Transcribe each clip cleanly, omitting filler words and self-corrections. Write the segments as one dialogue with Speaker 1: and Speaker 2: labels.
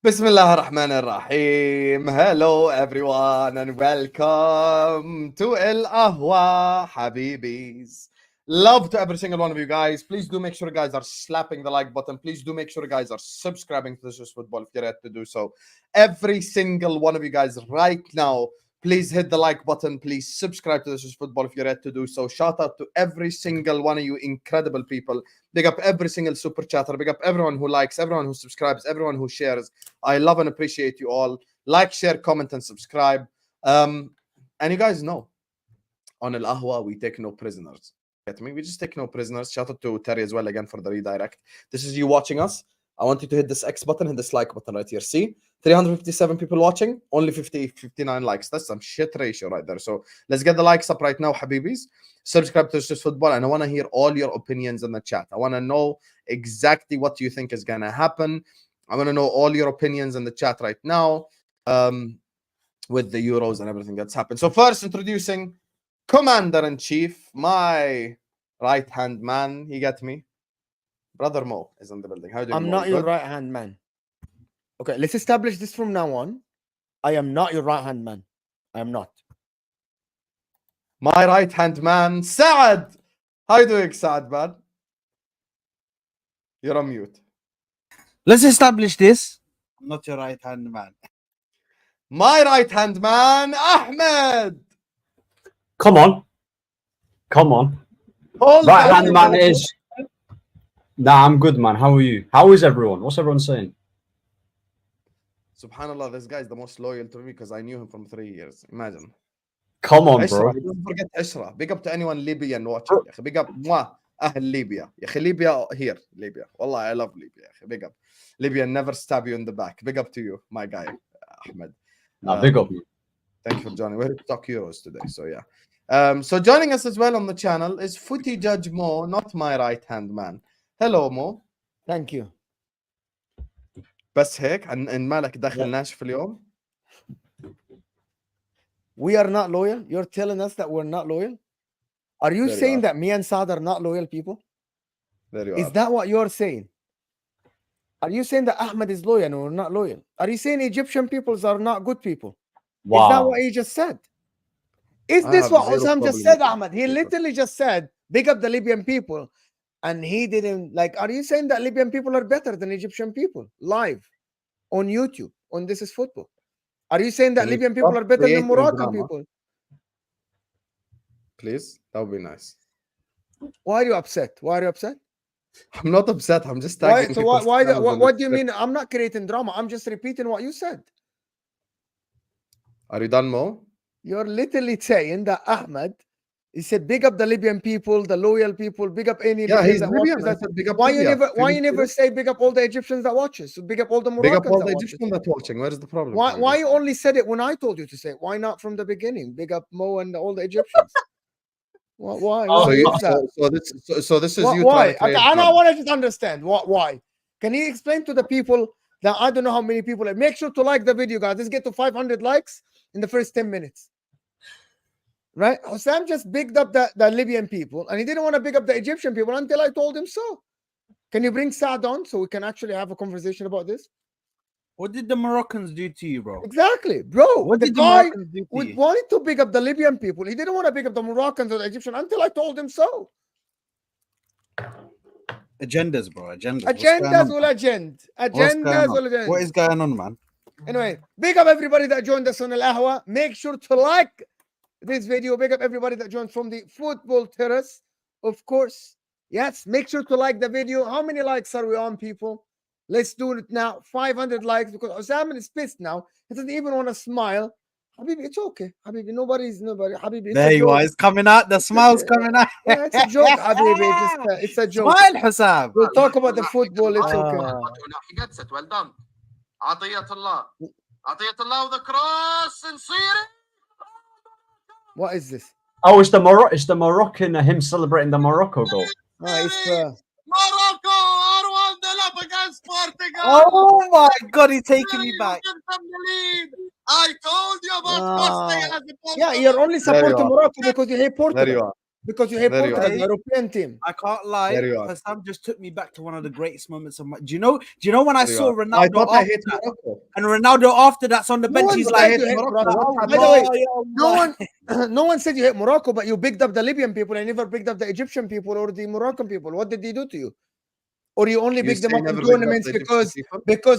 Speaker 1: Bismillah ar-Rahman ar-Rahim. Hello everyone and welcome to Ahwa, Habibis. Love to every single one of you guys. Please do make sure you guys are slapping the like button. Please do make sure you guys are subscribing to This Is Football if you're yet to do so. Every single one of you guys right now, please hit the like button. Please subscribe to This Is Football if you're yet to do so. Shout out to every single one of you incredible people. Big up every single super chatter. Big up everyone who likes, everyone who subscribes, everyone who shares. I love and appreciate you all. Like, share, comment, and subscribe. And you guys know, on Ahwa, we take no prisoners. Get me? We just take no prisoners. Shout out to Terry as well again for the redirect. This is you watching us. I want you to hit this X button, hit this like button right here. See? 357 people watching, only 59 likes. That's some shit ratio right there. So let's get the likes up right now, Habibis. Subscribe to Just Football, and I want to hear all your opinions in the chat. I want to know exactly what you think is going to happen. I want to know all your opinions in the chat right now with the Euros and everything that's happened. So first, introducing Commander-in-Chief, my right-hand man. He got me. Brother Mo is in the building. How do you
Speaker 2: I'm not your right-hand man. Okay, let's establish this from now on. I am not your right-hand man. I am not.
Speaker 1: My right-hand man, Saad. How you doing, Saad, man? You're on mute.
Speaker 3: Let's establish this.
Speaker 4: I'm not your right-hand man.
Speaker 1: My right-hand man, Ahmed.
Speaker 5: Come on. Come on.
Speaker 1: Hold
Speaker 5: Right-hand man is... Nah, I'm good, man. How are you? How is everyone? What's everyone saying?
Speaker 1: Subhanallah, this guy is the most loyal to me because I knew him from 3 years. Imagine.
Speaker 5: Come on, bro.
Speaker 1: Don't forget Ishra. Big up to anyone Libyan watching. Big up Ahl Libya. Libya here. Libya. Wallah, I love Libya. Big up. Libya never stab you in the back. Big up to you, my guy, Ahmed.
Speaker 5: Nah, big up.
Speaker 1: Thank you for joining. We're here to talk Euros today. So yeah. So joining us as well on the channel is Footy Judge Mo, not my right-hand man. Hello Mo.
Speaker 2: Thank you.
Speaker 1: بس هيك ان مالك داخل ناشف اليوم.
Speaker 2: We are not loyal. You're telling us that we're not loyal? Are you saying that me and Saad are not loyal people?
Speaker 1: There you
Speaker 2: Is
Speaker 1: are.
Speaker 2: that what you're saying? Are you saying that Ahmed is loyal and we're not loyal? Are you saying Egyptian peoples are not good people?
Speaker 5: Wow.
Speaker 2: Is that what he just said? Is this what Osam just said, Ahmed? He literally just said, big up the Libyan people. And he didn't, like, are you saying that Libyan people are better than Egyptian people? Live on YouTube, on This Is Football. Are you saying that Libyan people are better than Moroccan people?
Speaker 1: Please, that would be nice.
Speaker 2: Why are you upset? Why are you upset?
Speaker 1: I'm not upset. I'm just tagging.
Speaker 2: So what do you mean? I'm not creating drama. I'm just repeating what you said.
Speaker 1: Are you done, Mo?
Speaker 2: You're literally saying that Ahmed, he said, big up the Libyan people, the loyal people, big up any
Speaker 1: yeah,
Speaker 2: Libyan
Speaker 1: he's
Speaker 2: that
Speaker 1: Libyan.
Speaker 2: watches.
Speaker 1: Said, big up
Speaker 2: why
Speaker 1: Libya.
Speaker 2: you never say big up all the Egyptians that watches? So big up all the Moroccans.
Speaker 1: Big up all the
Speaker 2: that
Speaker 1: Egyptians that watching. Where's the problem?
Speaker 2: Why you only said it when I told you to say it? Why not from the beginning? Big up Mo and all the Egyptians. Why?
Speaker 1: So this is you.
Speaker 2: Why? Okay, and I want to just understand why. Can you explain to the people that I don't know how many people? Make sure to like the video, guys. Let's get to 500 likes in the first 10 minutes. Right? Osam just bigged up the Libyan people, and he didn't want to big up the Egyptian people until I told him so. Can you bring Saad on so we can actually have a conversation about this?
Speaker 4: What did the Moroccans do to you, bro?
Speaker 2: Exactly, bro.
Speaker 4: What
Speaker 2: the
Speaker 4: did
Speaker 2: guy
Speaker 4: the Moroccans do to you?
Speaker 2: wanted to big up the Libyan people. He didn't want to big up the Moroccans or the Egyptian until I told him so.
Speaker 4: Agendas, bro. Agendas.
Speaker 2: Agendas will agenda. Agendas will agenda.
Speaker 4: What is going on, man?
Speaker 2: Anyway, big up everybody that joined us on Ahwa. Make sure to like this video. Big up everybody that joined from the football terrace, of course. Yes, make sure to like the video. How many likes are we on, people? Let's do it now. 500 likes, because Osam is pissed now. He doesn't even want to smile. Habibi, it's okay. Habibi, nobody. Habibi,
Speaker 4: there you are. It's coming out. The smile's coming out.
Speaker 2: Yeah, it's a joke, Habibi. It's a joke.
Speaker 4: Smile, Hussam.
Speaker 2: We'll talk about the football. It's okay.
Speaker 1: He gets it. Well done. عطية الله. عطية الله with the cross and Syria.
Speaker 2: What is this?
Speaker 5: Oh, it's the Moroccan, him celebrating the Morocco goal.
Speaker 2: Oh, it's
Speaker 1: Morocco are 1-0 against Portugal.
Speaker 4: Oh my God, he's taking me back.
Speaker 1: I told you about Costa.
Speaker 2: Yeah, you're only supporting Morocco because you hate Portugal.
Speaker 1: There you are.
Speaker 2: Because you hate
Speaker 1: There you
Speaker 2: Portugal,
Speaker 4: are.
Speaker 2: the European team.
Speaker 4: I can't lie.
Speaker 1: There you are.
Speaker 4: Sam just took me back to one of the greatest moments of my. Do you know when I
Speaker 1: There you
Speaker 4: saw
Speaker 1: are.
Speaker 4: Ronaldo
Speaker 1: I thought I
Speaker 4: after
Speaker 1: hate
Speaker 4: that,
Speaker 1: Morocco.
Speaker 4: and Ronaldo after that's on the
Speaker 2: No
Speaker 4: bench?
Speaker 2: one
Speaker 4: He's
Speaker 2: said
Speaker 4: like,
Speaker 2: you hate
Speaker 1: Morocco.
Speaker 2: Morocco.
Speaker 1: What
Speaker 2: By the way,
Speaker 4: "Allah, ya Allah."
Speaker 2: no one said you hate Morocco, but you picked up the Libyan people and never picked up the Egyptian people or the Moroccan people. What did they do to you? Or you only
Speaker 1: You
Speaker 2: pick them
Speaker 1: say
Speaker 2: up in
Speaker 1: never picked up
Speaker 2: tournaments
Speaker 1: the Egyptian
Speaker 2: because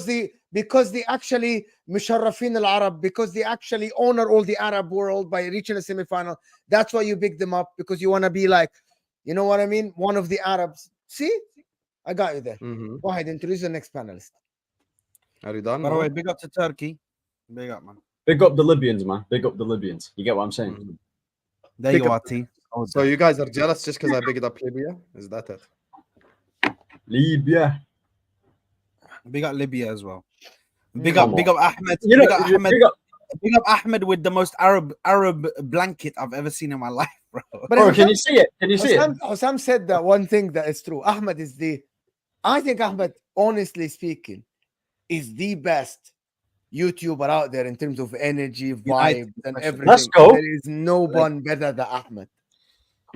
Speaker 1: people?
Speaker 2: because they actually musharrafin al Arab, because they actually honor all the Arab world by reaching a semifinal. That's why you pick them up, because you want to be like, you know what I mean, one of the Arabs. See, I got you there.
Speaker 1: Mhm.
Speaker 2: Go ahead, introduce the next panelist.
Speaker 1: Are you done?
Speaker 4: By the
Speaker 1: No?
Speaker 4: way, big up to Turkey. Big up, man.
Speaker 5: Big up the Libyans, man. Big up the Libyans. You get what I'm saying?
Speaker 1: Mhm.
Speaker 4: There
Speaker 1: Big
Speaker 4: you
Speaker 1: up.
Speaker 4: are, T. Oh,
Speaker 1: So you guys are jealous just because I picked up Libya? Is that it?
Speaker 5: Libya.
Speaker 4: big up Libya as well.
Speaker 2: Mm.
Speaker 4: Big
Speaker 5: Come
Speaker 4: up
Speaker 5: on.
Speaker 4: Ahmed.
Speaker 5: You know,
Speaker 4: Big up Ahmed.
Speaker 5: big up,
Speaker 4: Big up Ahmed with the most Arab blanket I've ever seen in my life, bro.
Speaker 2: But
Speaker 5: bro, can you see it? Can you see it?
Speaker 2: Hussam said that one thing that is true. Ahmed is I think Ahmed, honestly speaking, is the best YouTuber out there in terms of energy,
Speaker 4: United,
Speaker 2: vibe, and
Speaker 4: especially.
Speaker 2: everything.
Speaker 5: Let's go.
Speaker 2: There is no one better than Ahmed.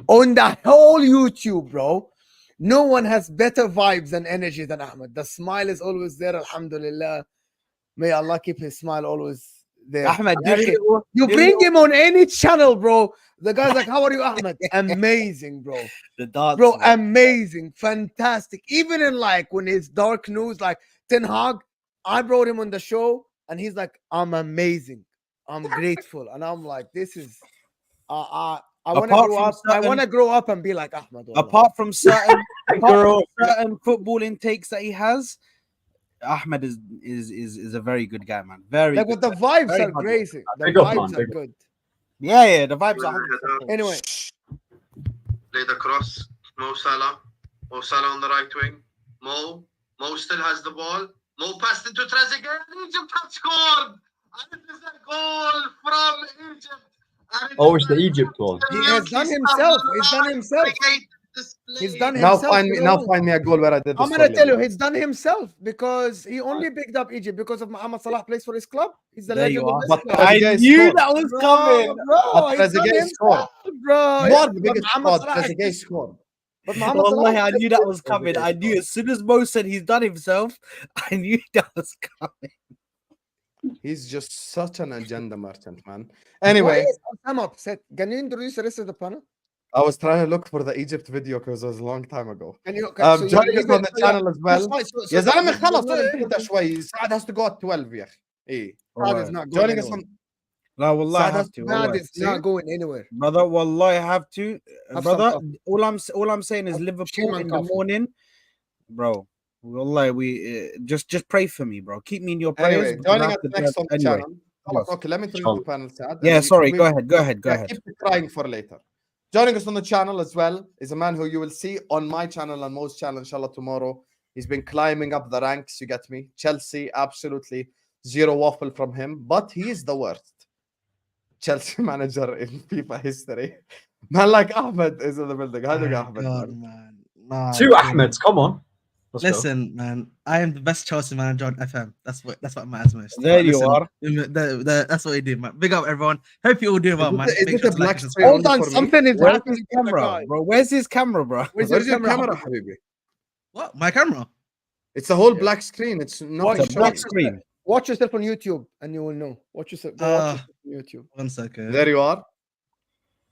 Speaker 2: On the whole YouTube, bro, no one has better vibes and energy than Ahmed. The smile is always there, alhamdulillah. May Allah keep his smile always there.
Speaker 4: Ahmed,
Speaker 2: You bring him on any channel, bro. The guy's like, how are you, Ahmed? Amazing, bro.
Speaker 4: the dance,
Speaker 2: Bro,
Speaker 4: man.
Speaker 2: amazing, fantastic. Even in like when it's dark news, like Ten Hag, I brought him on the show and he's like, I'm amazing. I'm grateful. And I'm like, this is I want to
Speaker 4: Apart
Speaker 2: grow
Speaker 4: from
Speaker 2: up. I
Speaker 4: certain-
Speaker 2: want to grow up and be like Ahmed. wallah.
Speaker 4: Apart from certain
Speaker 5: Girl.
Speaker 4: football intakes that he has, Ahmed is a very good guy, man. Very
Speaker 2: Like
Speaker 4: good
Speaker 2: what the
Speaker 4: guy.
Speaker 2: vibes
Speaker 4: Very
Speaker 2: are
Speaker 4: hard
Speaker 2: crazy. The
Speaker 5: Big up,
Speaker 2: vibes
Speaker 5: man,
Speaker 2: are
Speaker 5: big up.
Speaker 2: good.
Speaker 4: Yeah, the vibes are 100%.
Speaker 2: Anyway,
Speaker 6: Laid across. Mo Salah. Mo Salah on the right wing. Mo still has the ball. Mo passed into Trezeguet. Egypt have scored. And it is a goal from Egypt. And
Speaker 5: Oh, it's the Egypt one.
Speaker 2: he has done himself. He's done himself. He's done
Speaker 1: Now
Speaker 2: himself.
Speaker 1: find me.
Speaker 2: you know?
Speaker 1: Now find me a goal where I did.
Speaker 2: I'm
Speaker 1: this
Speaker 2: gonna
Speaker 1: for
Speaker 2: tell you,
Speaker 1: Libya.
Speaker 2: he's done himself because he only picked up Egypt because of Mohamed Salah plays for his club. He's the
Speaker 4: There
Speaker 2: legend
Speaker 4: you
Speaker 2: of
Speaker 4: are.
Speaker 2: this
Speaker 1: But
Speaker 2: club.
Speaker 4: I
Speaker 1: Trezeguet
Speaker 4: knew
Speaker 1: scored.
Speaker 4: that was
Speaker 2: Bro,
Speaker 4: coming.
Speaker 1: But
Speaker 2: he's done
Speaker 1: Trezeguet scored.
Speaker 2: himself, bro.
Speaker 1: You
Speaker 2: Yeah,
Speaker 1: are the
Speaker 2: but
Speaker 1: biggest
Speaker 2: Mohamed
Speaker 1: squad.
Speaker 2: Salah
Speaker 1: Trezeguet
Speaker 2: is-
Speaker 1: scored.
Speaker 2: But Mohamed
Speaker 4: Wallahi,
Speaker 2: Salah
Speaker 4: I
Speaker 2: is
Speaker 4: knew that was coming.
Speaker 1: Trezeguet
Speaker 4: I knew
Speaker 1: scored.
Speaker 4: as soon as Mo said he's done himself, I knew that was coming.
Speaker 1: He's just such an agenda merchant, man.
Speaker 2: Why
Speaker 1: Anyway,
Speaker 2: is Osama upset? Can you introduce the rest of the panel?
Speaker 1: I was trying to look for the Egypt video because it was a long time ago.
Speaker 2: Can you?
Speaker 1: Joining us
Speaker 2: leave
Speaker 1: on
Speaker 2: it-
Speaker 1: the channel as well. يا زلمه خلص
Speaker 2: Saad
Speaker 1: انت شوي. Saad has to go at 12 يا اخي. إيه.
Speaker 2: is not going
Speaker 1: Joining us
Speaker 2: anywhere.
Speaker 1: on
Speaker 4: No, Wallah, I
Speaker 1: Saad
Speaker 4: have
Speaker 1: has
Speaker 4: to.
Speaker 1: to
Speaker 2: Saad
Speaker 4: Wallah.
Speaker 2: is not going anywhere.
Speaker 4: Brother, Wallah, I have to.
Speaker 2: Have
Speaker 4: Brother,
Speaker 2: some
Speaker 4: all I'm saying is
Speaker 2: Have
Speaker 4: Liverpool
Speaker 2: Shilman
Speaker 4: in the
Speaker 2: coffee.
Speaker 4: morning, bro. Wallah, we just pray for me, bro. Keep me in your prayers.
Speaker 1: Anyway,
Speaker 4: because I
Speaker 1: joining
Speaker 4: have
Speaker 1: us
Speaker 4: to
Speaker 1: next on the
Speaker 4: anyway.
Speaker 1: channel. خلاص, okay, let me introduce the panel, Saad.
Speaker 4: Yeah,
Speaker 1: and
Speaker 4: sorry.
Speaker 1: we-
Speaker 4: Go ahead. Go ahead. Go
Speaker 1: yeah,
Speaker 4: ahead.
Speaker 1: keep the crying for later. Joining us on the channel as well is a man who you will see on my channel and most channel, inshallah, tomorrow. He's been climbing up the ranks, you get me? Chelsea, absolutely zero waffle from him, but he is the worst Chelsea manager in FIFA history. Man like Ahmed is in the building. How do you,
Speaker 3: My
Speaker 1: Ahmed?
Speaker 3: God,
Speaker 1: man?
Speaker 3: man. Nah,
Speaker 5: Two
Speaker 3: man.
Speaker 5: Ahmeds, come on. Let's go.
Speaker 3: Listen, man, I am the best Chelsea manager on FM. That's what matters most.
Speaker 4: There
Speaker 3: But
Speaker 4: you
Speaker 3: listen,
Speaker 4: are.
Speaker 3: That's what we do, man. Big up everyone. Hope you all doing well,
Speaker 1: Is
Speaker 3: man.
Speaker 1: it- is
Speaker 3: Make
Speaker 1: it
Speaker 3: sure
Speaker 1: a
Speaker 3: to like
Speaker 1: black
Speaker 3: and
Speaker 1: screen?
Speaker 3: subscribe.
Speaker 2: Hold on,
Speaker 1: for me?
Speaker 2: something is
Speaker 4: Where's
Speaker 2: happening
Speaker 4: his
Speaker 2: to the
Speaker 4: camera,
Speaker 2: guy.
Speaker 4: bro? Where's his camera, bro?
Speaker 2: Where's
Speaker 1: Where's
Speaker 2: your
Speaker 1: your camera, Habibi?
Speaker 3: What? My camera?
Speaker 1: It's a whole black screen. It's not
Speaker 4: It's a black screen.
Speaker 2: Watch yourself on YouTube and you will know. Watch yourself. Go watch yourself on YouTube.
Speaker 3: 1 second.
Speaker 1: There you are.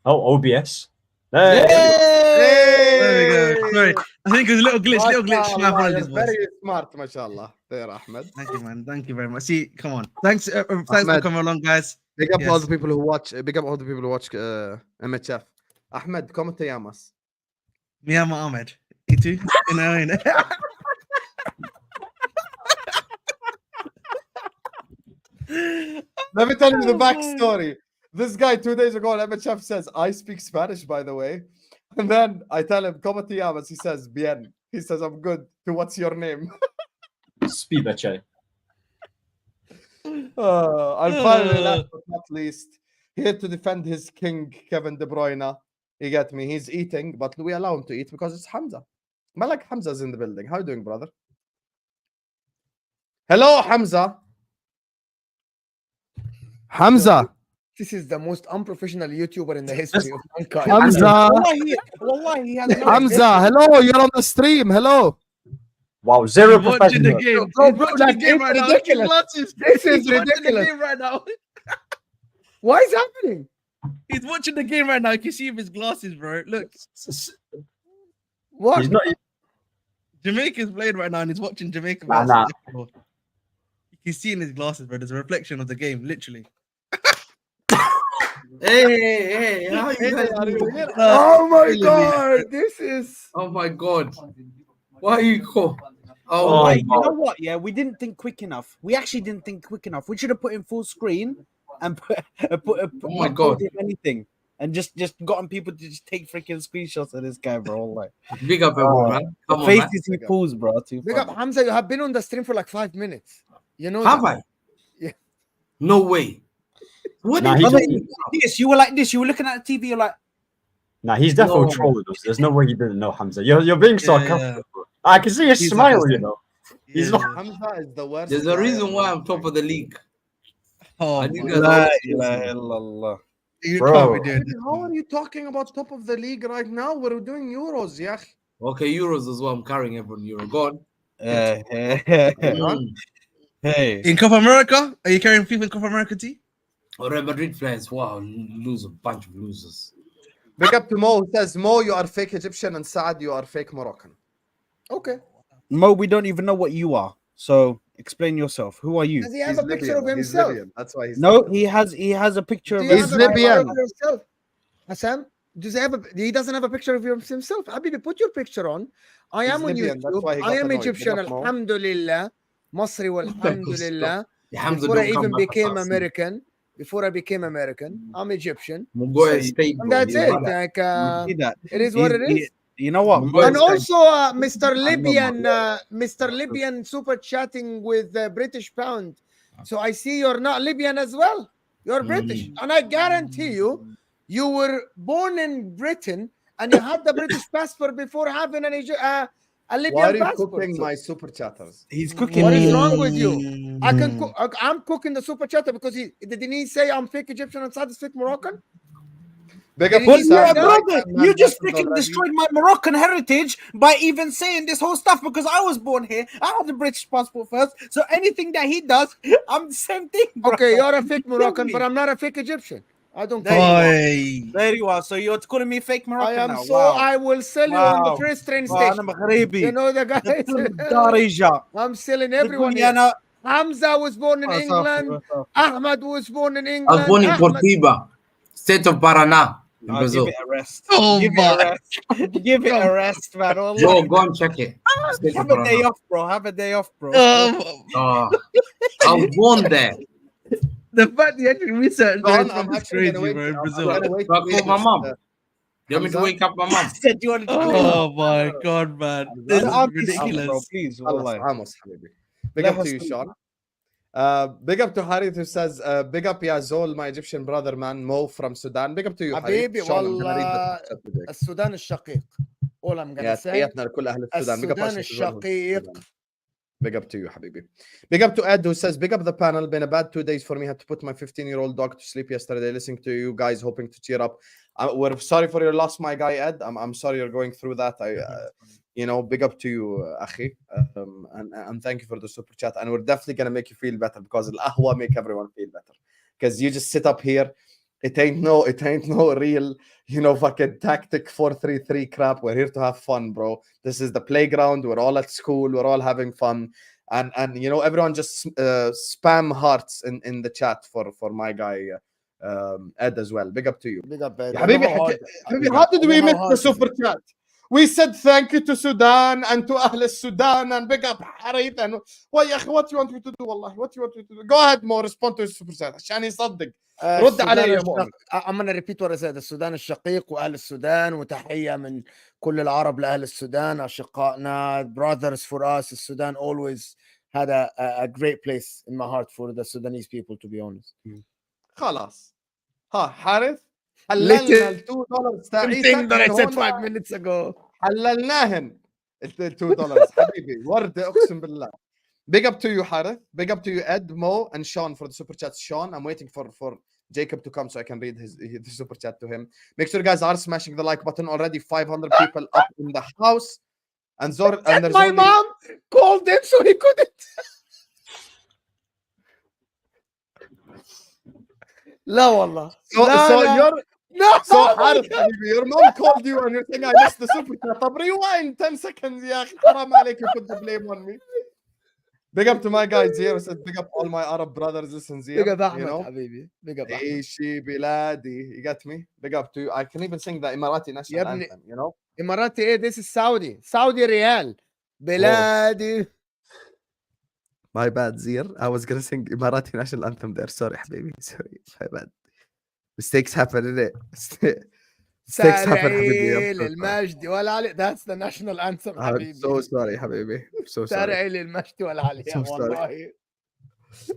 Speaker 5: Oh, OBS. There.
Speaker 3: There we go. Sorry, I think it was a little glitch. Little glitch. My
Speaker 1: Mashallah,
Speaker 3: apologies,
Speaker 1: you're
Speaker 3: boys.
Speaker 1: very smart, mashallah. There, Ahmed.
Speaker 3: Thank you, man. Thank you very much. See, come on. Thanks for
Speaker 1: Ahmed.
Speaker 3: coming along, guys.
Speaker 1: Big up all
Speaker 3: Yes.
Speaker 1: the people who watch. Big up all the people who watch MHF. Ahmed, ¿cómo te llamas?
Speaker 3: Me and Ahmed. You too. You know.
Speaker 1: Let me tell you the backstory. This guy 2 days ago on MHF says, I speak Spanish, by the way. And then I tell him, ¿Cómo te llamas? He says, Bien. He says, I'm good. To what's your name?
Speaker 5: Spivache.
Speaker 1: And finally, last but not least, here to defend his king, Kevin De Bruyne. You get me? He's eating, but we allow him to eat because it's Hamza. Malak Hamza's in the building. How you doing, brother? Hello, Hamza. Hamza.
Speaker 2: This is the most unprofessional YouTuber in the history of mankind.
Speaker 1: Hamza,
Speaker 4: Wallahi, he has no
Speaker 1: Hamza, hello, you're on the stream. Hello.
Speaker 5: Wow, zero
Speaker 3: He's watching the
Speaker 5: professional.
Speaker 3: game.
Speaker 2: Bro,
Speaker 3: He's
Speaker 2: bro,
Speaker 3: watching the
Speaker 2: like,
Speaker 3: game
Speaker 2: it's
Speaker 3: right now.
Speaker 2: ridiculous.
Speaker 3: Glasses.
Speaker 2: This is
Speaker 3: He's watching the
Speaker 2: ridiculous.
Speaker 3: game right now.
Speaker 2: Why is happening?
Speaker 3: He's watching the game right now. You can see him his glasses, bro. Look,
Speaker 2: What?
Speaker 5: He's not.
Speaker 3: Jamaica's playing right now and he's watching Jamaica.
Speaker 5: Nah,
Speaker 3: versus
Speaker 5: nah.
Speaker 3: Ecuador. You can see in his glasses, bro. There's a reflection of the game, literally.
Speaker 7: Hey, how you guys doing?
Speaker 2: Oh my god, this is
Speaker 7: Oh my god. Why are you cool?
Speaker 5: Oh
Speaker 7: Oh,
Speaker 5: my
Speaker 4: You know what? Yeah, we didn't think quick enough. We actually didn't think quick enough. We should have put in full screen and put
Speaker 7: Oh my
Speaker 4: not
Speaker 7: God.
Speaker 4: told him anything and just gotten people to just take freaking screenshots of this guy, bro. Like
Speaker 7: big up everyone, man.
Speaker 4: the
Speaker 7: Come on, man.
Speaker 4: faces he pulls, bro. Too
Speaker 2: big up
Speaker 4: funny.
Speaker 2: Hamza. You have been on the stream for like 5 minutes. You know
Speaker 7: Have
Speaker 2: that?
Speaker 7: I?
Speaker 2: Yeah.
Speaker 7: No way. What
Speaker 5: Nah,
Speaker 7: did
Speaker 5: he's
Speaker 7: you
Speaker 5: just-
Speaker 7: do?
Speaker 4: This, you were like this. You were looking at the TV. You're like,
Speaker 5: Nah, he's definitely
Speaker 7: No.
Speaker 5: trolling us. There's no way he didn't know Hamza. You're being sarcastic.
Speaker 3: yeah.
Speaker 5: Bro. I can see his
Speaker 3: He's
Speaker 5: smile,
Speaker 3: sarcastic.
Speaker 5: you know. He's
Speaker 3: Yeah.
Speaker 5: not.
Speaker 1: Hamza is the worst.
Speaker 7: There's a
Speaker 1: guy
Speaker 7: reason
Speaker 1: ever.
Speaker 7: why I'm top of the league.
Speaker 3: Oh,
Speaker 7: I think
Speaker 3: my
Speaker 7: that's
Speaker 3: God.
Speaker 7: all
Speaker 4: la
Speaker 7: it is.
Speaker 4: ilaha illallah.
Speaker 3: You
Speaker 5: Bro.
Speaker 3: can't be doing this.
Speaker 1: How are you talking about top of the league right now? We're doing Euros, yeah.
Speaker 7: Okay, Euros as well. I'm carrying everyone Euro. Go on.
Speaker 4: Hey, hey.
Speaker 3: In Copa America, are you carrying FIFA in Copa America T?
Speaker 7: Real Madrid players. Wow, lose a bunch of losers.
Speaker 1: Big up to Mo, who says, Mo, you are fake Egyptian, and Saad, you are fake Moroccan.
Speaker 2: Okay.
Speaker 4: Mo, we don't even know what you are. So explain yourself. Who are you?
Speaker 2: Does he have
Speaker 1: He's
Speaker 2: a picture
Speaker 1: Libyan.
Speaker 2: of
Speaker 1: He's
Speaker 2: himself?
Speaker 1: Libyan. That's why he's
Speaker 4: No, he has a picture
Speaker 2: Do
Speaker 4: of
Speaker 2: you
Speaker 1: He's
Speaker 2: have a picture
Speaker 1: Libyan.
Speaker 2: of yourself? Hassan? Does he have a? He doesn't have a picture of himself. Habibi, put your picture on. I
Speaker 1: He's
Speaker 2: am on
Speaker 1: Libyan, that's
Speaker 2: YouTube.
Speaker 1: why he
Speaker 2: I
Speaker 1: got
Speaker 2: am
Speaker 1: annoyed.
Speaker 2: Egyptian.
Speaker 1: Big up, Mo.
Speaker 2: Alhamdulillah. Masri walhamdulillah.
Speaker 7: Hamza
Speaker 2: Before I
Speaker 7: don't come
Speaker 2: even
Speaker 7: back
Speaker 2: became
Speaker 7: fast.
Speaker 2: Before I became American, I'm Egyptian.
Speaker 7: Mugoya State,
Speaker 2: And
Speaker 7: bro.
Speaker 2: that's
Speaker 7: You
Speaker 2: it.
Speaker 7: run it.
Speaker 2: Like,
Speaker 4: See that?
Speaker 2: it is what it
Speaker 4: He-
Speaker 2: is.
Speaker 4: You know what?
Speaker 7: Mugoya
Speaker 2: And
Speaker 7: State.
Speaker 2: also, Mr. Libyan super chatting with British pound. So I see you're not Libyan as well. You're British, and I guarantee you were born in Britain and you had the British passport before having a Libyan
Speaker 1: Why are you
Speaker 2: passport.
Speaker 1: cooking
Speaker 2: So
Speaker 1: my super chatters?
Speaker 4: He's cooking.
Speaker 2: what is
Speaker 4: me.
Speaker 2: wrong with you? I can cook. I'm cooking the super chatter because didn't he say I'm fake Egyptian and Saad is fake Moroccan?
Speaker 1: Big up
Speaker 2: Well,
Speaker 1: to
Speaker 4: Yeah,
Speaker 1: Saad.
Speaker 4: brother,
Speaker 1: Man,
Speaker 4: you just
Speaker 1: that's
Speaker 4: freaking
Speaker 1: already-
Speaker 4: destroyed my Moroccan heritage by even saying this whole stuff because I was born here. I had the British passport first, so anything that he does, I'm the same thing, bro.
Speaker 2: Okay, you're a fake Moroccan,
Speaker 4: me.
Speaker 2: but I'm not a fake Egyptian. I don't
Speaker 4: There
Speaker 2: care.
Speaker 4: you are. There you are. So you're calling me fake
Speaker 2: I
Speaker 4: Moroccan
Speaker 2: am
Speaker 4: now?
Speaker 2: so
Speaker 4: Wow.
Speaker 2: I will sell you on the
Speaker 4: Wow.
Speaker 2: first train
Speaker 4: Wow, أنا
Speaker 2: station.
Speaker 4: مغربي.
Speaker 2: You know the guys.
Speaker 4: دارجة.
Speaker 2: I'm selling everyone
Speaker 4: تقول لي
Speaker 2: here.
Speaker 4: أنا
Speaker 2: Hamza was born in England. Ahmed was born in England.
Speaker 7: I was born in
Speaker 2: Ahmed-
Speaker 7: Cortiba, state of Paraná, in
Speaker 4: I'll
Speaker 7: Brazil.
Speaker 4: give it a rest.
Speaker 3: Oh
Speaker 4: give it
Speaker 3: my.
Speaker 4: a rest. Give it a rest, man.
Speaker 7: Go and check it. State of
Speaker 4: Have a day
Speaker 7: Paraná.
Speaker 4: off, bro. Have a day off, bro.
Speaker 7: I was born there.
Speaker 3: The fact you actually researched
Speaker 1: John,
Speaker 3: that
Speaker 1: I'm
Speaker 3: is
Speaker 1: actually
Speaker 3: crazy,
Speaker 1: gonna wait.
Speaker 3: bro, in
Speaker 1: I'm
Speaker 3: Brazil.
Speaker 1: gonna wait
Speaker 7: Back
Speaker 1: for
Speaker 7: home, my mom.
Speaker 1: this,
Speaker 7: You want me to
Speaker 1: Hamza?
Speaker 7: wake up my mom?
Speaker 4: Said you wanted to go.
Speaker 3: Oh my god, man. This
Speaker 4: The
Speaker 3: is
Speaker 4: auntie sleep, bro,
Speaker 3: ridiculous.
Speaker 4: please.
Speaker 1: خلاص
Speaker 4: والله.
Speaker 1: عاموس حبيبي. Big
Speaker 4: Let
Speaker 1: up
Speaker 4: her
Speaker 1: to you,
Speaker 4: sleep.
Speaker 1: Sean. Big up to Harith who says, big up ya Zol, my Egyptian brother, man. Mo from Sudan. Big up to you, Harith.
Speaker 2: حبيبي
Speaker 1: Sean, I'm gonna read
Speaker 2: والله
Speaker 1: the chat today.
Speaker 2: السودان الشقيق. All I'm gonna
Speaker 1: يا
Speaker 2: say
Speaker 1: تحياتنا لكل اهل السودان. Big up
Speaker 2: السودان
Speaker 1: عشان تزورهم.
Speaker 2: الشقيق.
Speaker 1: Big up to you, حبيبي. Big up to Ed who says, big up the panel. Been a bad 2 days for me. Had to put my 15-year-old dog to sleep yesterday. Listening to you guys, hoping to cheer up. We're sorry for your loss, my guy Ed. I'm sorry you're going through that. Big up to you, Akhi. And thank you for the super chat. And we're definitely gonna make you feel better because Ahwa make everyone feel better. Because you just sit up here. It ain't no real, fucking tactic 4-3-3 crap. We're here to have fun, bro. This is the playground. We're all at school. We're all having fun. And everyone just spam hearts in the chat for my guy Ed as well. Big up to you.
Speaker 2: Big up, Ed.
Speaker 1: يا حبيبي حبيبي how did we miss the super chat? We said thank you to Sudan and to أهل Sudan and big up حريث and يا أخي what you want me to do والله what you want me to do? Go ahead Mo, respond to his super chat عشان يصدق. رد علي يا مؤمن.
Speaker 2: I'm gonna repeat what I said. السودان الشقيق واهل السودان وتحيه من كل العرب لاهل السودان اشقائنا brothers for us. السودان always had a great place in my heart for the Sudanese people, to be honest.
Speaker 1: خلاص ها حارث حللنا ال $2
Speaker 2: Thing that I said
Speaker 1: تاعيتك
Speaker 2: 5 minutes ago.
Speaker 1: حللناهن ال $2 حبيبي ورده اقسم بالله. Big up to you, Harith. Big up to you, Ed, Mo, and Sean for the super chats. Sean, I'm waiting for Jacob to come so I can read the super chat to him. Make sure you guys are smashing the like button already. 500 people up in the house. And there's
Speaker 2: My
Speaker 1: only...
Speaker 2: mom called him so he couldn't. لا والله.
Speaker 1: So
Speaker 2: لا.
Speaker 1: you're...
Speaker 2: No.
Speaker 1: So Harith, حبيبي, your mom called you and you're saying I missed the super chat. طب rewind 10 seconds يا أخي. حرام عليك, you put the blame on me. Big up to my guys here. Said big up all my Arab brothers. Listen here.
Speaker 2: Big up Ahmed,
Speaker 1: you know.
Speaker 2: حبيبي. Big up Ahmed.
Speaker 1: Ishi biladi. You got me? Big up to you. I can even sing the Emirati national anthem, you know.
Speaker 2: Emirati ايه? This is Saudi. Saudi Riyal. بلادي.
Speaker 1: My bad, Zir. I was gonna sing Emirati national anthem there. Sorry, حبيبي. Sorry. My bad. Mistakes happen, innit? Mistakes happen,
Speaker 2: سارعي
Speaker 1: حبيبي.
Speaker 2: للمجد والعلي. That's the national anthem
Speaker 1: I'm
Speaker 2: حبيبي.
Speaker 1: so sorry, حبيبي. I'm so sorry.
Speaker 2: سارعي للمجد والعلي.
Speaker 1: So sorry.
Speaker 2: والله.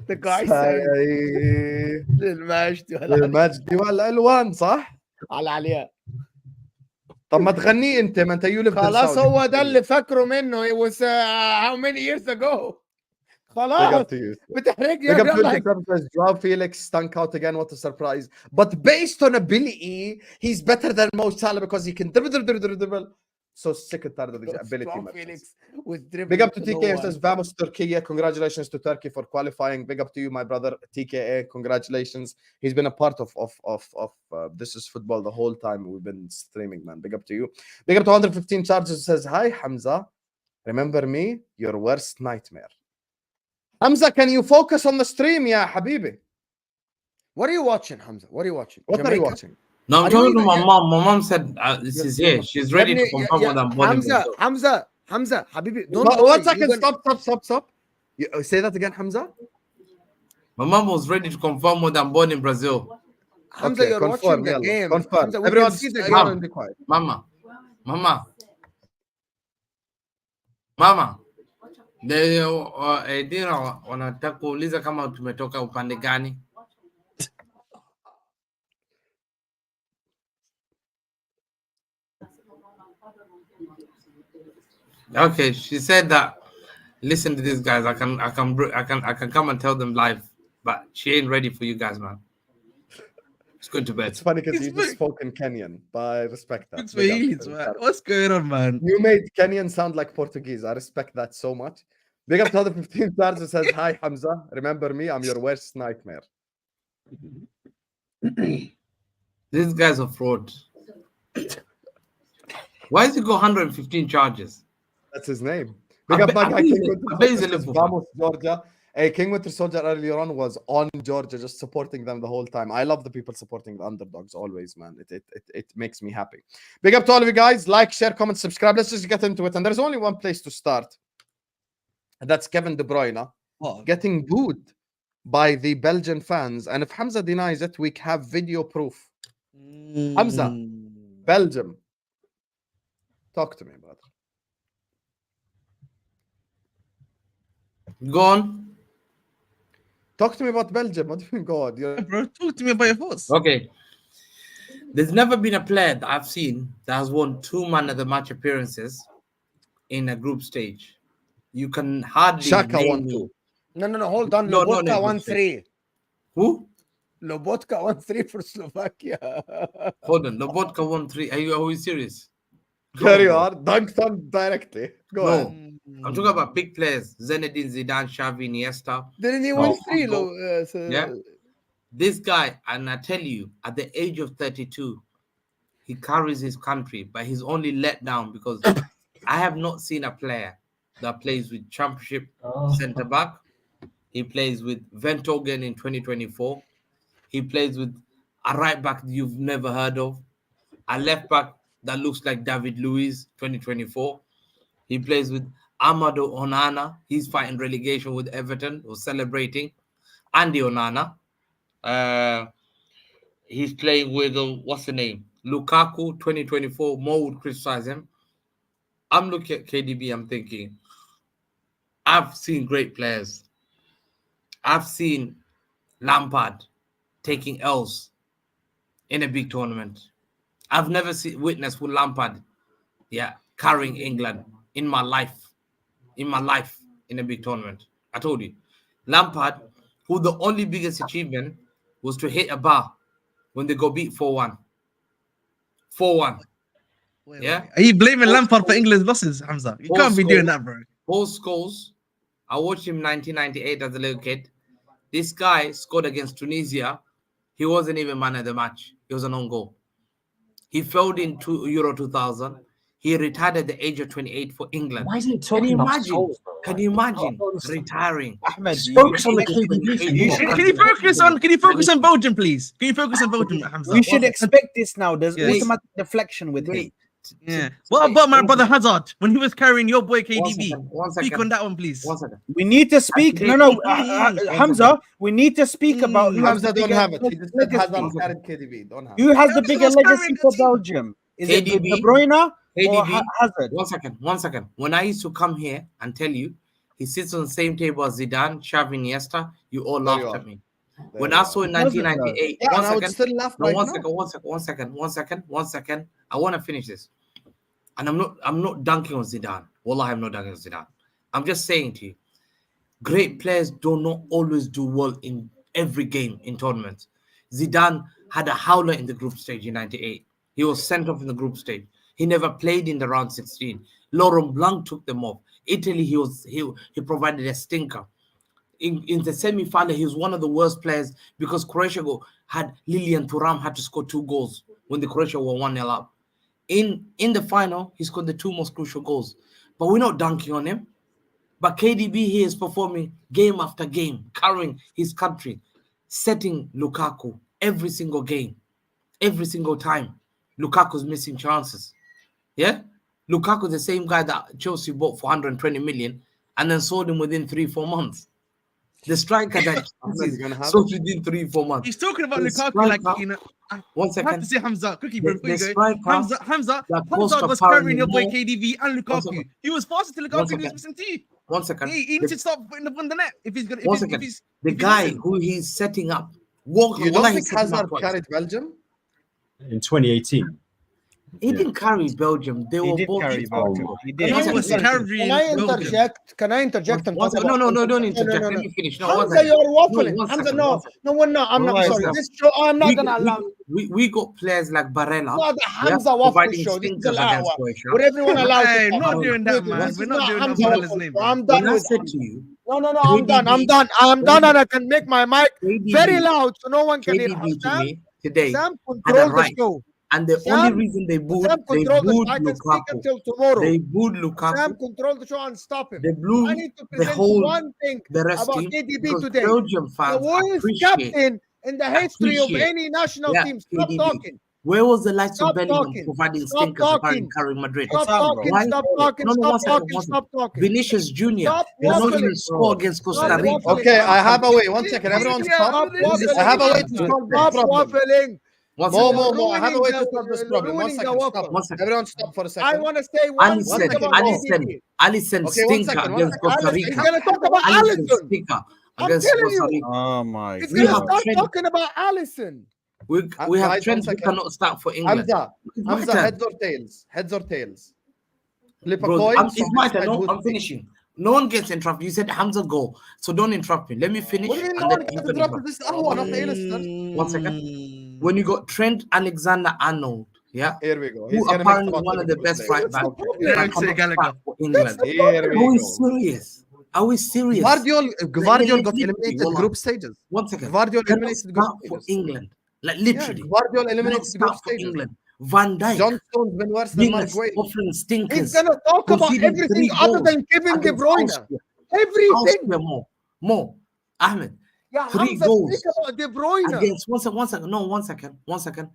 Speaker 2: The guy said
Speaker 1: سارعي
Speaker 2: للمجد والعلي.
Speaker 1: للمجد والألوان, صح؟
Speaker 2: على العلياء.
Speaker 1: طب ما تغنيه انت, ما انت you lived in
Speaker 2: خلاص
Speaker 1: Saudi.
Speaker 2: هو ده اللي فاكره منه. It was how many years ago.
Speaker 1: Big
Speaker 2: خلاص
Speaker 1: up to you.
Speaker 2: بتحرجني.
Speaker 1: Big up to
Speaker 2: like,
Speaker 1: you. Joao Felix stunk out again. What a surprise. But based on ability, he's better than Mo Salah because he can dribble. So sick and tired of these ability
Speaker 2: Joao
Speaker 1: matches.
Speaker 2: Felix with dribbling
Speaker 1: Big up to
Speaker 2: no
Speaker 1: TK.
Speaker 2: one.
Speaker 1: Says Vamos Turkey. Congratulations to Turkey for qualifying. Big up to you, my brother TKA. Congratulations. He's been a part of This Is Football the whole time we've been streaming, man. Big up to you. Big up to 115 charges. Says hi Hamza. Remember me? Your worst nightmare. Hamza, can you focus on the stream, ya habibi?
Speaker 2: What are you watching, Hamza? What are you watching?
Speaker 1: What are you
Speaker 2: Jamaica?
Speaker 1: watching?
Speaker 7: No,
Speaker 2: Are
Speaker 7: I'm
Speaker 2: you
Speaker 7: talking to
Speaker 2: even-
Speaker 7: my mom. My mom said this is here. She's ready to confirm what I'm bowling.
Speaker 2: Hamza, Habibi, don't
Speaker 1: One
Speaker 2: worry.
Speaker 1: second,
Speaker 2: You're gonna-
Speaker 1: stop. Say that again, Hamza.
Speaker 7: My mom was ready to confirm what I'm born in Brazil.
Speaker 2: Hamza,
Speaker 1: Okay,
Speaker 2: you're watching
Speaker 1: confirm,
Speaker 2: the
Speaker 1: yalla,
Speaker 2: game.
Speaker 1: confirm.
Speaker 2: Hamza, we
Speaker 1: Everyone
Speaker 2: can see the
Speaker 1: everyone
Speaker 2: game.
Speaker 1: be quiet.
Speaker 7: Mama. Dira wanataka kuuliza kama tumetoka upande gani. Okay, she said that. Listen to these guys. I can come and tell them live, but she ain't ready for you guys, man. It's good to bed.
Speaker 1: It's funny because
Speaker 3: It's
Speaker 1: you just
Speaker 3: big.
Speaker 1: spoke in Kenyan, but I respect that.
Speaker 3: It's
Speaker 1: Big up.
Speaker 3: Swahili's, man. What's going on, man?
Speaker 1: You made Kenyan sound like Portuguese. I respect that so much. Big up to the 15 stars who says, hi, Hamza. Remember me? I'm your worst nightmare.
Speaker 7: These guys are fraud. Why does he go 115 charges?
Speaker 1: That's his name.
Speaker 7: I
Speaker 1: Big up
Speaker 7: bet-
Speaker 1: my
Speaker 7: I
Speaker 1: guy,
Speaker 7: bet
Speaker 1: King
Speaker 7: he's a-
Speaker 1: Winter
Speaker 7: I bet he's a
Speaker 1: Soldier says,
Speaker 7: Liverpool fan.
Speaker 1: Vamos, Georgia. Hey, King Winter Soldier earlier on was on Georgia, just supporting them the whole time. I love the people supporting the underdogs always, man. It makes me happy. Big up to all of you guys. Like, share, comment, subscribe. Let's just get into it. And there's only one place to start. And that's Kevin De Bruyne
Speaker 3: What?
Speaker 1: getting booed by the Belgian fans. And if Hamza denies it, we have video proof. Hamza. Belgium. Talk to me, brother.
Speaker 7: Go on.
Speaker 1: Talk to me about Belgium. What do you mean, God? You're...
Speaker 3: Bro, talk to me about your thoughts.
Speaker 7: Okay. There's never been a player that I've seen that has won 2 man of the match appearances in a group stage. You can hardly
Speaker 1: Shaka
Speaker 7: name
Speaker 1: won
Speaker 7: me.
Speaker 1: 2.
Speaker 2: No, hold on.
Speaker 7: No,
Speaker 2: Lobotka
Speaker 7: no,
Speaker 2: 1-3.
Speaker 7: Who?
Speaker 2: Lobotka 1-3 for Slovakia.
Speaker 7: Hold on. Lobotka won 3. Are you serious?
Speaker 1: There you are. Dunked on directly. Go
Speaker 7: No.
Speaker 1: ahead.
Speaker 7: I'm talking about big players. Zinedine Zidane, Xavi, Iniesta.
Speaker 2: Didn't he
Speaker 7: No.
Speaker 2: win 3?
Speaker 7: Yeah. This guy, and I tell you, at the age of 32, he carries his country, but he's only let down because I have not seen a player that plays with championship centre back. He plays with Ventogen in 2024. He plays with a right back you've never heard of, a left back that looks like David Luiz 2024. He plays with Amado Onana. He's fighting relegation with Everton or celebrating. Andy Onana. He's playing with what's the name? Lukaku 2024. Mo would criticize him. I'm looking at KDB. I'm thinking, I've seen great players. I've seen Lampard taking L's in a big tournament. I've never witnessed with Lampard, carrying England in my life in a big tournament. I told you, Lampard, who the only biggest achievement was to hit a bar when they got beat 4-1. 4-1. Yeah.
Speaker 3: Are you blaming Lampard for England's losses, Hamza? You can't be doing that, bro.
Speaker 7: 4 scores. I watched him 1998 as a little kid. This guy scored against Tunisia. He wasn't even man of the match. It was an own goal. He failed in Euro 2000. He retired at the age of 28 for England.
Speaker 5: Why isn't he
Speaker 7: Can
Speaker 5: talking
Speaker 7: you
Speaker 5: about
Speaker 7: imagine?
Speaker 5: goals, bro?
Speaker 7: Can you imagine retiring?
Speaker 4: Ahmed,
Speaker 5: Focus on the KDB thing.
Speaker 7: You
Speaker 5: come
Speaker 7: should-
Speaker 5: on.
Speaker 3: Can you focus on Belgium, please? Can you focus on Belgium, Hamza?
Speaker 4: we should expect this now. There's
Speaker 3: Yes.
Speaker 4: automatic deflection with him.
Speaker 7: Wait.
Speaker 3: Yeah. What about my brother Hazard when he was carrying your boy KDB?
Speaker 7: One
Speaker 3: Speak
Speaker 7: second.
Speaker 3: on that one, please.
Speaker 7: 1 second.
Speaker 4: We need to speak.
Speaker 7: Actually,
Speaker 4: No,
Speaker 7: one
Speaker 4: Hamza.
Speaker 7: second.
Speaker 4: We need to speak about who has
Speaker 1: Hamza
Speaker 4: the
Speaker 1: don't
Speaker 4: bigger
Speaker 1: have it. He just said
Speaker 4: legacy.
Speaker 1: Hazard carried KDB. Don't have it.
Speaker 4: Who has the
Speaker 3: Who's
Speaker 4: bigger
Speaker 3: carrying
Speaker 4: legacy
Speaker 3: the
Speaker 4: for
Speaker 3: team?
Speaker 4: Belgium? Is it
Speaker 7: KDB?
Speaker 4: De Bruyne or
Speaker 7: KDB?
Speaker 4: Hazard?
Speaker 7: 1 second. 1 second. When I used to come here and tell you, he sits on the same table as Zidane, Xavi, Iniesta, you all
Speaker 1: There you
Speaker 7: laughed
Speaker 1: are.
Speaker 7: at me.
Speaker 1: There
Speaker 7: When
Speaker 1: you
Speaker 7: I
Speaker 1: are.
Speaker 7: saw in
Speaker 4: Doesn't,
Speaker 7: 1998,
Speaker 1: Yeah, and I
Speaker 7: 1
Speaker 1: would
Speaker 7: second.
Speaker 1: still laugh
Speaker 7: No,
Speaker 1: right
Speaker 7: one
Speaker 1: now.
Speaker 7: second, 1 second. I want to finish this. And I'm not dunking on Zidane. Wallah, I'm not dunking on Zidane. I'm just saying to you, great players do not always do well in every game in tournaments. Zidane had a howler in the group stage in 98. He was sent off in the group stage. He never played in the round 16. Laurent Blanc took them off. Italy, he provided a stinker. In the semi-final, he was one of the worst players because Croatia had Lilian Thuram had to score 2 goals when the Croatia were 1-0 up. In the final, he scored the 2 most crucial goals. But we're not dunking on him. But KDB here is performing game after game, carrying his country, setting Lukaku every single game, every single time. Lukaku's missing chances. Yeah? Lukaku's the same guy that Chelsea bought for 120 million and then sold him within 3-4 months. The striker that
Speaker 1: Ahmed's gonna have
Speaker 7: sold within 3-4 months.
Speaker 3: He's talking about
Speaker 7: The
Speaker 3: Lukaku like,
Speaker 7: striker-
Speaker 3: you know. I
Speaker 7: 1
Speaker 3: have
Speaker 7: second.
Speaker 3: to say Hamza quickly
Speaker 7: The-
Speaker 3: before you
Speaker 7: the
Speaker 3: go.
Speaker 7: striker
Speaker 3: Hamza
Speaker 7: that cost
Speaker 3: Hazard was
Speaker 7: apparently
Speaker 3: carrying your boy
Speaker 7: more-
Speaker 3: KDB and Lukaku.
Speaker 7: second.
Speaker 3: He was faster to
Speaker 7: 1
Speaker 3: Lukaku than he was
Speaker 7: second.
Speaker 3: missing to you.
Speaker 7: 1 second.
Speaker 3: He needs to stop putting the on the net if he's gonna. If
Speaker 7: 1
Speaker 3: he's,
Speaker 7: second.
Speaker 3: if he's,
Speaker 7: The
Speaker 3: if he's
Speaker 7: guy
Speaker 3: missing.
Speaker 7: who he's setting up. Walker,
Speaker 1: You don't
Speaker 7: Wallah,
Speaker 1: think
Speaker 7: he's setting up
Speaker 1: Hazard
Speaker 7: twice.
Speaker 1: carried Belgium?
Speaker 5: In 2018.
Speaker 7: He didn't carry Belgium. They
Speaker 4: He
Speaker 7: were
Speaker 4: did
Speaker 7: both
Speaker 4: carry Belgium. He did.
Speaker 3: He was carrying
Speaker 2: Can I
Speaker 3: Belgium.
Speaker 2: interject? Can I interject? and
Speaker 7: One
Speaker 2: talk
Speaker 7: second. No,
Speaker 2: about-
Speaker 7: don't
Speaker 2: No,
Speaker 7: interject.
Speaker 2: no,
Speaker 7: Let
Speaker 2: no.
Speaker 7: me finish. No, one
Speaker 2: Hamza,
Speaker 7: second.
Speaker 2: you're waffling.
Speaker 7: No, one
Speaker 2: Hamza,
Speaker 7: second,
Speaker 2: no,
Speaker 7: one second.
Speaker 2: no, one, no. I'm not
Speaker 7: One
Speaker 2: sorry.
Speaker 7: second.
Speaker 2: This show, I'm not
Speaker 7: We-
Speaker 2: gonna allow.
Speaker 7: we got players like Barella.
Speaker 2: Not the Hamza waffle
Speaker 7: providing
Speaker 2: show. This is
Speaker 7: stinkers
Speaker 2: Ahwa.
Speaker 7: against Croatia.
Speaker 2: Where everyone allowed
Speaker 3: Hey,
Speaker 2: to
Speaker 3: not
Speaker 2: talk.
Speaker 3: doing that,
Speaker 2: This
Speaker 3: man.
Speaker 2: is
Speaker 3: We're not
Speaker 2: not
Speaker 3: doing
Speaker 2: Hamza
Speaker 3: Umbrellas
Speaker 2: waffle
Speaker 3: name,
Speaker 2: show.
Speaker 3: bro.
Speaker 2: I'm done
Speaker 7: When I
Speaker 2: with
Speaker 7: said to you,
Speaker 2: No, I'm done. I'm
Speaker 7: KDB
Speaker 2: done. I'm done, and I can make my mic
Speaker 7: KDB
Speaker 2: very loud so no one can hear.
Speaker 7: KDB to
Speaker 2: Sam,
Speaker 7: me today,
Speaker 2: Sam
Speaker 7: had a
Speaker 2: control the
Speaker 7: right.
Speaker 2: show.
Speaker 7: and the
Speaker 2: Sam-
Speaker 7: only reason they booed
Speaker 2: Sam control the show. I can speak
Speaker 7: Lukaku.
Speaker 2: until tomorrow.
Speaker 7: They booed
Speaker 2: Sam
Speaker 7: Lukaku.
Speaker 2: control the show and stop him.
Speaker 7: They blew
Speaker 2: I need to
Speaker 7: the
Speaker 2: present
Speaker 7: whole
Speaker 2: one thing
Speaker 7: the rest
Speaker 2: about
Speaker 7: team
Speaker 2: KDB
Speaker 7: because
Speaker 2: today.
Speaker 7: Belgium
Speaker 2: The
Speaker 7: fans
Speaker 2: worst
Speaker 7: appreciate.
Speaker 2: captain in the history of
Speaker 7: appreciate.
Speaker 2: any national
Speaker 7: Yeah,
Speaker 2: team. Stop
Speaker 7: KDB.
Speaker 2: talking.
Speaker 7: Where was the likes
Speaker 2: Stop
Speaker 7: of Bellingham
Speaker 2: talking.
Speaker 7: providing
Speaker 2: Stop
Speaker 7: stinkers
Speaker 2: talking.
Speaker 7: apparently carrying Madrid?
Speaker 2: Stop
Speaker 4: Sam, bro.
Speaker 2: talking.
Speaker 7: Why-
Speaker 2: Stop talking.
Speaker 7: No, no,
Speaker 2: Stop
Speaker 7: one second,
Speaker 2: talking.
Speaker 7: one
Speaker 2: Stop talking.
Speaker 7: Vinicius Junior
Speaker 2: Stop
Speaker 7: did not
Speaker 2: waffling,
Speaker 7: even score against Costa
Speaker 2: Stop
Speaker 7: Rica.
Speaker 2: waffling.
Speaker 1: Okay, I have a way. 1 second. Everyone
Speaker 3: Yeah,
Speaker 1: stop.
Speaker 2: Stop waffling.
Speaker 1: I have a way to solve this
Speaker 2: Stop
Speaker 1: problem.
Speaker 2: waffling.
Speaker 7: One
Speaker 1: More,
Speaker 7: second.
Speaker 1: more, more. I have a way to
Speaker 2: Ruining
Speaker 1: solve this
Speaker 2: the-
Speaker 1: problem. 1
Speaker 2: ruining the
Speaker 1: second.
Speaker 2: waffle.
Speaker 1: Stop.
Speaker 7: 1 second.
Speaker 1: Everyone stop for a
Speaker 2: I
Speaker 1: second.
Speaker 2: want to say one
Speaker 7: Alisson,
Speaker 2: thing about
Speaker 7: Alisson,
Speaker 2: KDB.
Speaker 7: Alisson
Speaker 1: Okay, 1
Speaker 7: stinker
Speaker 1: second,
Speaker 7: against Costa
Speaker 2: Alisson,
Speaker 7: Rica.
Speaker 2: he's gonna talk about
Speaker 7: Alisson
Speaker 2: Alisson.
Speaker 7: stinker
Speaker 2: I'm
Speaker 7: against
Speaker 2: telling
Speaker 7: Costa
Speaker 2: you.
Speaker 7: Rica.
Speaker 4: Oh my
Speaker 2: He's
Speaker 7: We
Speaker 2: gonna
Speaker 7: have
Speaker 2: start
Speaker 7: Trent.
Speaker 2: talking about Alisson.
Speaker 7: We
Speaker 1: Guys,
Speaker 7: have
Speaker 1: 1
Speaker 7: Trent who
Speaker 1: second.
Speaker 7: cannot start for England.
Speaker 1: Hamza,
Speaker 7: It's my
Speaker 1: Hamza,
Speaker 7: turn.
Speaker 1: heads or tails? Heads or tails? Flip a
Speaker 7: Bro,
Speaker 1: coin.
Speaker 7: it's
Speaker 1: so
Speaker 7: my
Speaker 1: decide
Speaker 7: turn. No,
Speaker 1: who to
Speaker 7: I'm
Speaker 1: pick.
Speaker 7: finishing. No one gets interrupted. You said Hamza go, so don't interrupt me. Let me finish.
Speaker 1: What do you mean
Speaker 7: and
Speaker 1: no
Speaker 7: then
Speaker 1: one
Speaker 7: you
Speaker 1: gets
Speaker 7: can
Speaker 1: interrupted?
Speaker 7: interrupt.
Speaker 1: This is Ahwa, not the A-lister.
Speaker 7: 1 second. When you got Trent Alexander-Arnold, yeah,
Speaker 1: Here we go.
Speaker 7: who
Speaker 1: He's gonna
Speaker 7: apparently
Speaker 1: make
Speaker 7: is one of the best right backs.
Speaker 3: Yeah,
Speaker 7: that
Speaker 3: Alexei
Speaker 7: cannot
Speaker 3: Gallagher.
Speaker 7: start for England.
Speaker 1: Here
Speaker 7: Are
Speaker 1: we
Speaker 7: we
Speaker 1: go.
Speaker 7: serious? Are we serious?
Speaker 1: Guardiola got eliminated
Speaker 7: Wallah.
Speaker 1: group stages.
Speaker 7: 1 second.
Speaker 1: Guardiola
Speaker 7: Cannot
Speaker 1: eliminated group
Speaker 7: start for
Speaker 1: stages.
Speaker 7: England. Like
Speaker 1: Yeah,
Speaker 7: literally.
Speaker 1: Guardiola
Speaker 7: Cannot
Speaker 1: eliminated group
Speaker 7: start for
Speaker 1: stages.
Speaker 7: England. Van Dijk.
Speaker 1: John Stone's been worse than
Speaker 7: being
Speaker 1: Mark Guay.
Speaker 7: offering stinkers.
Speaker 2: He's gonna talk about
Speaker 7: conceding
Speaker 2: everything
Speaker 7: 3
Speaker 2: other
Speaker 7: goals
Speaker 2: than Kevin De
Speaker 7: against
Speaker 2: Bruyne.
Speaker 7: Austria.
Speaker 2: Everything.
Speaker 7: Austria more. Ahmed.
Speaker 2: Yeah,
Speaker 7: 3
Speaker 2: Hamza,
Speaker 7: goals
Speaker 2: speak about De Bruyne.
Speaker 7: against 1 second. No, 1 second. 1 second.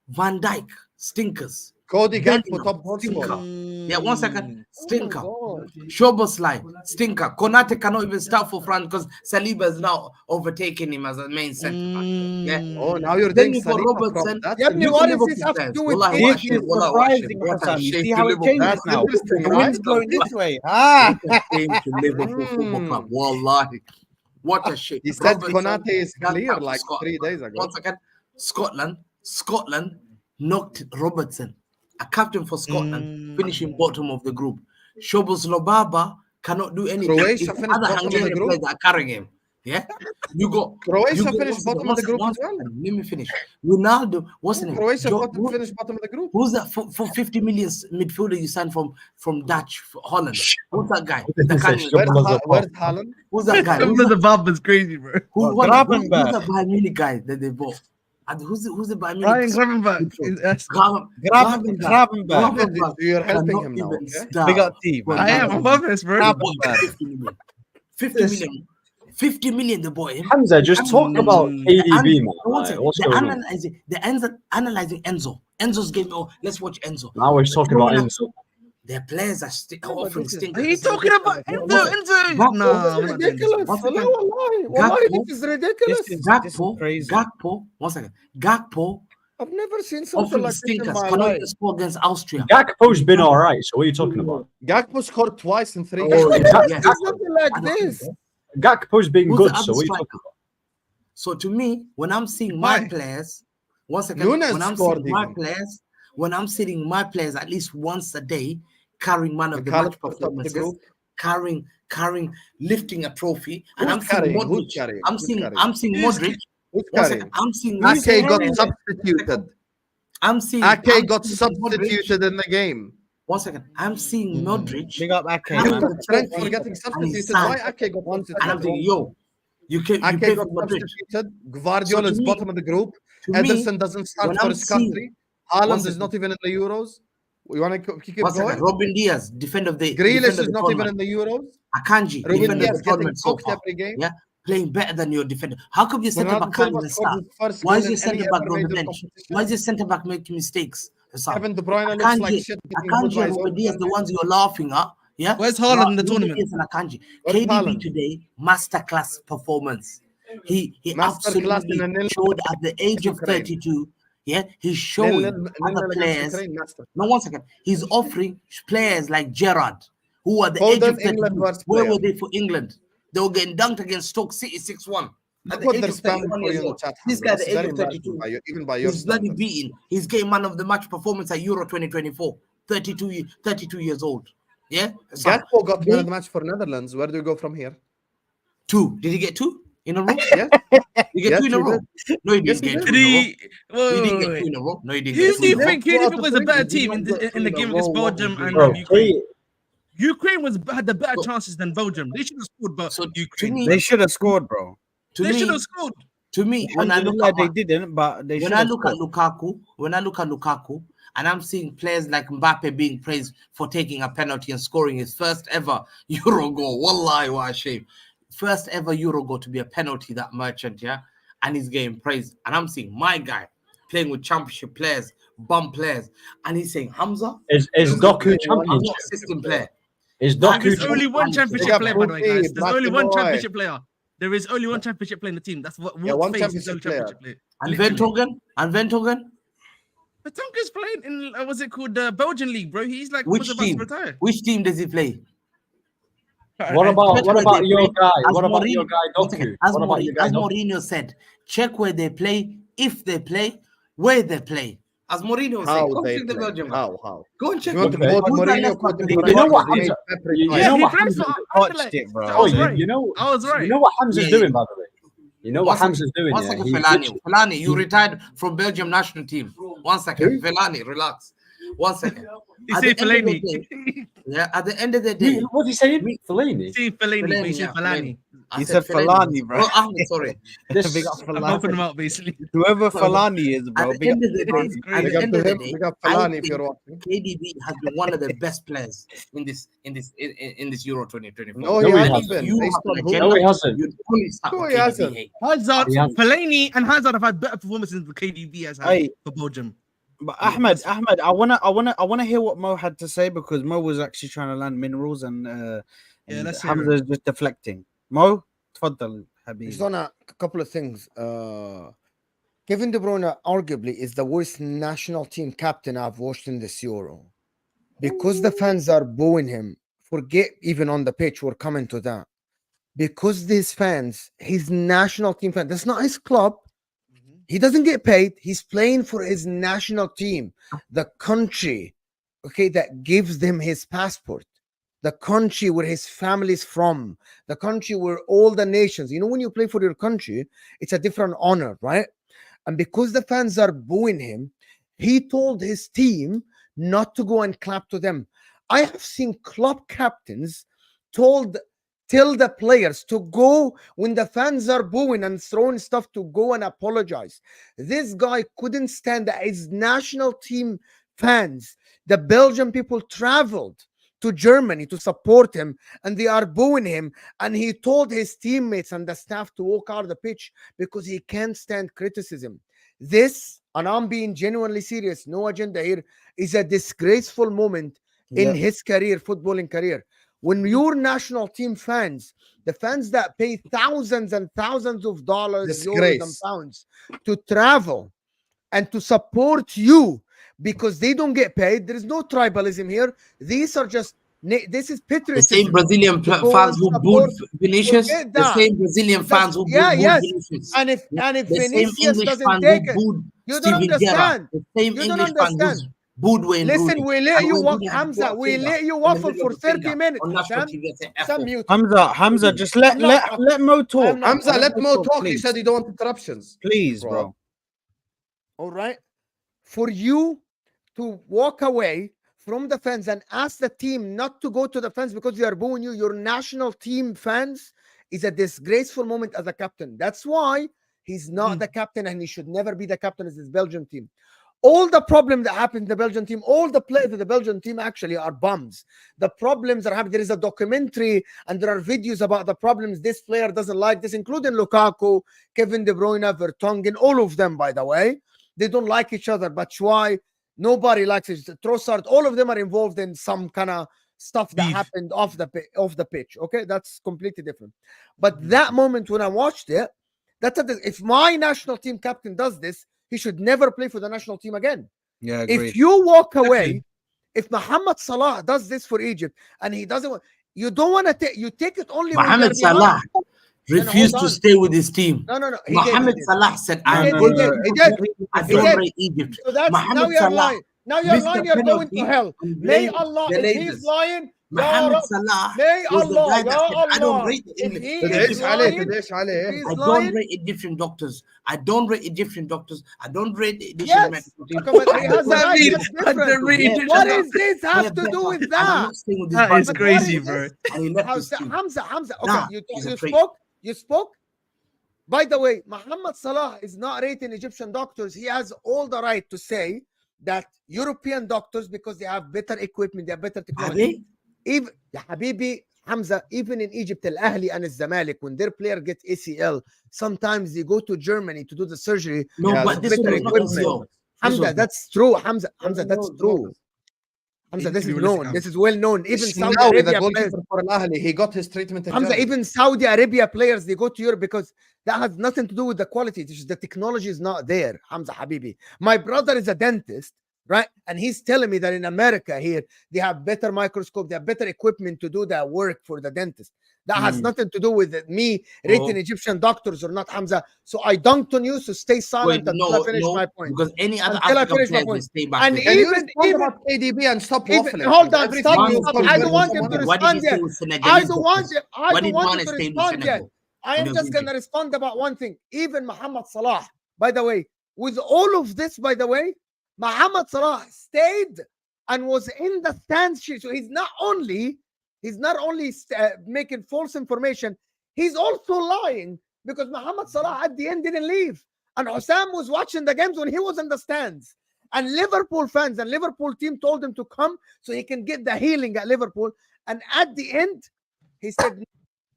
Speaker 7: Van Dijk stinkers.
Speaker 1: Cody Gakpo
Speaker 7: Bellingham,
Speaker 1: top goal
Speaker 7: stinker.
Speaker 1: scorer.
Speaker 7: Yeah, 1 second. Stinker.
Speaker 2: Oh
Speaker 7: Szoboszlai, stinker. Konate cannot even start for France because Saliba is now overtaking him as a main centre back. Yeah.
Speaker 1: Oh, now you're
Speaker 7: Then
Speaker 1: doing
Speaker 7: you got
Speaker 1: Saliba
Speaker 7: Robertson.
Speaker 1: from that.
Speaker 2: Yeah,
Speaker 7: You
Speaker 2: what
Speaker 7: can
Speaker 2: does
Speaker 7: live
Speaker 2: this
Speaker 7: up
Speaker 2: have to
Speaker 7: with
Speaker 2: do
Speaker 7: that.
Speaker 2: with
Speaker 7: Wallah,
Speaker 2: KDB?
Speaker 7: watch
Speaker 4: This
Speaker 7: it.
Speaker 4: is
Speaker 7: Wallah, watch it.
Speaker 4: surprising,
Speaker 7: What a
Speaker 4: Hassan. You
Speaker 7: shame
Speaker 4: see
Speaker 7: to
Speaker 4: how it
Speaker 7: Liverpool.
Speaker 4: changes
Speaker 1: That's
Speaker 4: now.
Speaker 1: interesting,
Speaker 4: The
Speaker 1: right?
Speaker 4: wind's blowing this way. Ah,
Speaker 7: What a shame to Liverpool Football Club. Wallahi. What a shame.
Speaker 1: He said
Speaker 7: Robertson,
Speaker 1: Konate is
Speaker 7: that
Speaker 1: clear
Speaker 7: time
Speaker 1: like
Speaker 7: Scotland.
Speaker 1: 3 days ago.
Speaker 7: 1 second. Scotland knocked Robertson, a captain for Scotland, finishing bottom of the group. Szoboszlai cannot do anything.
Speaker 1: Croatia
Speaker 7: It's the
Speaker 1: finished
Speaker 7: other
Speaker 1: bottom of the
Speaker 7: Hungarian
Speaker 1: group.
Speaker 7: players that are carrying him. Yeah, you got
Speaker 1: Croatia
Speaker 7: got-
Speaker 1: finished
Speaker 7: one
Speaker 1: bottom of the
Speaker 7: second,
Speaker 1: group
Speaker 7: one
Speaker 1: as well.
Speaker 7: second, let me finish. Ronaldo, what's the name?
Speaker 1: Croatia
Speaker 7: Who-
Speaker 1: finished bottom of the group.
Speaker 7: Who's that for 50 million midfielder you signed from Dutch for Holland? Who's that guy?
Speaker 5: What did
Speaker 7: The
Speaker 5: he say?
Speaker 7: Canadian-
Speaker 5: Shuffle us up.
Speaker 1: Where's Haaland?
Speaker 7: Who's that guy?
Speaker 3: Some of the Barbers crazy, bro.
Speaker 7: Who's
Speaker 4: Gravenberch.
Speaker 7: the Bayern Munich guy that they bought? And who's the Bayern Munich?
Speaker 3: Ryan Gravenberch. That's-
Speaker 4: Gravenberch.
Speaker 1: You're helping
Speaker 7: cannot
Speaker 1: him now.
Speaker 7: even
Speaker 1: Okay?
Speaker 7: start
Speaker 4: Big up team.
Speaker 7: for
Speaker 3: I am.
Speaker 7: Ronaldo.
Speaker 3: I'm obvious, bro.
Speaker 4: Gravenberch.
Speaker 7: 50 million. 50 million. 50 million they bought him.
Speaker 5: Hamza, just talk about KDB, man.
Speaker 7: One
Speaker 5: Like,
Speaker 7: second.
Speaker 5: what's
Speaker 7: They're
Speaker 5: going on?
Speaker 7: analyzing Enzo. Enzo's game. Oh, let's watch Enzo.
Speaker 5: Now we're talking about Enzo.
Speaker 7: Their players are offering
Speaker 1: this is-
Speaker 7: stink.
Speaker 3: Are you talking about Enzo? Enzo?
Speaker 7: Gakpo.
Speaker 3: Nah, we're not doing this.
Speaker 2: Ridiculous.
Speaker 7: One second.
Speaker 2: Wallahi, wallahi,
Speaker 7: Gakpo.
Speaker 2: this is ridiculous.
Speaker 4: This is
Speaker 7: Gakpo,
Speaker 4: crazy.
Speaker 7: Gakpo, one second. Gakpo
Speaker 2: I've never seen something
Speaker 7: offering
Speaker 2: like this in
Speaker 7: stinkers.
Speaker 2: my
Speaker 7: Cannot
Speaker 2: life.
Speaker 7: even score against Austria.
Speaker 5: Gakpo's been all right. So what are you talking about?
Speaker 1: Gakpo scored twice in 3
Speaker 5: Oh,
Speaker 1: games.
Speaker 7: Yes.
Speaker 2: Something like
Speaker 7: I don't
Speaker 2: this.
Speaker 7: think so.
Speaker 5: Gakpo's been
Speaker 7: Who's
Speaker 5: good.
Speaker 7: the
Speaker 5: So
Speaker 7: other
Speaker 5: what are you
Speaker 7: striker?
Speaker 5: talking about?
Speaker 7: So to me, when I'm seeing my
Speaker 3: Why?
Speaker 7: players, one second,
Speaker 1: Nunes
Speaker 7: when I'm
Speaker 1: scored
Speaker 7: seeing my
Speaker 1: even.
Speaker 7: players, when I'm seeing my players at least once a day, carrying man of the match
Speaker 1: McAllister top of the
Speaker 7: performances,
Speaker 1: group.
Speaker 7: carrying, lifting a trophy, and
Speaker 1: Who's
Speaker 7: I'm seeing
Speaker 1: carrying?
Speaker 7: Modric.
Speaker 1: Who's carrying?
Speaker 7: I'm
Speaker 1: Who's
Speaker 7: seeing
Speaker 3: Who's
Speaker 7: Modric.
Speaker 1: Who's
Speaker 7: One
Speaker 1: carrying?
Speaker 7: second, I'm seeing
Speaker 1: Ake got
Speaker 7: Modric.
Speaker 1: substituted.
Speaker 7: I'm seeing
Speaker 1: Ake got
Speaker 7: Modric.
Speaker 1: substituted in the game.
Speaker 7: One second, I'm seeing Modric.
Speaker 4: Big up Ake,
Speaker 7: Carrying
Speaker 4: man.
Speaker 7: the
Speaker 1: Trent
Speaker 7: trophy,
Speaker 1: for getting
Speaker 7: and he's
Speaker 1: substituted.
Speaker 7: sad.
Speaker 1: Why Ake got
Speaker 7: And I'm
Speaker 1: substituted?
Speaker 7: thinking, yo, you play
Speaker 1: Ake
Speaker 7: for
Speaker 1: got
Speaker 7: Madrid.
Speaker 1: substituted. Guardiola
Speaker 7: So
Speaker 1: is
Speaker 7: to me-
Speaker 1: bottom of the group.
Speaker 7: To me,
Speaker 1: Ederson doesn't start
Speaker 7: when
Speaker 1: for
Speaker 7: I'm
Speaker 1: his
Speaker 7: seeing-
Speaker 1: country. Haaland
Speaker 7: One
Speaker 1: is
Speaker 7: second.
Speaker 1: not even in the Euros. You want to keep it
Speaker 7: one second,
Speaker 1: going?
Speaker 7: Robin Diaz, defender of the
Speaker 1: Grealish
Speaker 7: defender
Speaker 1: is
Speaker 7: of the
Speaker 1: not even
Speaker 7: tournament.
Speaker 1: in the Euros.
Speaker 7: Akanji,
Speaker 1: Ruben
Speaker 7: defender of
Speaker 1: Diaz
Speaker 7: the
Speaker 1: getting
Speaker 7: tournament so
Speaker 1: booked
Speaker 7: far.
Speaker 1: every game.
Speaker 7: Yeah, playing better than your defender. How come your centre
Speaker 1: Bernardo
Speaker 7: back can't
Speaker 1: Silva
Speaker 7: even
Speaker 1: scored
Speaker 7: start?
Speaker 1: his first
Speaker 7: Why
Speaker 1: goal
Speaker 7: is your
Speaker 1: in any
Speaker 7: centre back
Speaker 1: other
Speaker 7: on the
Speaker 1: major
Speaker 7: bench?
Speaker 1: competition.
Speaker 7: Why is your centre back making mistakes? Sam?
Speaker 1: Kevin De Bruyne looks like
Speaker 7: Akanji,
Speaker 1: shit. getting put by
Speaker 7: Akanji and
Speaker 1: his own
Speaker 7: Ruben Diaz, the
Speaker 1: teammates.
Speaker 7: ones you're laughing at. Yeah,
Speaker 3: Where's Haaland in the
Speaker 7: Ruben
Speaker 3: tournament?
Speaker 7: Diaz and Akanji.
Speaker 1: Where's
Speaker 7: KDB
Speaker 1: Haaland?
Speaker 7: today, masterclass performance. He
Speaker 1: Masterclass in a
Speaker 7: absolutely
Speaker 1: nil
Speaker 7: showed at the age of
Speaker 1: Ukraine.
Speaker 7: 32. Yeah, he's showing
Speaker 1: Nil
Speaker 7: other
Speaker 1: against
Speaker 7: players.
Speaker 1: Ukraine, master.
Speaker 7: No, one second. He's offering players like Gerrard, who are the
Speaker 1: Hold
Speaker 7: age
Speaker 1: them
Speaker 7: of 32.
Speaker 1: England worst
Speaker 7: Where
Speaker 1: player.
Speaker 7: were they for England? They were getting dunked against Stoke City 6-1. At
Speaker 1: Look
Speaker 7: the
Speaker 1: what
Speaker 7: age
Speaker 1: they're
Speaker 7: of
Speaker 1: spamming
Speaker 7: 31
Speaker 1: for you
Speaker 7: years
Speaker 1: in the
Speaker 7: old.
Speaker 1: chat.
Speaker 7: This
Speaker 1: Hamza.
Speaker 7: guy at
Speaker 1: That's
Speaker 7: the age
Speaker 1: very
Speaker 7: of 32.
Speaker 1: embarrassing even by your
Speaker 7: He's bloody
Speaker 1: standards.
Speaker 7: beaten. He's getting man of the match performance at Euro 2024. 32 years old. Yeah? So,
Speaker 1: Gakpo got man
Speaker 7: they-
Speaker 1: of the match for Netherlands. Where do we go from here?
Speaker 7: 2. Did he get 2 in a row?
Speaker 1: Yeah.
Speaker 7: He get
Speaker 1: Yes,
Speaker 7: 2 in a
Speaker 1: he
Speaker 7: row.
Speaker 1: did.
Speaker 7: No, he
Speaker 1: Yes,
Speaker 7: didn't
Speaker 1: he
Speaker 7: get
Speaker 1: did.
Speaker 7: 2
Speaker 3: Did
Speaker 7: in a row.
Speaker 3: he? Wait,
Speaker 7: He didn't
Speaker 3: wait,
Speaker 7: get 2
Speaker 3: wait.
Speaker 7: in a row. No, he didn't
Speaker 3: Who
Speaker 7: get
Speaker 3: do
Speaker 7: 2
Speaker 3: you
Speaker 7: in a row.
Speaker 3: think? Who do you
Speaker 1: Four
Speaker 3: think
Speaker 1: out
Speaker 3: was
Speaker 1: of
Speaker 3: a
Speaker 1: three.
Speaker 3: better
Speaker 1: He
Speaker 3: team
Speaker 1: didn't get
Speaker 3: in the
Speaker 1: two
Speaker 3: game
Speaker 1: in a
Speaker 3: against
Speaker 1: row. What
Speaker 3: Belgium
Speaker 1: was
Speaker 3: and
Speaker 5: Bro,
Speaker 3: Ukraine?
Speaker 5: K-
Speaker 3: Ukraine had the better chances than Belgium. They should have scored, but
Speaker 7: So to
Speaker 3: Ukraine.
Speaker 7: me,
Speaker 4: They should have scored, bro.
Speaker 7: to
Speaker 3: They should
Speaker 7: me,
Speaker 3: have scored.
Speaker 7: to me, when I look at
Speaker 4: Alhamdulillah, they didn't, but they
Speaker 7: when
Speaker 4: should
Speaker 7: I
Speaker 4: have
Speaker 7: look
Speaker 4: scored.
Speaker 7: at Lukaku, and I'm seeing players like Mbappe being praised for taking a penalty and scoring his first ever Euro goal. Wallahi, what a shame. First ever Euro goal to be a penalty, that merchant, yeah, and he's getting praised. And I'm seeing my guy playing with championship players, bum players, and he's saying Hamza
Speaker 5: Is
Speaker 7: is
Speaker 5: Doku
Speaker 7: I'm
Speaker 5: championship?
Speaker 7: not system player.
Speaker 5: Is
Speaker 7: That
Speaker 3: There's
Speaker 5: Doku
Speaker 7: is
Speaker 3: only one
Speaker 7: Big
Speaker 3: championship
Speaker 1: up,
Speaker 3: player, by the way, guys. There's
Speaker 1: Booty,
Speaker 3: only one
Speaker 1: Black boy.
Speaker 3: championship player. There is only one championship player in the team. That's what
Speaker 1: Yeah, one
Speaker 3: face is the only
Speaker 1: championship
Speaker 3: championship player.
Speaker 7: And
Speaker 3: Literally.
Speaker 7: Ventogen,
Speaker 3: But Tonka's playing in what's it called, the Belgian league, bro. He's like
Speaker 7: which
Speaker 3: was about
Speaker 7: team?
Speaker 3: to retire.
Speaker 7: Which team does he play?
Speaker 5: What about
Speaker 7: Check where they
Speaker 5: your
Speaker 7: play.
Speaker 5: guy?
Speaker 7: As
Speaker 5: What about your
Speaker 7: Mourinho-
Speaker 5: guy
Speaker 7: one second.
Speaker 5: Doku?
Speaker 7: As
Speaker 5: What about your guy
Speaker 7: As
Speaker 5: Doku?
Speaker 7: Mourinho said, check where they play, if they play, where they play. As Mourinho said,
Speaker 1: How
Speaker 7: go
Speaker 1: they
Speaker 7: check the
Speaker 1: play?
Speaker 7: Belgium.
Speaker 1: How?
Speaker 7: Go and check.
Speaker 1: You want to
Speaker 5: Okay.
Speaker 1: quote
Speaker 7: Who's that
Speaker 1: Mourinho?
Speaker 7: left
Speaker 1: Quote
Speaker 7: back?
Speaker 1: Mourinho.
Speaker 5: You know what,
Speaker 1: He made
Speaker 5: Hamza?
Speaker 1: Pep
Speaker 5: You
Speaker 1: retire.
Speaker 3: Yeah,
Speaker 5: know
Speaker 3: he
Speaker 5: what
Speaker 3: plays
Speaker 5: Hamza
Speaker 3: for
Speaker 5: did?
Speaker 4: Watched
Speaker 3: Anderlecht.
Speaker 4: it, bro.
Speaker 3: So I
Speaker 5: Oh,
Speaker 3: was right.
Speaker 5: you know,
Speaker 3: I was right.
Speaker 5: you know what Hamza's
Speaker 7: Yeah, yeah.
Speaker 5: doing, by the way. You know what Hamza's doing.
Speaker 7: One
Speaker 5: Yeah?
Speaker 7: second,
Speaker 5: He
Speaker 7: Fellaini.
Speaker 5: literally-
Speaker 7: Fellaini, you retired from Belgium national team. One second, Fellaini, relax. One second.
Speaker 3: He
Speaker 7: At
Speaker 3: said
Speaker 7: the end of the
Speaker 3: Fellaini.
Speaker 7: day- Yeah, at the end of the day,
Speaker 5: What's he saying? Fellaini.
Speaker 3: See Fellaini, but he said
Speaker 7: yeah,
Speaker 3: Fellaini.
Speaker 7: I
Speaker 4: He said Fellaini, bro.
Speaker 7: Oh, Ahmed, sorry.
Speaker 4: Big up
Speaker 3: I'm
Speaker 4: Fellaini.
Speaker 3: helping him out, basically.
Speaker 4: Whoever Fellaini is,
Speaker 7: At
Speaker 4: bro.
Speaker 7: the
Speaker 4: Big up
Speaker 7: end of the day,
Speaker 3: That's
Speaker 7: at
Speaker 3: crazy.
Speaker 1: Big
Speaker 7: the
Speaker 1: up
Speaker 7: end
Speaker 1: to
Speaker 7: of the
Speaker 1: him.
Speaker 7: day,
Speaker 1: Big up
Speaker 7: I
Speaker 1: Fellaini if
Speaker 7: think
Speaker 1: you're watching.
Speaker 7: KDB has been one of the best players in this Euro 2024.
Speaker 1: No,
Speaker 5: No,
Speaker 1: he
Speaker 5: he
Speaker 1: hasn't
Speaker 5: hasn't.
Speaker 1: been.
Speaker 7: You
Speaker 1: Based
Speaker 7: have
Speaker 1: on
Speaker 7: an
Speaker 1: who?
Speaker 7: agenda,
Speaker 5: No, he hasn't.
Speaker 7: you'd only start
Speaker 1: No,
Speaker 7: with
Speaker 1: he
Speaker 7: KDB
Speaker 1: hasn't.
Speaker 7: hate.
Speaker 3: Hazard,
Speaker 5: Yeah.
Speaker 3: Fellaini, and Hazard have had better performances than KDB has had
Speaker 4: Hey.
Speaker 3: for Belgium.
Speaker 4: But Ahmed, I wanna hear what Mo had to say because Mo was actually trying to land minerals and
Speaker 3: let's hear
Speaker 4: Hamza is just deflecting. Mo, تفضل حبيبي.
Speaker 2: Just on a couple of things. Kevin De Bruyne arguably is the worst national team captain I've watched in this Euro. Because the fans are booing him, forget even on the pitch, we're coming to that. Because these fans, his national team fan, that's not his club. He doesn't get paid. He's playing for his national team, the country, okay, that gives them his passport. the country where his family's from, the country where all the nations, when you play for your country, it's a different honor, right? And because the fans are booing him, he told his team not to go and clap to them. I have seen club captains tell the players to go when the fans are booing and throwing stuff, to go and apologize. This guy couldn't stand that. His national team fans, the Belgian people, traveled to Germany to support him, and they are booing him. And he told his teammates and the staff to walk out of the pitch because he can't stand criticism. This, and I'm being genuinely serious, no agenda here, is a disgraceful moment in his career, footballing career. When your national team fans, the fans that pay thousands and thousands of dollars, euros, and pounds to travel and to support you because they don't get paid, there is no tribalism here. These are just, this is patriotism.
Speaker 7: The same Brazilian fans who booed Vinicius. The same Brazilian fans who booed Vinicius.
Speaker 2: And if Vinicius doesn't take it, you don't understand. You don't understand. Listen, we let you walk, Hamza. We let you waffle for 30 minutes. Sam, mute.
Speaker 8: Hamza, just let Mo talk.
Speaker 1: Hamza, let Mo talk. He said you don't want interruptions.
Speaker 8: Please, bro.
Speaker 2: All right. For you to walk away from the fans and ask the team not to go to the fans because they are booing you, your national team fans, is a disgraceful moment as a captain. That's why he's not the captain, and he should never be the captain of this Belgian team. All the problems that happened in the Belgian team, all the players of the Belgian team actually are bums. The problems are happening. There is a documentary and there are videos about the problems this player doesn't like this, including Lukaku, Kevin De Bruyne, Vertonghen, all of them, by the way. They don't like each other, but why? Nobody likes it. Trossard, all of them are involved in some kind of stuff that happened off the pitch. Okay, that's completely different. But that moment when I watched it, if my national team captain does this, he should never play for the national team again.
Speaker 8: Yeah, agreed.
Speaker 2: If you walk away, if Mohamed Salah does this for Egypt and he doesn't want, you don't want to take, you take it only.
Speaker 7: Mohamed Salah refused to stay with his team.
Speaker 2: No.
Speaker 7: Mohamed Salah said, I don't rate Egypt.
Speaker 2: So that's, now you're lying. Now you're lying, you're going to hell. May Allah, if he's lying,
Speaker 7: Mohamed Salah
Speaker 2: may Allah,
Speaker 7: I don't rate
Speaker 2: I
Speaker 7: don't rate Egyptian doctors. I don't rate Egyptian doctors. I don't rate Egyptian
Speaker 2: yes.
Speaker 7: medical team.
Speaker 2: What does this have to do with that?
Speaker 8: That is crazy, bro.
Speaker 2: Hamza. Okay, you spoke. By the way, Mohamed Salah is not rating Egyptian doctors. He has all the right to say that European doctors, because they have better equipment, they have better technology. Even Habibi, Hamza, even in Egypt, Al Ahli and Al Zamalek, when their player gets ACL, sometimes they go to Germany to do the surgery.
Speaker 7: No, but this better equipment.
Speaker 2: Hamza, that's true. Hamza, that's true. Hamza, this is known. This is well known. Even Saudi Arabia players,
Speaker 1: for Al Ahli, he got his treatment in
Speaker 2: Hamza,
Speaker 1: Germany.
Speaker 2: even Saudi Arabia players, they go to Europe because that has nothing to do with the quality. It's just the technology is not there. Hamza Habibi, my brother is a dentist, right? And he's telling me that in America here, they have better microscope, they have better equipment to do that work for the dentist. That has nothing to do with me rating Egyptian doctors or not, Hamza. So I dunked on you, so stay silent until I finish my point.
Speaker 7: Because any other African player will stay back.
Speaker 2: And even
Speaker 1: KDB and stop waffling.
Speaker 2: Hold on, stop. I don't want him to respond yet. I don't want him to respond yet. I am just going to respond about one thing. Even Mohamed Salah, by the way, with all of this, by the way, Mohamed Salah stayed and was in the stands. So he's not only making false information, he's also lying, because Mohamed Salah at the end didn't leave. And Hussam was watching the games when he was in the stands. And Liverpool fans and Liverpool team told him to come so he can get the healing at Liverpool. And at the end, he said,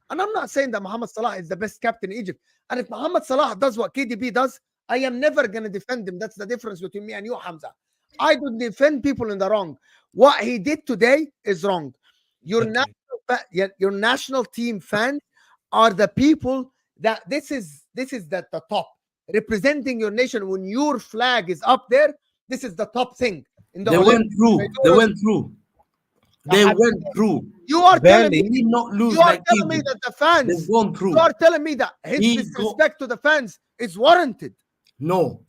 Speaker 2: and I'm not saying that Mohamed Salah is the best captain in Egypt. And if Mohamed Salah does what KDB does, I am never going to defend him. That's the difference between me and you, Hamza. I don't defend people in the wrong. What he did today is wrong. Your national team fans are the people that this is the top. Representing your nation, when your flag is up there, this is the top thing.
Speaker 7: They went through.
Speaker 2: You are telling me
Speaker 7: that
Speaker 2: the fans. You are telling me that his disrespect to the fans is warranted.
Speaker 7: No.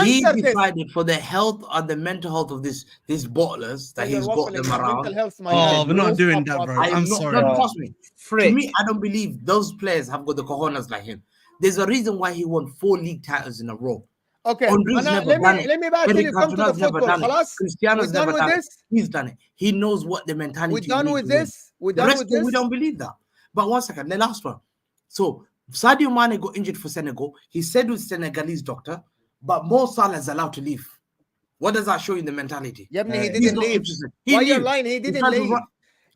Speaker 7: He
Speaker 2: Answer this.
Speaker 7: decided for the health and the mental health of these bottlers that
Speaker 2: You're
Speaker 7: he's got
Speaker 2: waffling
Speaker 7: them
Speaker 2: about mental
Speaker 7: around.
Speaker 2: health, my
Speaker 3: Oh,
Speaker 2: guy.
Speaker 3: we're not
Speaker 2: Don't
Speaker 3: doing
Speaker 2: stop
Speaker 3: that, bro.
Speaker 2: waffling.
Speaker 3: I'm
Speaker 7: not,
Speaker 3: sorry.
Speaker 7: no, trust me. To
Speaker 4: Frick.
Speaker 7: me, I don't believe those players have got the cojones like him. There's a reason why he won 4 league titles in a row.
Speaker 2: Okay,
Speaker 7: Andre's
Speaker 2: Ana,
Speaker 7: never done it.
Speaker 2: let me back till
Speaker 7: Eric
Speaker 2: you come to the
Speaker 7: Cantona's never
Speaker 2: football.
Speaker 7: done it.
Speaker 2: Khalas, we're
Speaker 7: Cristiano's
Speaker 2: done
Speaker 7: never
Speaker 2: with
Speaker 7: done it.
Speaker 2: this.
Speaker 7: He's done it. He knows what the mentality.
Speaker 2: We're done
Speaker 7: you need
Speaker 2: with
Speaker 7: to win.
Speaker 2: this. We're
Speaker 7: The
Speaker 2: done
Speaker 7: rest
Speaker 2: with
Speaker 7: of it, we
Speaker 2: this.
Speaker 7: don't believe that. But one second, the last one. So Sadio Mane got injured for Senegal. He said with Senegalese doctor, but Mo Salah is allowed to leave. What does that show you in the mentality?
Speaker 2: Yabni, he
Speaker 7: He's
Speaker 2: didn't
Speaker 7: not
Speaker 2: leave.
Speaker 7: interested. He
Speaker 2: Why you're
Speaker 7: leave.
Speaker 2: lying? He didn't
Speaker 7: tried to
Speaker 2: leave.
Speaker 7: run-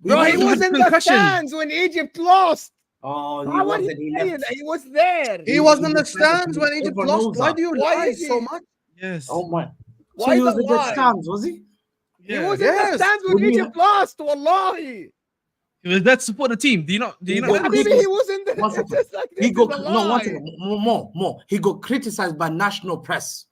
Speaker 2: Bro, he
Speaker 3: He
Speaker 2: was
Speaker 3: had
Speaker 2: in the
Speaker 3: concussion.
Speaker 2: stands when Egypt lost.
Speaker 7: Oh, he
Speaker 2: How would
Speaker 7: wasn't.
Speaker 2: he
Speaker 7: He
Speaker 2: say
Speaker 7: left.
Speaker 2: it? He was there.
Speaker 1: He was in the
Speaker 7: was trying to
Speaker 1: stands
Speaker 7: do
Speaker 1: when Egypt
Speaker 7: everyone
Speaker 1: lost.
Speaker 7: knows
Speaker 1: Why
Speaker 7: that.
Speaker 1: do you
Speaker 2: Why
Speaker 1: lie
Speaker 2: is he-
Speaker 1: so much?
Speaker 3: Yes.
Speaker 7: Oh my. So
Speaker 2: Why
Speaker 7: he was
Speaker 2: the
Speaker 7: in the
Speaker 2: lie?
Speaker 7: stands, was he?
Speaker 2: He
Speaker 3: Yeah.
Speaker 2: was in the
Speaker 1: Yes.
Speaker 2: stands when
Speaker 7: Would we-
Speaker 2: Egypt lost. Wallahi.
Speaker 3: He was there to support the team. Do you not?
Speaker 7: He
Speaker 3: know?
Speaker 7: got-
Speaker 2: Habibi, he was in the.
Speaker 7: One
Speaker 2: It's
Speaker 7: second.
Speaker 2: just like this
Speaker 7: He
Speaker 2: is
Speaker 7: got
Speaker 2: a
Speaker 7: no one
Speaker 2: lie.
Speaker 7: second. More. He got criticized by national press.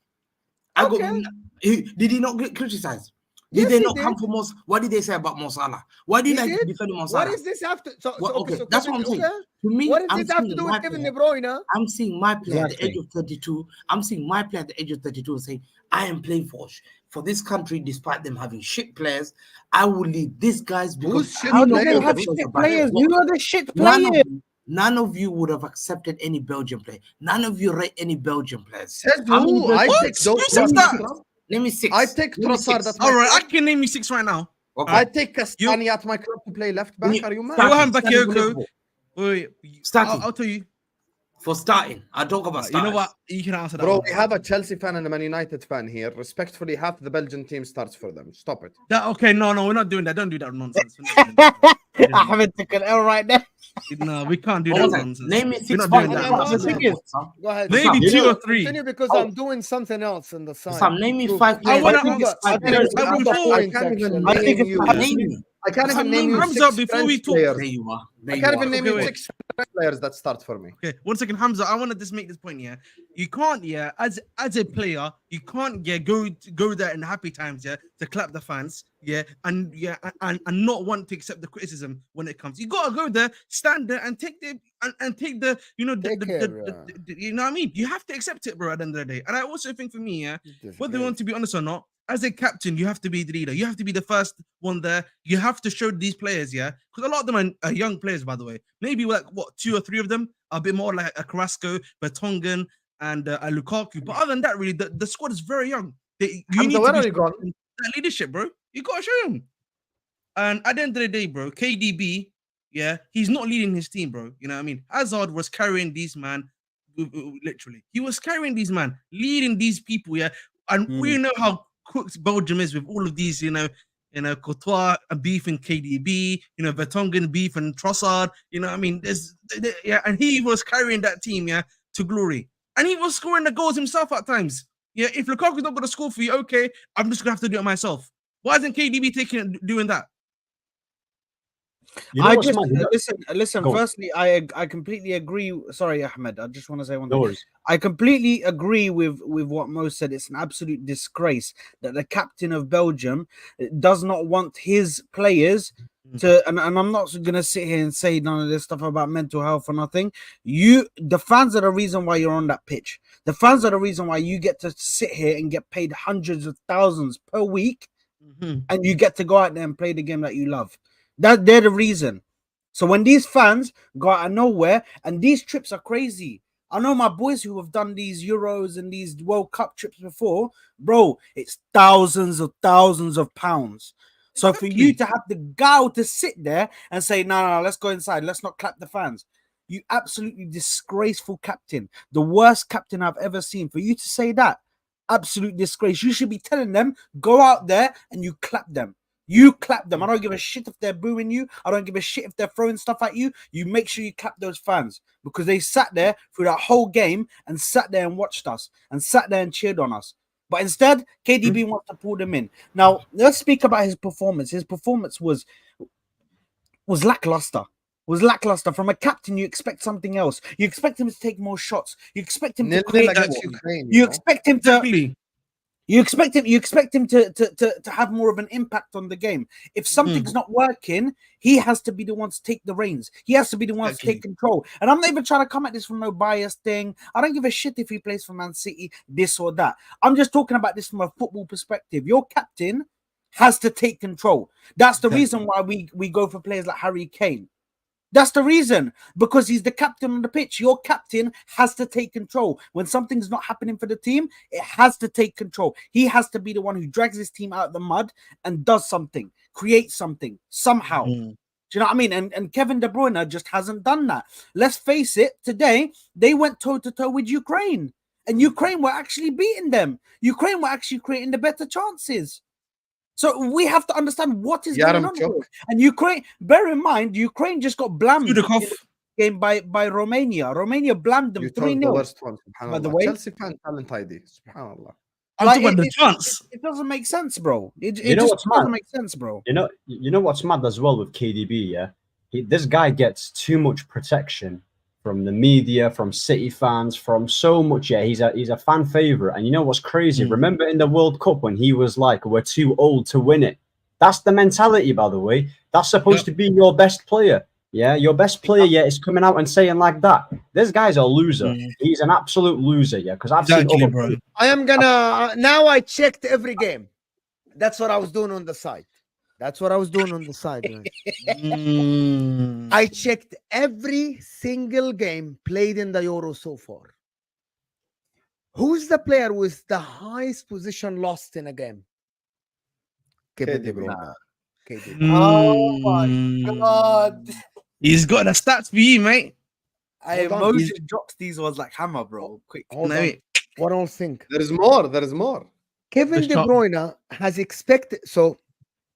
Speaker 2: Okay.
Speaker 7: Did he not get criticized?
Speaker 2: Yes,
Speaker 7: Did they
Speaker 2: he
Speaker 7: not come
Speaker 2: did.
Speaker 7: for Mo? What did they say about Mo Salah? Why did
Speaker 2: He
Speaker 7: they
Speaker 2: did.
Speaker 7: defend Mo
Speaker 2: What
Speaker 7: Salah?
Speaker 2: is this after? So,
Speaker 7: Okay,
Speaker 2: so
Speaker 7: that's
Speaker 2: Kevin,
Speaker 7: what I'm saying.
Speaker 2: okay.
Speaker 7: To me,
Speaker 2: What does
Speaker 7: I'm
Speaker 2: this have to
Speaker 7: seeing
Speaker 2: do
Speaker 7: my
Speaker 2: with Kevin
Speaker 7: player.
Speaker 2: De Bruyne?
Speaker 7: I'm seeing my player at the
Speaker 5: Exactly.
Speaker 7: age of 32. I'm seeing my player at the age of 32 and saying, I am playing for this country, despite them having shit players. I will lead these guys because
Speaker 1: Who's shit
Speaker 4: How do
Speaker 1: players?
Speaker 4: they have
Speaker 7: Because
Speaker 4: shit
Speaker 7: about
Speaker 4: players?
Speaker 7: what-
Speaker 4: Who are the shit
Speaker 7: None
Speaker 4: players?
Speaker 7: none of you would have accepted any Belgian player. None of you rate any Belgian players.
Speaker 1: Says
Speaker 7: How many
Speaker 1: who? I
Speaker 7: Belgian-
Speaker 1: take those.
Speaker 3: Who says that?
Speaker 7: Name me 6.
Speaker 1: I take
Speaker 7: Name me
Speaker 1: Trossard
Speaker 7: 6.
Speaker 1: at my
Speaker 3: All right, I
Speaker 1: club.
Speaker 3: can name you 6 right now.
Speaker 7: Okay.
Speaker 1: I take Castani at my club to play left back. Are you mad?
Speaker 7: Start-
Speaker 3: Johan
Speaker 7: starting for
Speaker 3: Bakayoko.
Speaker 7: Liverpool.
Speaker 3: Wait,
Speaker 7: Starting.
Speaker 3: I'll tell you.
Speaker 7: For starting, I talk about
Speaker 3: You
Speaker 7: starting.
Speaker 3: know what? You can answer that.
Speaker 1: Bro,
Speaker 3: one.
Speaker 1: we have a Chelsea fan and a Man United fan here. Respectfully, half the Belgian team starts for them. Stop it.
Speaker 3: Okay, no, we're not doing that. Don't do that nonsense. We're not doing that.
Speaker 4: Ahmed took an L right there.
Speaker 3: No, we can't do
Speaker 7: What
Speaker 3: that
Speaker 7: was that?
Speaker 3: nonsense.
Speaker 7: Name me
Speaker 3: We're
Speaker 7: 6
Speaker 3: not doing
Speaker 7: players.
Speaker 3: that.
Speaker 2: Sam,
Speaker 3: nonsense.
Speaker 2: the thing is- Go ahead.
Speaker 3: Maybe
Speaker 7: You
Speaker 3: 2
Speaker 7: know-
Speaker 3: or 3.
Speaker 2: Continue because
Speaker 7: Oh.
Speaker 2: I'm doing something else on the side.
Speaker 7: Sam, name me
Speaker 2: Prove-
Speaker 7: 5 players.
Speaker 3: wanna-
Speaker 7: Name me
Speaker 2: I
Speaker 7: five
Speaker 2: think
Speaker 7: players.
Speaker 2: it's another
Speaker 3: before-
Speaker 2: point,
Speaker 1: I can't even
Speaker 2: actually.
Speaker 1: name you.
Speaker 7: Name me.
Speaker 1: I can't even
Speaker 3: Sam,
Speaker 1: name you
Speaker 3: Hamza,
Speaker 1: 6
Speaker 3: before
Speaker 1: French
Speaker 3: we talk-
Speaker 1: players.
Speaker 7: There you are. There
Speaker 1: I
Speaker 7: you
Speaker 1: can't
Speaker 7: are.
Speaker 1: even name
Speaker 3: Okay,
Speaker 1: you
Speaker 3: wait.
Speaker 1: 6 French players that start for me.
Speaker 3: Okay, 1 second, Hamza. I want to just make this point. Yeah, you can't. Yeah, as a player, you can't. Yeah, go there in happy times. Yeah, to clap the fans. Yeah, and not want to accept the criticism when it comes. You gotta go there, stand there, and take the you know
Speaker 2: Take care,
Speaker 3: you know what I mean. You have to accept it, bro. At the end of the day, and I also think for me, yeah, whether you want to be honest or not, as a captain, you have to be the leader. You have to be the first one there. You have to show these players, yeah, because a lot of them are young players, by the way. Maybe like 2 or 3 of them are a bit more like a Carrasco, Vertonghen, and a Lukaku. But other than that, really, the squad is very young. You need
Speaker 1: Hamza, where
Speaker 3: to
Speaker 1: are
Speaker 3: be
Speaker 1: you going?
Speaker 3: that leadership, bro. You gotta show him. And at the end of the day, bro, KDB, yeah, he's not leading his team, bro. You know what I mean? Hazard was carrying these man, literally. He was carrying these man, leading these people, yeah. And we know how cooked Belgium is with all of these, you know, Courtois beef and KDB, you know, Vertonghen beef and Trossard, you know what I mean? Yeah, and he was carrying that team, yeah, to glory. And he was scoring the goals himself at times. Yeah, if Lukaku's not going to score for you, okay, I'm just going to have to do it myself. Why isn't KDB doing that?
Speaker 5: You know
Speaker 4: I
Speaker 5: what's
Speaker 4: just
Speaker 5: mad?
Speaker 4: listen.
Speaker 5: Go on.
Speaker 4: Firstly, I completely agree. Sorry, Ahmed. I just want to say one
Speaker 5: No
Speaker 4: thing.
Speaker 5: worries.
Speaker 4: I completely agree with what Mo said. It's an absolute disgrace that the captain of Belgium does not want his players to. And I'm not going to sit here and say none of this stuff about mental health or nothing. The fans are the reason why you're on that pitch. The fans are the reason why you get to sit here and get paid hundreds of thousands per week, and you get to go out there and play the game that you love. They're the reason. So when these fans go out of nowhere, and these trips are crazy. I know my boys who have done these Euros and these World Cup trips before, bro. It's thousands of pounds. So for you to have the gall to sit there and say, no, let's go inside, let's not clap the fans. You absolutely disgraceful captain, the worst captain I've ever seen. For you to say that, absolute disgrace. You should be telling them, go out there and you clap them. You clap them. I don't give a shit if they're booing you. I don't give a shit if they're throwing stuff at you. You make sure you clap those fans because they sat there through that whole game and sat there and watched us and sat there and cheered on us. But instead, KDB wants to pull them in. Now, let's speak about his performance. His performance was lackluster. From a captain, you expect something else. You expect him to take more shots. You expect him to create.
Speaker 1: against Ukraine.
Speaker 4: You expect him to.
Speaker 3: Exactly.
Speaker 4: You expect him to have more of an impact on the game. If something's not working, he has to be the one to take the reins. He has to be the one to take control. And I'm not even trying to come at this from no biased thing. I don't give a shit if he plays for Man City, this or that. I'm just talking about this from a football perspective. Your captain has to take control. That's the reason why we go for players like Harry Kane. That's the reason, because he's the captain on the pitch. Your captain has to take control. When something's not happening for the team, it has to take control. He has to be the one who drags his team out of the mud and does something, creates something somehow. Do you know what I mean? And Kevin De Bruyne just hasn't done that. Let's face it, today they went toe-to-toe with Ukraine. And Ukraine were actually beating them. Ukraine were actually creating the better chances. So we have to understand what is going on here. And Ukraine, bear in mind, Ukraine just got blamed in the game by Romania. Romania blamed them 3-0.
Speaker 1: The worst one,
Speaker 4: by the way.
Speaker 1: Chelsea fan talent ID. Subhanallah.
Speaker 3: I'm talking about the chance.
Speaker 4: It doesn't make sense, bro. It
Speaker 5: You know
Speaker 4: just
Speaker 5: what's
Speaker 4: doesn't
Speaker 5: mad?
Speaker 4: make sense, bro.
Speaker 5: You know what's mad as well with KDB, yeah? This guy gets too much protection from the media, from City fans, from so much. Yeah, he's a fan favorite. And you know what's crazy? Remember in the World Cup when he was like, "We're too old to win it." That's the mentality, by the way. That's supposed to be your best player. Yeah, your best player, yeah, is coming out and saying like that. This guy's a loser. He's an absolute loser, yeah. Because I've seen other
Speaker 3: bro.
Speaker 2: I am gonna now. I checked every game. That's what I was doing on the side. That's what I was doing on the side. I checked every single game played in the Euro so far. Who's the player with the highest position lost in a game? Kevin De Bruyne.
Speaker 4: Oh my God.
Speaker 3: He's got the stats for you, mate.
Speaker 4: I emotion drops these ones like hammer, bro. Quick.
Speaker 2: Hold on. What else think?
Speaker 1: There is more. There is more.
Speaker 2: Kevin De Bruyne has expected. So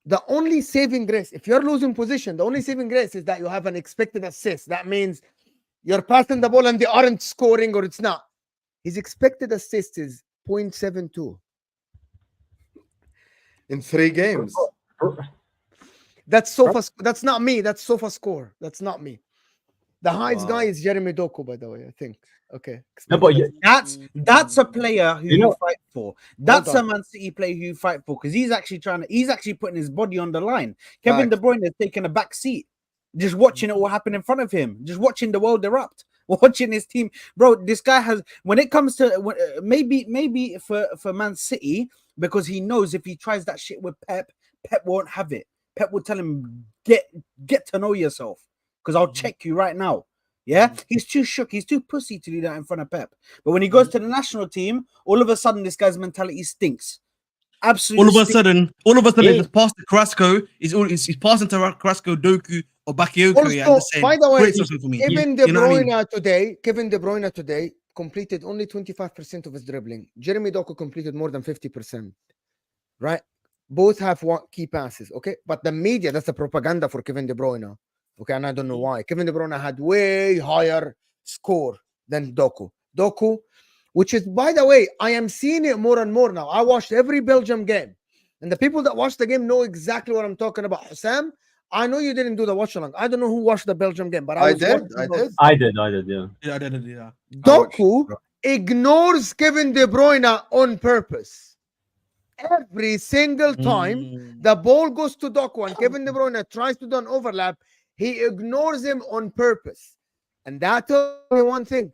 Speaker 2: the only saving grace, if you're losing position, the only saving grace is that you have an expected assist. That means you're passing the ball and they aren't scoring or it's not. His expected assist is 0.72.
Speaker 1: In 3 games.
Speaker 2: That's Sofa. That's not me. That's Sofa score. That's not me. The highest guy is Jeremy Doku, by the way, I think. Okay.
Speaker 5: No, but
Speaker 4: that's a player who you fight for. That's a Man City player who you fight for, because he's actually putting his body on the line. Kevin De Bruyne is taking a back seat, just watching it all happen in front of him, just watching the world erupt, watching his team. Bro, this guy has, when it comes to maybe for Man City, because he knows if he tries that shit with Pep won't have it. Pep will tell him, get to know yourself, because I'll check you right now. Yeah, he's too shook. He's too pussy to do that in front of Pep. But when he goes to the national team, all of a sudden, this guy's mentality stinks. Absolutely.
Speaker 3: All of a sudden, it's past to Carrasco. He's passing to Carrasco, Doku, or Bakayoko.
Speaker 2: Also, by the way, Kevin De Bruyne today completed only 25% of his dribbling. Jeremy Doku completed more than 50%. Right? Both have key passes. Okay, but the media, that's the propaganda for Kevin De Bruyne. Okay, and I don't know why. Kevin De Bruyne had way higher score than Doku. Doku, which is, by the way, I am seeing it more and more now. I watched every Belgium game. And the people that watch the game know exactly what I'm talking about. Hussam, I know you didn't do the watch along. I don't know who watched the Belgium game, but I did,
Speaker 5: yeah.
Speaker 3: Yeah.
Speaker 2: Doku ignores Kevin De Bruyne on purpose. Every single time the ball goes to Doku and Kevin De Bruyne tries to do an overlap, he ignores him on purpose. And that tells me one thing.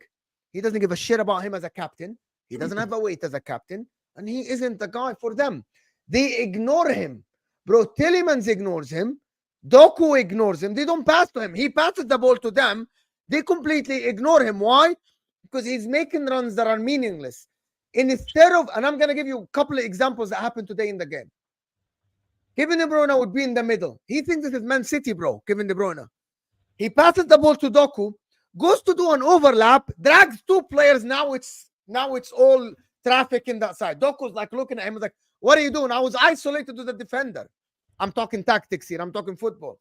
Speaker 2: He doesn't give a shit about him as a captain. He doesn't have a weight as a captain. And he isn't the guy for them. They ignore him. Bro, Tielemans ignores him. Doku ignores him. They don't pass to him. He passes the ball to them. They completely ignore him. Why? Because he's making runs that are meaningless. Instead of, and I'm going to give you a couple of examples that happened today in the game. Kevin De Bruyne would be in the middle. He thinks this is Man City, bro. Kevin De Bruyne. He passes the ball to Doku, goes to do an overlap, drags 2 players. Now it's all traffic in that side. Doku's like looking at him, like, "What are you doing?" I was isolated to the defender. I'm talking tactics here. I'm talking football.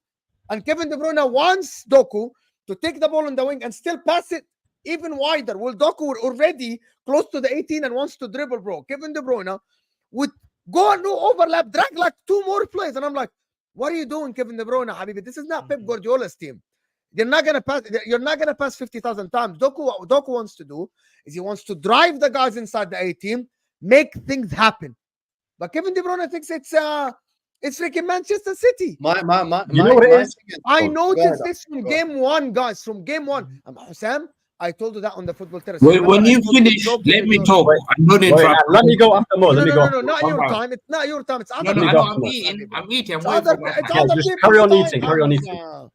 Speaker 2: And Kevin De Bruyne wants Doku to take the ball on the wing and still pass it even wider. Well, Doku already close to the 18 and wants to dribble, bro. Kevin De Bruyne would go and do overlap, drag like 2 more plays. And I'm like, what are you doing, Kevin De Bruyne, Habibi? This is not Pep Guardiola's team. You're not gonna pass 50,000 times. What Doku wants to do is he wants to drive the guys inside the 18, make things happen. But Kevin De Bruyne thinks it's freaking Manchester City.
Speaker 5: You know what it is?
Speaker 2: I
Speaker 5: Oh,
Speaker 2: noticed this from game one, guys. From game one. Hussam, I told you that on the football terrace.
Speaker 7: When
Speaker 2: Remember, I
Speaker 7: you
Speaker 2: told
Speaker 7: finish,
Speaker 2: Job
Speaker 7: let me
Speaker 2: Job-
Speaker 7: talk. I'm not
Speaker 5: Wait,
Speaker 7: interrupting.
Speaker 5: let me go after more.
Speaker 2: No,
Speaker 5: Let me
Speaker 2: no,
Speaker 5: go.
Speaker 2: no, no, not your
Speaker 7: Come on.
Speaker 2: time. It's not your time. It's
Speaker 7: No,
Speaker 2: other
Speaker 7: no,
Speaker 5: me
Speaker 7: I
Speaker 5: go
Speaker 7: know.
Speaker 2: people's
Speaker 5: after
Speaker 7: I'm
Speaker 5: more.
Speaker 7: eating. I'm eating. I'm
Speaker 2: It's
Speaker 7: waiting
Speaker 2: other,
Speaker 7: for my
Speaker 2: it's
Speaker 7: time.
Speaker 2: other
Speaker 5: just
Speaker 2: people's
Speaker 5: carry on
Speaker 2: time,
Speaker 5: eating, carry on
Speaker 2: Hamza.
Speaker 5: eating.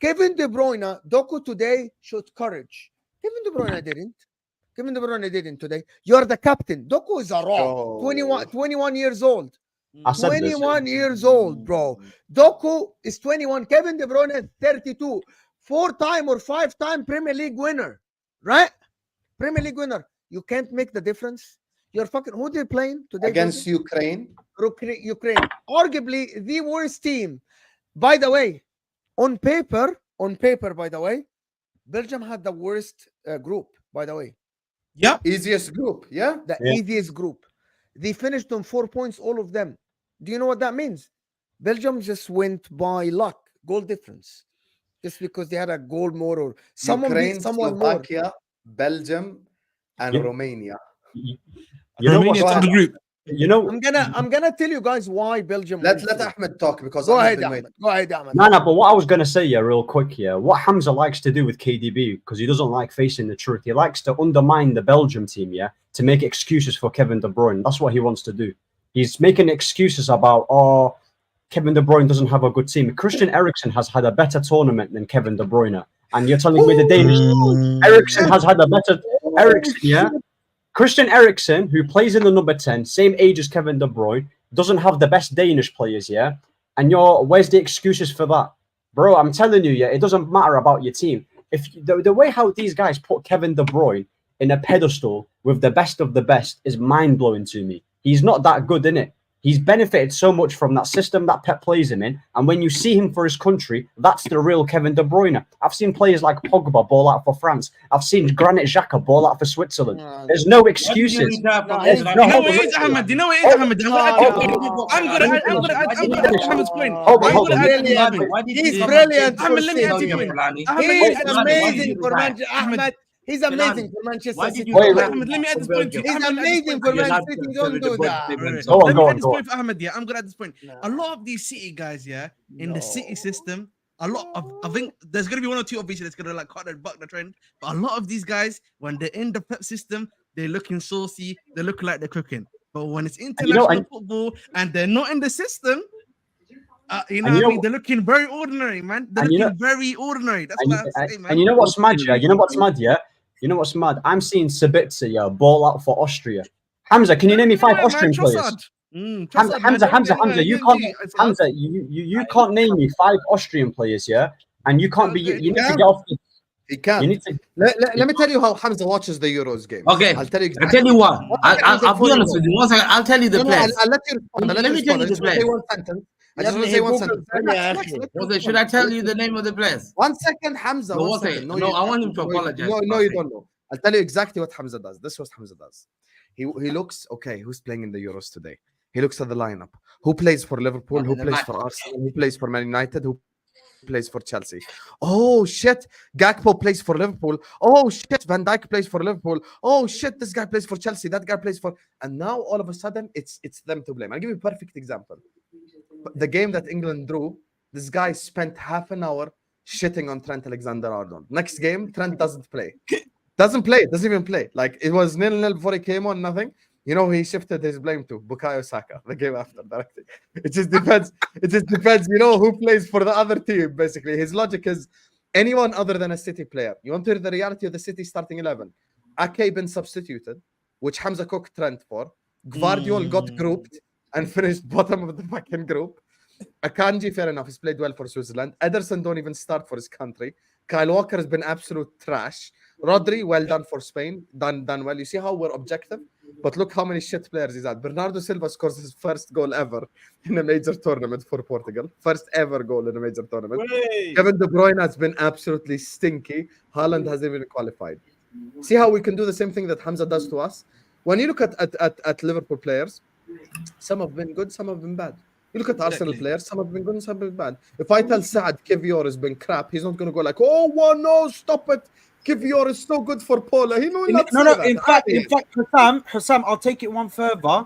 Speaker 2: Kevin De Bruyne, Doku today showed courage. Kevin De Bruyne didn't. Kevin De Bruyne didn't today. You're the captain. Doku is a raw.
Speaker 1: Oh.
Speaker 2: 21 years old.
Speaker 5: I said this.
Speaker 2: 21 years old, bro. Doku is 21. Kevin De Bruyne is 32. 4-time or 5-time Premier League winner. Right? Premier League winner. You can't make the difference. You're fucking. Who they playing today?
Speaker 1: Against Ukraine.
Speaker 2: Ukraine. Arguably the worst team. By the way, on paper, by the way, Belgium had the worst group, by the way.
Speaker 3: Yep.
Speaker 1: Easiest group, yeah?
Speaker 2: The
Speaker 5: Yeah.
Speaker 2: easiest group. They finished on 4 points, all of them. Do you know what that means? Belgium just went by luck, goal difference. Just because they had a goal more or someone
Speaker 1: Ukraine,
Speaker 2: beat someone more.
Speaker 1: Slovakia, Belgium, and
Speaker 5: Yeah.
Speaker 1: Romania.
Speaker 5: You know
Speaker 3: Romania
Speaker 5: what?
Speaker 3: top of the group.
Speaker 5: You know.
Speaker 2: I'm gonna tell you guys why Belgium.
Speaker 1: Let
Speaker 2: went through.
Speaker 1: Ahmed talk because
Speaker 2: Go
Speaker 1: Ahmed
Speaker 2: ahead,
Speaker 1: been
Speaker 2: Ahmed.
Speaker 1: waiting.
Speaker 2: Go ahead, Ahmed.
Speaker 5: No, but what I was going to say, yeah, real quick, yeah, what Hamza likes to do with KDB, because he doesn't like facing the truth, he likes to undermine the Belgium team, yeah, to make excuses for Kevin De Bruyne. That's what he wants to do. He's making excuses about, oh, Kevin De Bruyne doesn't have a good team. Christian Eriksen has had a better tournament than Kevin De Bruyne. And you're telling me the Danish Eriksen has had a better... Eriksen, yeah? Christian Eriksen, who plays in the number 10, same age as Kevin De Bruyne, doesn't have the best Danish players, yeah? And where's the excuses for that? Bro, I'm telling you, yeah, it doesn't matter about your team. If the way how these guys put Kevin De Bruyne in a pedestal with the best of the best is mind-blowing to me. He's not that good, innit? He's benefited so much from that system that Pep plays him in. And when you see him for his country, that's the real Kevin De Bruyne. I've seen players like Pogba ball out for France. I've seen Granit Xhaka ball out for Switzerland. There's no excuses.
Speaker 3: You know what it is, Ahmed? You know what it is, Ahmed? I'm gonna add Ahmed's point.
Speaker 5: Hold on,
Speaker 3: I'm
Speaker 5: hold
Speaker 3: gonna
Speaker 5: on.
Speaker 3: add Ahmed.
Speaker 2: He's brilliant.
Speaker 3: Ahmed, let me add your point. Ahmed,
Speaker 2: He's
Speaker 3: let me add
Speaker 2: amazing
Speaker 3: this
Speaker 2: for
Speaker 3: point.
Speaker 2: Manchester. Ahmed, he's amazing for Manchester
Speaker 7: Why
Speaker 2: City.
Speaker 7: did you
Speaker 5: Wait, wait.
Speaker 3: Ahmed, let me add this point too.
Speaker 2: He's
Speaker 3: Ahmed, let me add this
Speaker 2: amazing
Speaker 3: point
Speaker 2: for
Speaker 3: too.
Speaker 2: Manchester City. Don't do that.
Speaker 3: Alright.
Speaker 5: Go on,
Speaker 3: Let
Speaker 5: go
Speaker 3: me
Speaker 5: on,
Speaker 3: add this
Speaker 5: go
Speaker 3: point for Ahmed. Yeah, I'm gonna add this point. A lot of these City guys, yeah, in the City system, a lot of I think there's gonna be one or two obviously that's gonna like cut and buck the trend. But a lot of these guys, when they're in the Pep system, they're looking saucy, they're looking like they're cooking. But when it's international football and they're not in the system, you know what I mean? They're looking very ordinary, man. They're looking very ordinary. That's what I say, man.
Speaker 5: And you know what's mad, yeah? You know what's mad, yeah? You know what's mad? I'm seeing Sabitzer, yeah, ball out for Austria. Hamza, can you name me 5 Austrian players? Hamza, you can't name me 5 Austrian players, yeah? And you can't be, you need to get off the...
Speaker 1: He can.
Speaker 5: You need to...
Speaker 1: Let me tell you how Hamza watches the Euros game.
Speaker 7: Okay,
Speaker 1: I'll tell you
Speaker 7: I'll tell you what. I'll be honest with you. One second, I'll tell you the players.
Speaker 1: I'll let you respond.
Speaker 7: Let me tell you the players.
Speaker 1: I just want to say one sentence.
Speaker 7: Okay, should I tell you the name of the players?
Speaker 1: 1 second, Hamza.
Speaker 7: No,
Speaker 1: 1 second.
Speaker 7: no, I want him to apologize.
Speaker 1: No, you don't know. I'll tell you exactly what Hamza does. This is what Hamza does. He looks, okay, who's playing in the Euros today? He looks at the lineup. Who plays for Liverpool? Who plays for Arsenal? Who plays for Man United? Who plays for Chelsea? Oh shit, Gakpo plays for Liverpool. Oh shit, Van Dijk plays for Liverpool. Oh shit, this guy plays for Chelsea. That guy plays for... And now all of a sudden, it's them to blame. I'll give you a perfect example. The game that England drew, this guy spent half an hour shitting on Trent Alexander-Arnold. Next game, Trent doesn't play. Doesn't even play. Like, it was 0-0 before he came on, nothing. You know, he shifted his blame to Bukayo Saka the game after directly. It just depends. You know, who plays for the other team, basically. His logic is anyone other than a City player. You want to hear the reality of the City starting 11? Ake been substituted, which Hamza cooked Trent for. Gvardiol got grouped and finished bottom of the fucking group. Akanji, fair enough, he's played well for Switzerland. Ederson don't even start for his country. Kyle Walker has been absolute trash. Rodri, well done for Spain. Done well. You see how we're objective? But look how many shit players he's had. Bernardo Silva scores his first goal ever in a major tournament for Portugal. First ever goal in a major tournament. Kevin De Bruyne has been absolutely stinky. Haaland hasn't even qualified. See how we can do the same thing that Hamza does to us? When you look at Liverpool players, some have been good, some have been bad. You look at Arsenal players, some have been good, some have been bad. If I tell Saad Kivior has been crap, he's not going to go like, oh, well, no, stop it. Kivior is so good for Paula. He
Speaker 4: In fact, Hussam, I'll take it one further.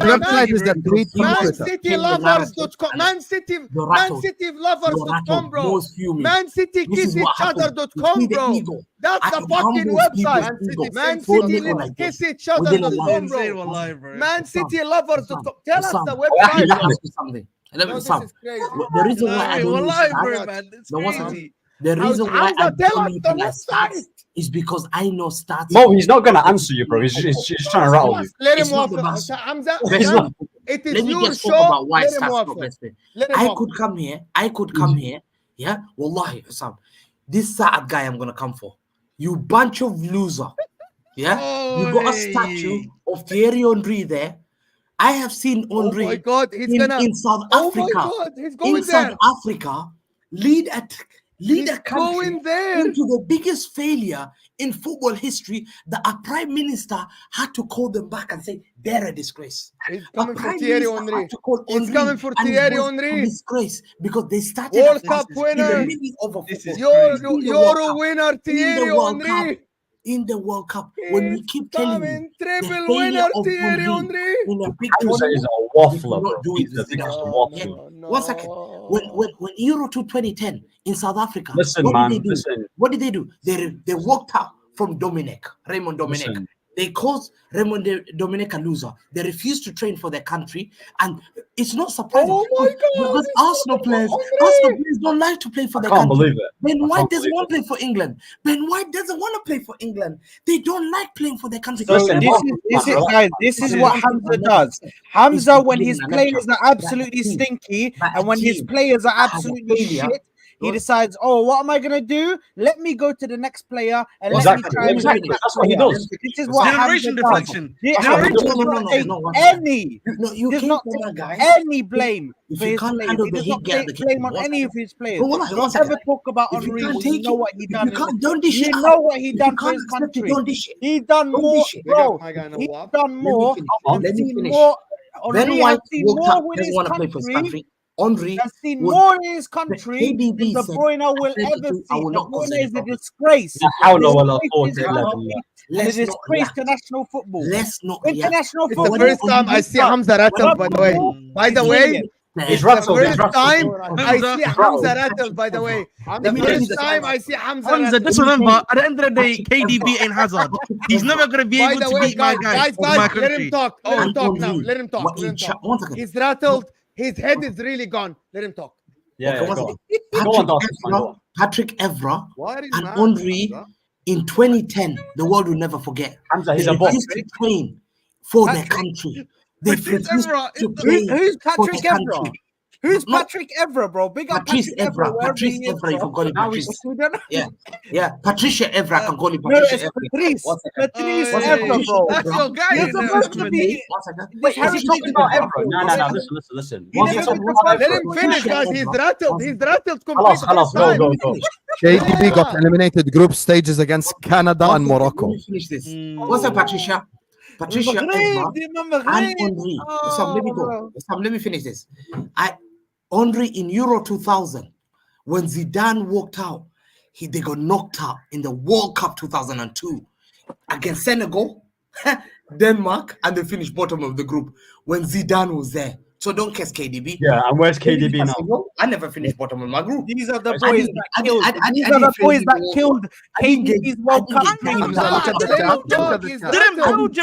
Speaker 2: website is the tweet from Twitter.
Speaker 7: ManCityLovers.com.
Speaker 2: ManCityLovers.com, bro. ManCityKissEachOther.com, bro. That's the fucking website. ManCityKissEachOther.com, bro.
Speaker 3: Insane, wallahi, bro.
Speaker 2: ManCityLovers.com. Tell us the
Speaker 7: Let me
Speaker 2: website.
Speaker 7: ask you something. Let
Speaker 2: No,
Speaker 7: me
Speaker 2: this
Speaker 7: Sam.
Speaker 2: is crazy.
Speaker 7: The reason why I don't use
Speaker 3: Wallahi,
Speaker 7: stats,
Speaker 3: bro, man. It's
Speaker 7: no, what's
Speaker 3: crazy.
Speaker 7: the reason why I
Speaker 2: Hamza, tell
Speaker 7: don't
Speaker 2: us
Speaker 7: use
Speaker 2: the
Speaker 7: like
Speaker 2: website.
Speaker 7: stats is because I know stats.
Speaker 5: Mo, he's not gonna answer you, bro. He's just trying to rattle you.
Speaker 2: Let him
Speaker 7: It's not the
Speaker 2: waffle.
Speaker 7: best.
Speaker 2: Hamza,
Speaker 5: He's
Speaker 2: Sam,
Speaker 5: not.
Speaker 2: it is
Speaker 7: Let me
Speaker 2: your
Speaker 7: just talk
Speaker 2: show.
Speaker 7: about why
Speaker 2: Let him
Speaker 7: stats not
Speaker 2: waffle.
Speaker 7: best friend.
Speaker 2: Let him
Speaker 7: I
Speaker 2: waffle.
Speaker 7: could come here. I could come here. Yeah, wallahi, Sam. This Saad guy I'm gonna come for. You bunch of loser. Yeah, you got a statue of Thierry Henry there. I have seen
Speaker 2: Oh my
Speaker 7: Henry
Speaker 2: God, he's
Speaker 7: in,
Speaker 2: gonna.
Speaker 7: in South
Speaker 2: Oh my
Speaker 7: Africa.
Speaker 2: God, he's going
Speaker 7: In South
Speaker 2: there.
Speaker 7: Africa, lead
Speaker 2: He's
Speaker 7: a country
Speaker 2: going there.
Speaker 7: into the biggest failure in football history that a prime minister had to call them back and say they're a disgrace.
Speaker 2: He's
Speaker 7: A
Speaker 2: coming for
Speaker 7: prime
Speaker 2: Thierry
Speaker 7: minister
Speaker 2: Henry.
Speaker 7: had to call
Speaker 2: He's
Speaker 7: Henry
Speaker 2: coming for
Speaker 7: and his
Speaker 2: Thierry
Speaker 7: boys
Speaker 2: Henry.
Speaker 7: a disgrace because they started
Speaker 2: World
Speaker 7: a
Speaker 2: Cup
Speaker 7: fuss in the
Speaker 2: winner.
Speaker 7: middle of a
Speaker 3: This is
Speaker 7: football.
Speaker 3: crazy.
Speaker 7: In the World
Speaker 2: Euro
Speaker 7: Cup.
Speaker 2: winner
Speaker 7: In the
Speaker 2: Thierry
Speaker 7: World Cup.
Speaker 2: Henry.
Speaker 7: In the World Cup, when we
Speaker 2: It's
Speaker 7: keep telling you
Speaker 2: coming.
Speaker 7: the
Speaker 2: Triple
Speaker 7: failure
Speaker 2: winner
Speaker 7: of
Speaker 2: Thierry
Speaker 7: Henry
Speaker 2: Henry.
Speaker 7: in a big
Speaker 5: Hamza
Speaker 7: tournament,
Speaker 5: is a
Speaker 7: we
Speaker 5: waffler, bro.
Speaker 7: cannot do
Speaker 5: He's
Speaker 7: it
Speaker 5: the
Speaker 7: without
Speaker 5: biggest
Speaker 2: No,
Speaker 7: yeah.
Speaker 5: waffler.
Speaker 2: no,
Speaker 7: One second. When Euro to 2010 in South Africa,
Speaker 5: Listen,
Speaker 7: what
Speaker 5: man.
Speaker 7: did they do?
Speaker 5: Listen.
Speaker 7: What did they do? They walked out from Raymond Dominic.
Speaker 5: Listen.
Speaker 7: They caused Raymond Dominic a loser. They refused to train for their country, and it's not surprising
Speaker 2: Oh my God,
Speaker 7: because
Speaker 2: he's
Speaker 7: Arsenal
Speaker 2: talking about
Speaker 7: players
Speaker 2: Henry.
Speaker 7: don't like to play for
Speaker 5: I
Speaker 7: their
Speaker 5: can't
Speaker 7: country.
Speaker 5: believe it.
Speaker 7: Ben
Speaker 5: I
Speaker 7: White
Speaker 5: can't
Speaker 7: doesn't
Speaker 5: believe
Speaker 7: want to play for England. Ben White doesn't want to play for England. They don't like playing for their country.
Speaker 4: So
Speaker 5: Listen,
Speaker 4: this is
Speaker 5: relax,
Speaker 4: guys. This is what Hamza does. Hamza, when his players are absolutely stinky, and when his players are absolutely shit, he decides, oh, what am I gonna do? Let me go to the next player and let me try and
Speaker 5: Exactly.
Speaker 4: wreck that
Speaker 5: That's what he
Speaker 4: player.
Speaker 5: does.
Speaker 4: This is what
Speaker 3: Generation
Speaker 4: Hamza does.
Speaker 3: deflection.
Speaker 4: Hamza does
Speaker 7: No,
Speaker 4: not take
Speaker 7: no,
Speaker 4: any.
Speaker 7: you
Speaker 4: Does
Speaker 7: came
Speaker 4: not
Speaker 7: from
Speaker 4: take
Speaker 7: a guy.
Speaker 4: any blame
Speaker 7: If
Speaker 4: for
Speaker 7: you
Speaker 4: his
Speaker 7: can't
Speaker 4: players.
Speaker 7: handle
Speaker 4: He
Speaker 7: the
Speaker 4: does
Speaker 7: heat,
Speaker 4: not
Speaker 7: get
Speaker 4: take
Speaker 7: the
Speaker 4: blame
Speaker 7: kitchen.
Speaker 4: on
Speaker 7: One
Speaker 4: any of
Speaker 7: second.
Speaker 4: his players.
Speaker 7: But one
Speaker 4: Don't
Speaker 7: second.
Speaker 4: ever talk about
Speaker 7: If you
Speaker 4: Henry
Speaker 7: can't
Speaker 4: when you
Speaker 7: take
Speaker 4: know
Speaker 7: it,
Speaker 4: what he
Speaker 7: if
Speaker 4: done.
Speaker 7: you can't, don't dish
Speaker 4: You
Speaker 7: it
Speaker 4: know
Speaker 7: out.
Speaker 4: what he
Speaker 7: If
Speaker 4: done
Speaker 7: you
Speaker 4: for
Speaker 7: can't
Speaker 4: his
Speaker 7: accept it,
Speaker 4: country.
Speaker 7: don't dish it.
Speaker 4: He done
Speaker 7: Don't
Speaker 4: more,
Speaker 7: dish it.
Speaker 2: Big
Speaker 4: bro.
Speaker 2: up my guy
Speaker 4: He's
Speaker 2: Nawab.
Speaker 4: done more.
Speaker 7: Let me
Speaker 4: Seen
Speaker 7: finish.
Speaker 4: more.
Speaker 7: Ben
Speaker 4: Henry has
Speaker 7: White
Speaker 4: seen
Speaker 7: walked
Speaker 4: more
Speaker 7: up,
Speaker 4: with
Speaker 7: doesn't
Speaker 4: his
Speaker 7: want to play for his
Speaker 4: country.
Speaker 7: country. Henry
Speaker 4: Has seen
Speaker 7: was
Speaker 4: more in his country than
Speaker 7: KDB
Speaker 4: De
Speaker 7: said,
Speaker 4: Bruyne will
Speaker 7: I said
Speaker 4: ever
Speaker 7: to you, I
Speaker 4: see.
Speaker 7: will
Speaker 4: De
Speaker 7: not cause
Speaker 4: Bruyne
Speaker 7: any
Speaker 4: is a
Speaker 7: problem.
Speaker 4: disgrace.
Speaker 5: لا حول
Speaker 4: Disgrace
Speaker 5: ولا
Speaker 4: to
Speaker 5: قوة
Speaker 4: his
Speaker 5: إلا
Speaker 4: country
Speaker 5: بالله.
Speaker 4: and a
Speaker 7: Let's not
Speaker 4: disgrace
Speaker 7: react.
Speaker 4: to national football.
Speaker 7: Let's not react.
Speaker 4: International
Speaker 2: It's the
Speaker 4: football.
Speaker 2: first time I see Hamza rattled, by the way. By the way,
Speaker 5: He's
Speaker 2: it's the
Speaker 5: rattled. He's
Speaker 2: first
Speaker 5: rattled.
Speaker 2: time I
Speaker 3: Hamza.
Speaker 2: see Hamza rattled, by the way. The
Speaker 7: Let me tell you
Speaker 2: first
Speaker 7: the
Speaker 2: time
Speaker 7: stats.
Speaker 2: I see Hamza
Speaker 3: Hamza,
Speaker 2: rattled.
Speaker 3: just remember, at the end of the day, KDB ain't Hazard. He's never gonna be
Speaker 2: By
Speaker 3: able
Speaker 2: the
Speaker 3: to
Speaker 2: way,
Speaker 3: beat my
Speaker 2: guys,
Speaker 3: guy, my
Speaker 2: let him
Speaker 3: country.
Speaker 2: talk. Let him
Speaker 7: And
Speaker 2: talk now.
Speaker 7: Henry,
Speaker 2: Let him talk.
Speaker 7: what
Speaker 2: Let him
Speaker 7: in
Speaker 2: talk.
Speaker 7: one second.
Speaker 2: He's rattled. His head is really gone. Let him talk.
Speaker 5: Yeah,
Speaker 7: Okay,
Speaker 5: yeah,
Speaker 7: one
Speaker 5: go
Speaker 7: second.
Speaker 5: on. Go on, Dawson, man, go on.
Speaker 7: Patrick Evra
Speaker 2: What is
Speaker 7: and
Speaker 2: mad,
Speaker 7: Henry
Speaker 2: Hamza?
Speaker 7: in 2010, the world will never forget.
Speaker 5: Hamza, he's
Speaker 7: They
Speaker 5: a bomb.
Speaker 7: refused to train for their
Speaker 2: Patrick-
Speaker 7: country. They
Speaker 2: Patrick
Speaker 7: refused
Speaker 2: Evra is
Speaker 7: to
Speaker 2: the-
Speaker 7: play
Speaker 4: Who's
Speaker 7: for
Speaker 4: Patrick
Speaker 7: their
Speaker 4: Evra?
Speaker 7: country.
Speaker 4: Who's
Speaker 7: No,
Speaker 4: Patrick Evra, bro? Big up
Speaker 7: Patrice
Speaker 4: Patrick Evra,
Speaker 7: Evra.
Speaker 4: wherever
Speaker 7: Patrice
Speaker 4: he is,
Speaker 7: Evra, you
Speaker 4: bro.
Speaker 7: can call him
Speaker 5: Now
Speaker 7: Patrice.
Speaker 4: We don't know.
Speaker 7: Yeah. Patricia Evra can call him
Speaker 4: No,
Speaker 7: Patricia
Speaker 4: it's
Speaker 7: Evra.
Speaker 4: Patrice.
Speaker 7: One second.
Speaker 4: Patrice
Speaker 7: One second.
Speaker 4: Evra,
Speaker 7: Patricia
Speaker 4: bro.
Speaker 3: That's
Speaker 7: Evra.
Speaker 3: your guy,
Speaker 4: You're
Speaker 3: you know,
Speaker 4: supposed to
Speaker 3: Ahmed.
Speaker 4: be
Speaker 7: One second.
Speaker 4: this
Speaker 5: Wait, is he
Speaker 4: heritage
Speaker 5: talking
Speaker 4: is
Speaker 5: about
Speaker 4: the
Speaker 5: Evra? No,
Speaker 4: Buffalo.
Speaker 5: no, no. Listen.
Speaker 4: He
Speaker 5: What's he
Speaker 4: never
Speaker 5: talking
Speaker 4: been
Speaker 5: about?
Speaker 2: Let
Speaker 5: Evra?
Speaker 2: him finish, guys. He's rattled. He's rattled
Speaker 5: خلاص
Speaker 2: completely.
Speaker 5: خلاص go go go.
Speaker 1: KDB got eliminated group stages against Canada and Morocco.
Speaker 7: Let me finish this. What's up, Patricia? Patricia Evra
Speaker 4: Maghreb,
Speaker 7: and Henry. Sam, let me go. Sam, let me finish this. Henry in Euro 2000, when Zidane walked out, they got knocked out in the World Cup 2002 against Senegal, Denmark, and they finished bottom of the group when Zidane was there. So don't kiss KDB.
Speaker 5: Yeah, and where's KDB now?
Speaker 7: I never finished bottom of my group.
Speaker 4: These are the
Speaker 7: I
Speaker 4: boys
Speaker 7: didn't-
Speaker 4: that
Speaker 7: I
Speaker 4: killed.
Speaker 7: didn't- I
Speaker 4: These
Speaker 7: didn't
Speaker 4: are the
Speaker 7: fail
Speaker 4: boys
Speaker 7: you
Speaker 4: that
Speaker 7: all.
Speaker 4: killed
Speaker 7: I didn't get-
Speaker 4: KDB's World
Speaker 7: I
Speaker 4: Cup
Speaker 7: didn't get-
Speaker 4: dream.
Speaker 1: Hamza, look at the
Speaker 2: Let him
Speaker 1: chat. Look
Speaker 2: talk.
Speaker 1: at the
Speaker 2: He's
Speaker 1: chat.
Speaker 3: Didn't
Speaker 2: rattled.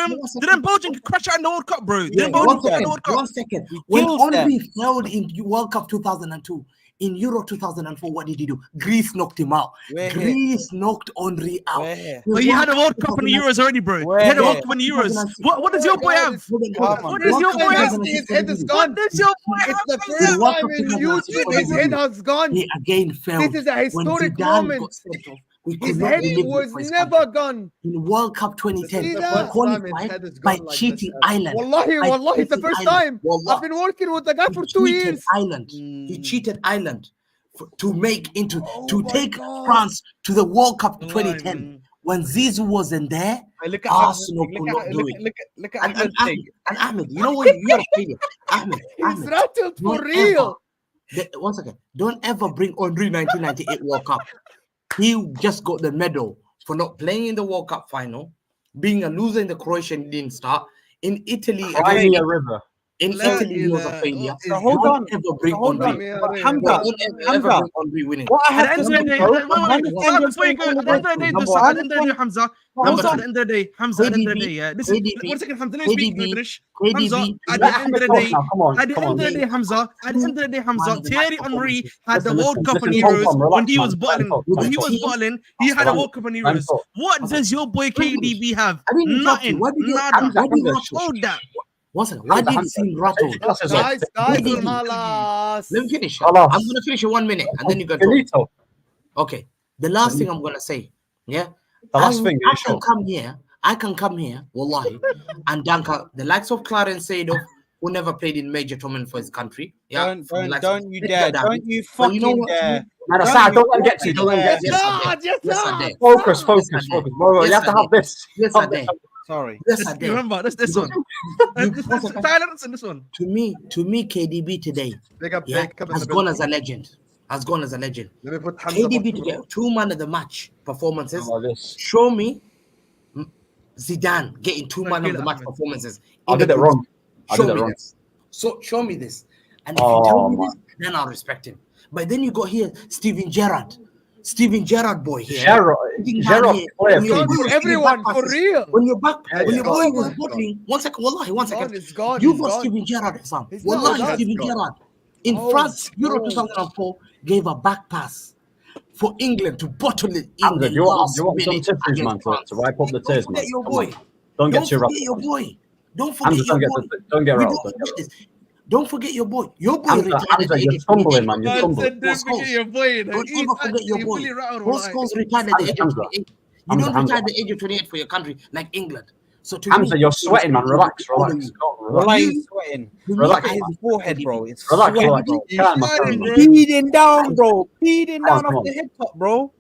Speaker 3: Belgium crash out in the World Cup, bro?
Speaker 7: Yeah,
Speaker 3: Didn't Belgium crash out in the World Cup?
Speaker 7: 1 second. When
Speaker 4: killed them.
Speaker 7: Henry failed in World Cup 2002, in Euro 2004, what did he do? Greece knocked him out.
Speaker 4: We're here.
Speaker 7: Greece knocked Henry out.
Speaker 4: We're here.
Speaker 3: But he had a World Cup in the Euros already, bro.
Speaker 4: We're
Speaker 3: He had a World
Speaker 4: here.
Speaker 3: Cup in the Euros. What does your boy have?
Speaker 4: What
Speaker 3: does your boy have?
Speaker 2: His head is
Speaker 3: What
Speaker 2: gone.
Speaker 3: does your boy
Speaker 2: It's
Speaker 3: have?
Speaker 2: the
Speaker 7: In
Speaker 2: first
Speaker 7: World
Speaker 2: time
Speaker 7: Cup
Speaker 2: in
Speaker 7: 2006,
Speaker 2: YouTube
Speaker 7: what
Speaker 2: his
Speaker 7: did he
Speaker 2: head
Speaker 7: do?
Speaker 2: has gone.
Speaker 7: He again failed.
Speaker 2: This is a
Speaker 7: When
Speaker 2: historic
Speaker 7: Zidane
Speaker 2: moment.
Speaker 7: got sent off, we could
Speaker 2: His
Speaker 7: not
Speaker 2: head
Speaker 7: deliver
Speaker 2: was
Speaker 7: for his
Speaker 2: never
Speaker 7: country.
Speaker 2: gone.
Speaker 7: In World Cup 2010,
Speaker 2: See
Speaker 7: he
Speaker 2: that?
Speaker 7: qualified by cheating Ireland.
Speaker 2: Wallahi,
Speaker 7: By
Speaker 2: wallahi, it's the
Speaker 7: cheating
Speaker 2: first
Speaker 7: Ireland.
Speaker 2: time.
Speaker 7: Wallah.
Speaker 2: I've been working with the guy for 2
Speaker 7: cheated
Speaker 2: years.
Speaker 7: Ireland. He cheated Ireland to make into to
Speaker 2: my
Speaker 7: take
Speaker 2: God.
Speaker 7: France to the World Cup
Speaker 3: Wallahi,
Speaker 7: 2010.
Speaker 3: man.
Speaker 7: When Zizou wasn't there,
Speaker 4: Look at
Speaker 7: Arsenal
Speaker 4: Ahmed.
Speaker 7: could not do it.
Speaker 4: Look at
Speaker 7: And
Speaker 4: Ahmed.
Speaker 7: Ahmed, you know what? You're a failure. Ahmed,
Speaker 2: He's rattled for
Speaker 7: don't
Speaker 2: real.
Speaker 7: One second. Don't ever bring Henry 1998 World Cup. He just got the medal for not playing in the World Cup final, being a loser in the Croatian didn't start. In Italy,
Speaker 5: Crimea River.
Speaker 7: In
Speaker 3: La
Speaker 7: 13 years of
Speaker 3: ilaha-
Speaker 7: failure,
Speaker 3: what is
Speaker 4: So hold
Speaker 7: don't
Speaker 4: on.
Speaker 7: ever bring
Speaker 4: Hold on.
Speaker 7: Henry.
Speaker 4: Hamza,
Speaker 7: Don't ever
Speaker 4: Hamza,
Speaker 7: bring Henry winning.
Speaker 4: what I
Speaker 3: At the
Speaker 4: have
Speaker 3: end
Speaker 4: to
Speaker 3: of
Speaker 4: say,
Speaker 3: the day,
Speaker 4: bro,
Speaker 3: wait,
Speaker 4: I
Speaker 3: wait,
Speaker 4: understand
Speaker 3: Saad,
Speaker 4: you're
Speaker 3: before you
Speaker 4: saying
Speaker 3: go,
Speaker 4: all
Speaker 3: at
Speaker 4: of
Speaker 3: the end
Speaker 4: this.
Speaker 3: of the day,
Speaker 7: Number
Speaker 3: Saad,
Speaker 7: one.
Speaker 3: at the end of the day, Hamza,
Speaker 7: Number
Speaker 3: Hamza, at
Speaker 7: two.
Speaker 3: the end of the day, Hamza, at the end of the day,
Speaker 7: KDB,
Speaker 3: yeah. Listen,
Speaker 7: KDB,
Speaker 3: one second, Hamza, let me speak, let me
Speaker 7: KDB,
Speaker 3: finish. Hamza,
Speaker 7: KDB.
Speaker 3: at
Speaker 5: Let
Speaker 3: the end
Speaker 5: Ahmed
Speaker 3: of the
Speaker 5: talk
Speaker 3: day,
Speaker 5: now. Come on,
Speaker 3: at the
Speaker 5: come
Speaker 3: end
Speaker 5: on.
Speaker 3: of the day, Hamza, at the end of the day, Hamza,
Speaker 7: Man of the match
Speaker 3: Thierry Henry
Speaker 7: performances.
Speaker 3: had the
Speaker 5: Listen,
Speaker 3: World Cup on
Speaker 5: listen, Tom,
Speaker 3: Euros
Speaker 5: relax,
Speaker 3: when he
Speaker 5: man.
Speaker 3: was
Speaker 5: Let him
Speaker 3: bottling.
Speaker 5: talk,
Speaker 7: With
Speaker 3: When
Speaker 7: the
Speaker 3: he was
Speaker 7: team,
Speaker 3: bottling, he
Speaker 5: That's
Speaker 3: had a
Speaker 5: the
Speaker 3: World Cup on
Speaker 5: Let him
Speaker 3: Euros.
Speaker 5: talk.
Speaker 3: What
Speaker 7: One
Speaker 3: does your boy
Speaker 7: second.
Speaker 3: KDB have?
Speaker 7: I didn't interrupt you.
Speaker 3: Nothing.
Speaker 7: Why did you,
Speaker 3: Nada.
Speaker 7: why did you
Speaker 5: Hamza,
Speaker 3: Hold that.
Speaker 7: one second. Why did he seem rattled?
Speaker 5: Take your glasses off.
Speaker 2: guys,
Speaker 7: KDB.
Speaker 2: خلاص.
Speaker 7: Let me finish.
Speaker 5: Halas.
Speaker 7: I'm gonna finish in 1 minute and then you can talk.
Speaker 5: Finito.
Speaker 7: Okay. The last thing I'm gonna say, yeah.
Speaker 5: The last thing, are
Speaker 7: I
Speaker 5: you
Speaker 7: can
Speaker 5: sure?
Speaker 7: come here. I can come here, wallahi, and dunk out the likes of Clarence Seedorf, who never played in major tournament for his country. Yeah. from the likes of
Speaker 4: Don't you
Speaker 7: Victor
Speaker 4: dare.
Speaker 7: David.
Speaker 4: Don't you
Speaker 7: But you know
Speaker 4: fucking
Speaker 7: what?
Speaker 4: dare.
Speaker 5: No,
Speaker 4: Don't
Speaker 5: Saad,
Speaker 4: you
Speaker 5: don't let him get to you. Don't let him get to
Speaker 7: Yes,
Speaker 5: you.
Speaker 7: I dare.
Speaker 2: Yes,
Speaker 7: Yes, I
Speaker 2: Saad.
Speaker 7: dare.
Speaker 5: Focus, focus,
Speaker 7: Yes, I dare.
Speaker 5: focus. Bro,
Speaker 7: Yes,
Speaker 5: you have
Speaker 7: I
Speaker 5: to have
Speaker 7: dare.
Speaker 5: this.
Speaker 7: Yes, I dare.
Speaker 4: Sorry.
Speaker 7: Yes, I dare.
Speaker 3: Remember, that's this one.
Speaker 7: Because
Speaker 3: Silence in this one.
Speaker 7: to me, KDB today,
Speaker 1: Big up
Speaker 7: yeah,
Speaker 1: Jacob in
Speaker 7: has
Speaker 1: the
Speaker 7: gone
Speaker 1: building.
Speaker 7: as a legend. Has gone as a legend.
Speaker 1: Let me put Hamza
Speaker 7: KDB
Speaker 1: Portugal.
Speaker 7: today, 2 man of the match performances.
Speaker 5: Like this.
Speaker 7: Show me Zidane getting 2 man of
Speaker 3: Tranquilo,
Speaker 7: the match
Speaker 3: Ahmed.
Speaker 7: performances.
Speaker 5: I
Speaker 7: in
Speaker 5: did
Speaker 7: the
Speaker 5: it
Speaker 7: group.
Speaker 5: wrong. I
Speaker 7: Show
Speaker 5: did it
Speaker 7: me
Speaker 5: wrong.
Speaker 7: this. So show me this. And if you tell
Speaker 5: Oh,
Speaker 7: me
Speaker 5: man.
Speaker 7: this, then I'll respect him. But then you got here Steven Gerrard. Steven Gerrard boy here.
Speaker 5: Gerrard,
Speaker 7: sitting down
Speaker 5: Gerard
Speaker 7: here,
Speaker 5: player
Speaker 7: when you're
Speaker 5: for
Speaker 2: Gone
Speaker 5: you.
Speaker 2: for
Speaker 7: giving
Speaker 2: everyone,
Speaker 7: back
Speaker 2: for
Speaker 7: passes,
Speaker 2: real.
Speaker 7: When your back,
Speaker 1: Yeah,
Speaker 7: when
Speaker 1: he's
Speaker 7: your
Speaker 1: gone,
Speaker 7: boy
Speaker 1: he's
Speaker 7: was
Speaker 1: gone.
Speaker 7: bottling, one second, wallahi, one
Speaker 2: It's
Speaker 7: second.
Speaker 2: gone, it's gone,
Speaker 7: You
Speaker 2: it's
Speaker 7: got
Speaker 2: gone.
Speaker 7: Steven Gerrard, Sam.
Speaker 2: He's not
Speaker 7: Wallahi,
Speaker 2: done.
Speaker 7: Steven
Speaker 1: gone.
Speaker 7: Gerrard. In
Speaker 2: Oh,
Speaker 7: France, Euro
Speaker 2: no.
Speaker 7: 2004 gave a back pass for England to bottle it in
Speaker 5: Hamza,
Speaker 7: the
Speaker 5: do you want
Speaker 7: last
Speaker 5: some
Speaker 7: minute
Speaker 5: tippers, man,
Speaker 7: against France.
Speaker 5: to wipe up the
Speaker 7: Don't
Speaker 5: tears,
Speaker 7: forget
Speaker 5: man?
Speaker 7: your
Speaker 5: Come
Speaker 7: boy.
Speaker 5: on. Don't get
Speaker 7: Don't
Speaker 5: too
Speaker 7: forget
Speaker 5: rattled.
Speaker 7: your boy. Don't forget
Speaker 5: Hamza,
Speaker 7: your boy.
Speaker 5: don't get
Speaker 7: We
Speaker 5: rattled.
Speaker 7: don't
Speaker 5: Don't get
Speaker 7: forget
Speaker 5: rattled.
Speaker 7: this. Don't forget your boy. Your boy
Speaker 5: Hamza,
Speaker 7: retired
Speaker 5: Hamza,
Speaker 7: at the
Speaker 5: you're
Speaker 7: age of
Speaker 5: stumbling,
Speaker 7: 28.
Speaker 5: man. You're
Speaker 3: Man
Speaker 5: stumbling.
Speaker 3: said, don't forget your boy.
Speaker 7: Don't
Speaker 3: He's
Speaker 7: ever forget your
Speaker 3: actually
Speaker 7: boy.
Speaker 3: fully rattled.
Speaker 7: Paul
Speaker 3: Wallahi.
Speaker 7: Scholes retired at the age of
Speaker 5: Hamza,
Speaker 7: 28. You
Speaker 5: Hamza,
Speaker 7: don't
Speaker 5: Hamza.
Speaker 7: retire at the age of 28 for your country like England. So to
Speaker 5: Hamza,
Speaker 7: me,
Speaker 5: you're sweating, man. Relax,
Speaker 7: all of
Speaker 5: relax.
Speaker 7: you.
Speaker 5: Go on,
Speaker 4: Wallahi,
Speaker 5: relax.
Speaker 4: he's sweating.
Speaker 7: To me,
Speaker 5: Relax,
Speaker 7: I
Speaker 4: His
Speaker 7: have
Speaker 4: forehead,
Speaker 7: KDB.
Speaker 4: bro. It's
Speaker 5: Relax,
Speaker 4: sweating,
Speaker 5: relax.
Speaker 4: bro.
Speaker 5: Calm, man, calm, man.
Speaker 4: Beating down, bro. Beating
Speaker 5: Come on,
Speaker 4: down
Speaker 5: come
Speaker 4: off
Speaker 5: on.
Speaker 4: the head top, bro.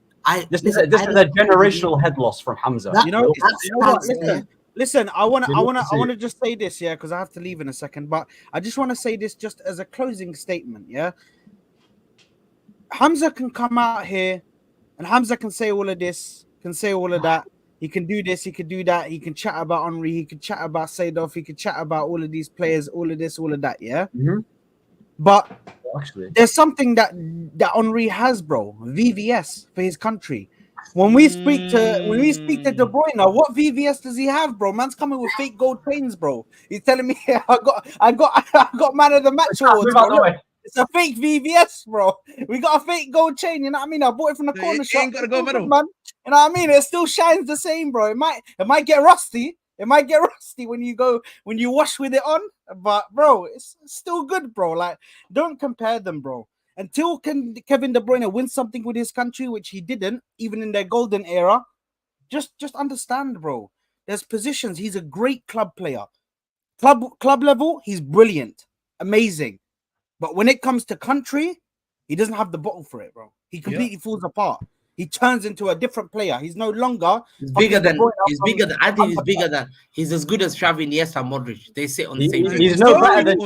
Speaker 5: This
Speaker 7: Listen,
Speaker 5: is
Speaker 7: I
Speaker 5: a
Speaker 7: respect
Speaker 5: generational head loss from Hamza.
Speaker 7: That-
Speaker 4: You know,
Speaker 7: that
Speaker 4: you know what?
Speaker 7: stance there.
Speaker 4: Listen. I wanna
Speaker 5: You need to see
Speaker 4: just say this, yeah, because I have to leave in a second. But I just want to say this just as a closing statement, yeah. Hamza can come out here, and Hamza can say all of this, can say all of that. He can do this, he can do that. He can chat about Henry, he can chat about Seedorf, he can chat about all of these players, all of this, all of that, yeah.
Speaker 5: Mhm.
Speaker 4: But
Speaker 5: Actually,
Speaker 4: there's something that Henry has, bro. VVS for his country. When we speak to De Bruyne, what VVS does he have, bro? Man's coming with fake gold chains, bro. He's telling me I got man of the match awards,
Speaker 5: move out
Speaker 4: bro.
Speaker 5: the way.
Speaker 4: It's a fake VVS, bro. We got a fake gold chain, you know what I mean? I bought it from the
Speaker 3: He
Speaker 4: corner
Speaker 3: ain't
Speaker 4: shop.
Speaker 3: got a
Speaker 4: It's
Speaker 3: gold
Speaker 4: all good,
Speaker 3: medal.
Speaker 4: man. You know what I mean? It still shines the same, bro. It might get rusty. It might get rusty when you wash with it on, but bro, it's still good, bro. Like, don't compare them, bro. Until Kevin De Bruyne wins something with his country, which he didn't, even in their golden era, just understand, bro. There's positions. He's a great club player. Club level, he's brilliant, amazing. But when it comes to country, he doesn't have the bottle for it, bro. He completely falls apart. He turns into a different player. He's no longer.
Speaker 7: He's bigger than. I think he's bigger than. He's as good as Xavi, Iniesta, Modric. They sit on the same.
Speaker 5: He's no better than.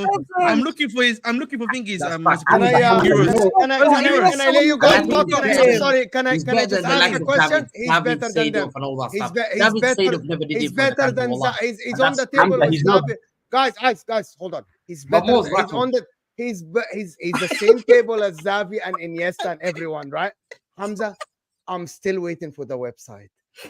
Speaker 3: I'm looking for Thingies.
Speaker 7: That's
Speaker 3: What's it
Speaker 7: fact.
Speaker 3: called?
Speaker 2: Can I,
Speaker 3: Euros.
Speaker 2: can I let you guys talk?
Speaker 7: He's
Speaker 2: Sorry, can I
Speaker 7: He's
Speaker 2: just
Speaker 7: better than the
Speaker 2: ask
Speaker 7: likes
Speaker 2: a
Speaker 7: of
Speaker 2: question?
Speaker 7: David,
Speaker 2: He's
Speaker 7: David
Speaker 2: better than them.
Speaker 7: Seedorf and all that
Speaker 2: He's
Speaker 7: stuff.
Speaker 2: he's
Speaker 7: David
Speaker 2: better.
Speaker 7: Seedorf never did
Speaker 2: He's
Speaker 7: it for the
Speaker 2: better
Speaker 7: country,
Speaker 2: than
Speaker 7: wallah.
Speaker 2: he's
Speaker 7: And
Speaker 2: on the
Speaker 7: that's
Speaker 2: table
Speaker 5: Hamza,
Speaker 2: with
Speaker 5: he's no-
Speaker 2: Xavi. Guys, hold on. He's
Speaker 7: But
Speaker 2: better.
Speaker 7: Mo's
Speaker 2: He's
Speaker 7: rattled.
Speaker 2: on the he's the same table as Xavi and Iniesta and everyone, right? Hamza, I'm still waiting for the website.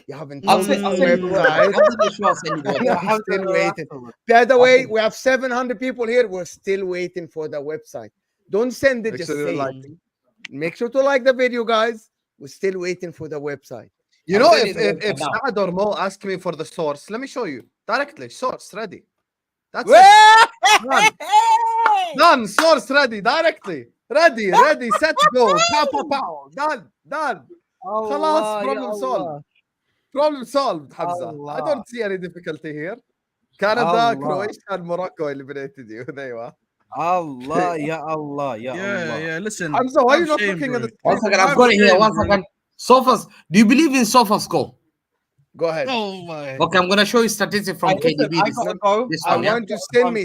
Speaker 2: You haven't
Speaker 7: I'll
Speaker 2: told me
Speaker 7: send
Speaker 2: the
Speaker 7: you the
Speaker 2: website.
Speaker 7: After the show, I'll send you the
Speaker 2: Yeah,
Speaker 7: website.
Speaker 2: I'm still waiting. By the way, we have 700 people here. We're still waiting for the website. Don't send it,
Speaker 1: Make
Speaker 2: just
Speaker 1: sure you
Speaker 2: say
Speaker 1: like
Speaker 2: it. Make sure to like the video, guys. We're still waiting for the website.
Speaker 1: You
Speaker 7: I'm
Speaker 1: know,
Speaker 7: sending
Speaker 1: if
Speaker 7: the website now.
Speaker 1: Saad or Mo ask me for the source, let me show you directly. Source ready. That's
Speaker 4: Hey!
Speaker 1: done. Source ready directly. Ready, set, go. Pow. Done. خلاص, problem solved. Problem solved, Hamza. I don't see any difficulty here. Canada,
Speaker 4: Allah.
Speaker 1: Croatia, and Morocco eliminated you. There you are.
Speaker 4: Allah, ya Allah, ya Allah.
Speaker 3: Yeah. Listen,
Speaker 1: Hamza, why are you
Speaker 3: have
Speaker 1: not
Speaker 3: shame,
Speaker 1: looking at
Speaker 3: bro.
Speaker 1: the
Speaker 7: One
Speaker 1: screen?
Speaker 7: second, I've got it here. One second. Sofas. Do you believe in SofaScore?
Speaker 2: Go ahead.
Speaker 3: Oh my.
Speaker 7: Okay, I'm gonna show you statistics from KDB.
Speaker 4: I gotta go.
Speaker 7: This
Speaker 2: I
Speaker 7: one, yeah?
Speaker 2: want to send me.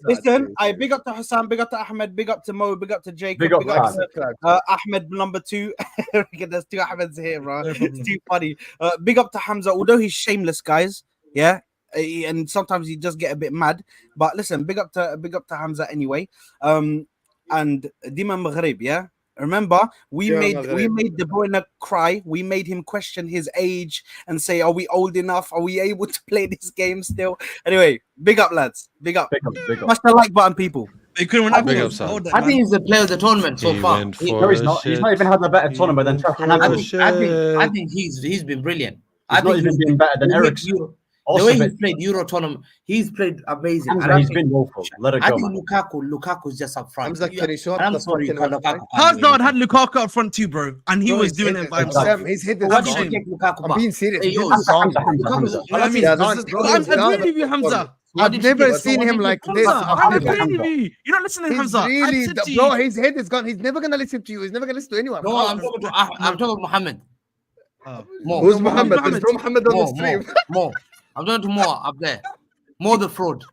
Speaker 4: Listen, I big up to Hassan, big up to Ahmed, big up to Mo, big up to Jacob,
Speaker 5: Big up
Speaker 4: to Ahmed number 2. There's 2 Ahmeds here, bro. It's too funny. Big up to Hamza, although he's shameless, guys. Yeah, and sometimes you just get a bit mad. But listen, big up to Hamza anyway. And Dima Maghrib, yeah. Remember, we made De Bruyne cry. We made him question his age and say, "Are we old enough? Are we able to play this game still?" Anyway, big up, lads. Big up. Smash the like button, people.
Speaker 3: They couldn't
Speaker 7: I
Speaker 3: win
Speaker 7: think,
Speaker 3: that.
Speaker 7: I think he's the player of the tournament so far.
Speaker 5: No, he's not. He's not even had a better tournament than
Speaker 7: I think he's been brilliant.
Speaker 5: He's not even been better than Eriksen.
Speaker 7: The way he's played Euro tournament, he's played amazing.
Speaker 5: Hamza, he's been woeful. Let it
Speaker 7: I
Speaker 5: go,
Speaker 7: think
Speaker 5: man.
Speaker 7: Lukaku's just up front.
Speaker 1: Hamza, can you show up
Speaker 7: I'm
Speaker 1: the
Speaker 7: sorry,
Speaker 1: fucking
Speaker 7: Lukaku.
Speaker 3: Hazard had Lukaku up front too, bro, and he
Speaker 2: Bro,
Speaker 3: was
Speaker 2: he's
Speaker 3: doing
Speaker 2: hit
Speaker 3: it by
Speaker 2: it.
Speaker 3: himself.
Speaker 2: He's hit it.
Speaker 7: Why did
Speaker 3: Shame.
Speaker 7: you take Lukaku
Speaker 2: I'm
Speaker 7: back?
Speaker 2: being serious.
Speaker 7: Hey,
Speaker 2: He's
Speaker 7: yo,
Speaker 2: gone.
Speaker 5: Hamza.
Speaker 3: You know what I mean?
Speaker 2: Yeah,
Speaker 3: I'm
Speaker 2: bro,
Speaker 3: agreeing with you, Hamza.
Speaker 2: I've never seen him like this.
Speaker 3: Hamza, I'm
Speaker 5: Hamza.
Speaker 3: agreeing with you. You're not listening,
Speaker 2: He's
Speaker 3: Hamza. I
Speaker 2: really,
Speaker 3: said to
Speaker 2: bro,
Speaker 3: you-
Speaker 2: his head is gone. He's never gonna listen to you. He's never gonna listen to anyone.
Speaker 7: No, I'm talking to Mohammed. More.
Speaker 1: Who's Muhammad? There's no Muhammad on the
Speaker 7: More,
Speaker 1: stream.
Speaker 7: more. I'm talking to more up there. More the fraud.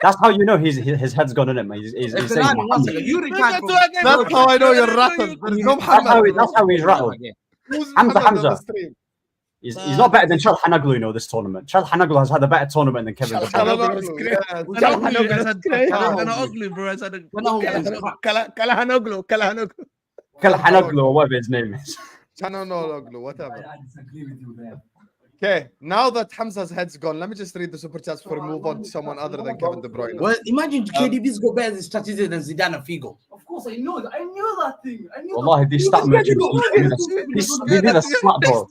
Speaker 5: That's how you know his head's gone in it, man. He's saying Muhammad.
Speaker 7: You retired from-
Speaker 1: That's how I know you're rattled. There's no Muhammad.
Speaker 5: That's how he's rattled.
Speaker 1: Who's
Speaker 5: Hamza,
Speaker 1: Muhammad on the
Speaker 5: Hamza.
Speaker 1: stream?
Speaker 5: He's not better than Chal Hanaglu, you know, this tournament. Chal Hanaglu has had a better tournament than Kevin De Bruyne.
Speaker 2: Kalahanoglu.
Speaker 5: Chal Hanaglu, or whatever his name is.
Speaker 1: Chanonoglu, whatever. Okay, now that Hamza's head's gone, let me just read the super chats before we move on to someone other than Kevin De Bruyne.
Speaker 7: Well, imagine KDB's got better statistics than Zidane and Figo.
Speaker 9: Of course, I know that. I knew that thing. I knew
Speaker 5: Wallahi, these stat merchants, they need a slap, bro.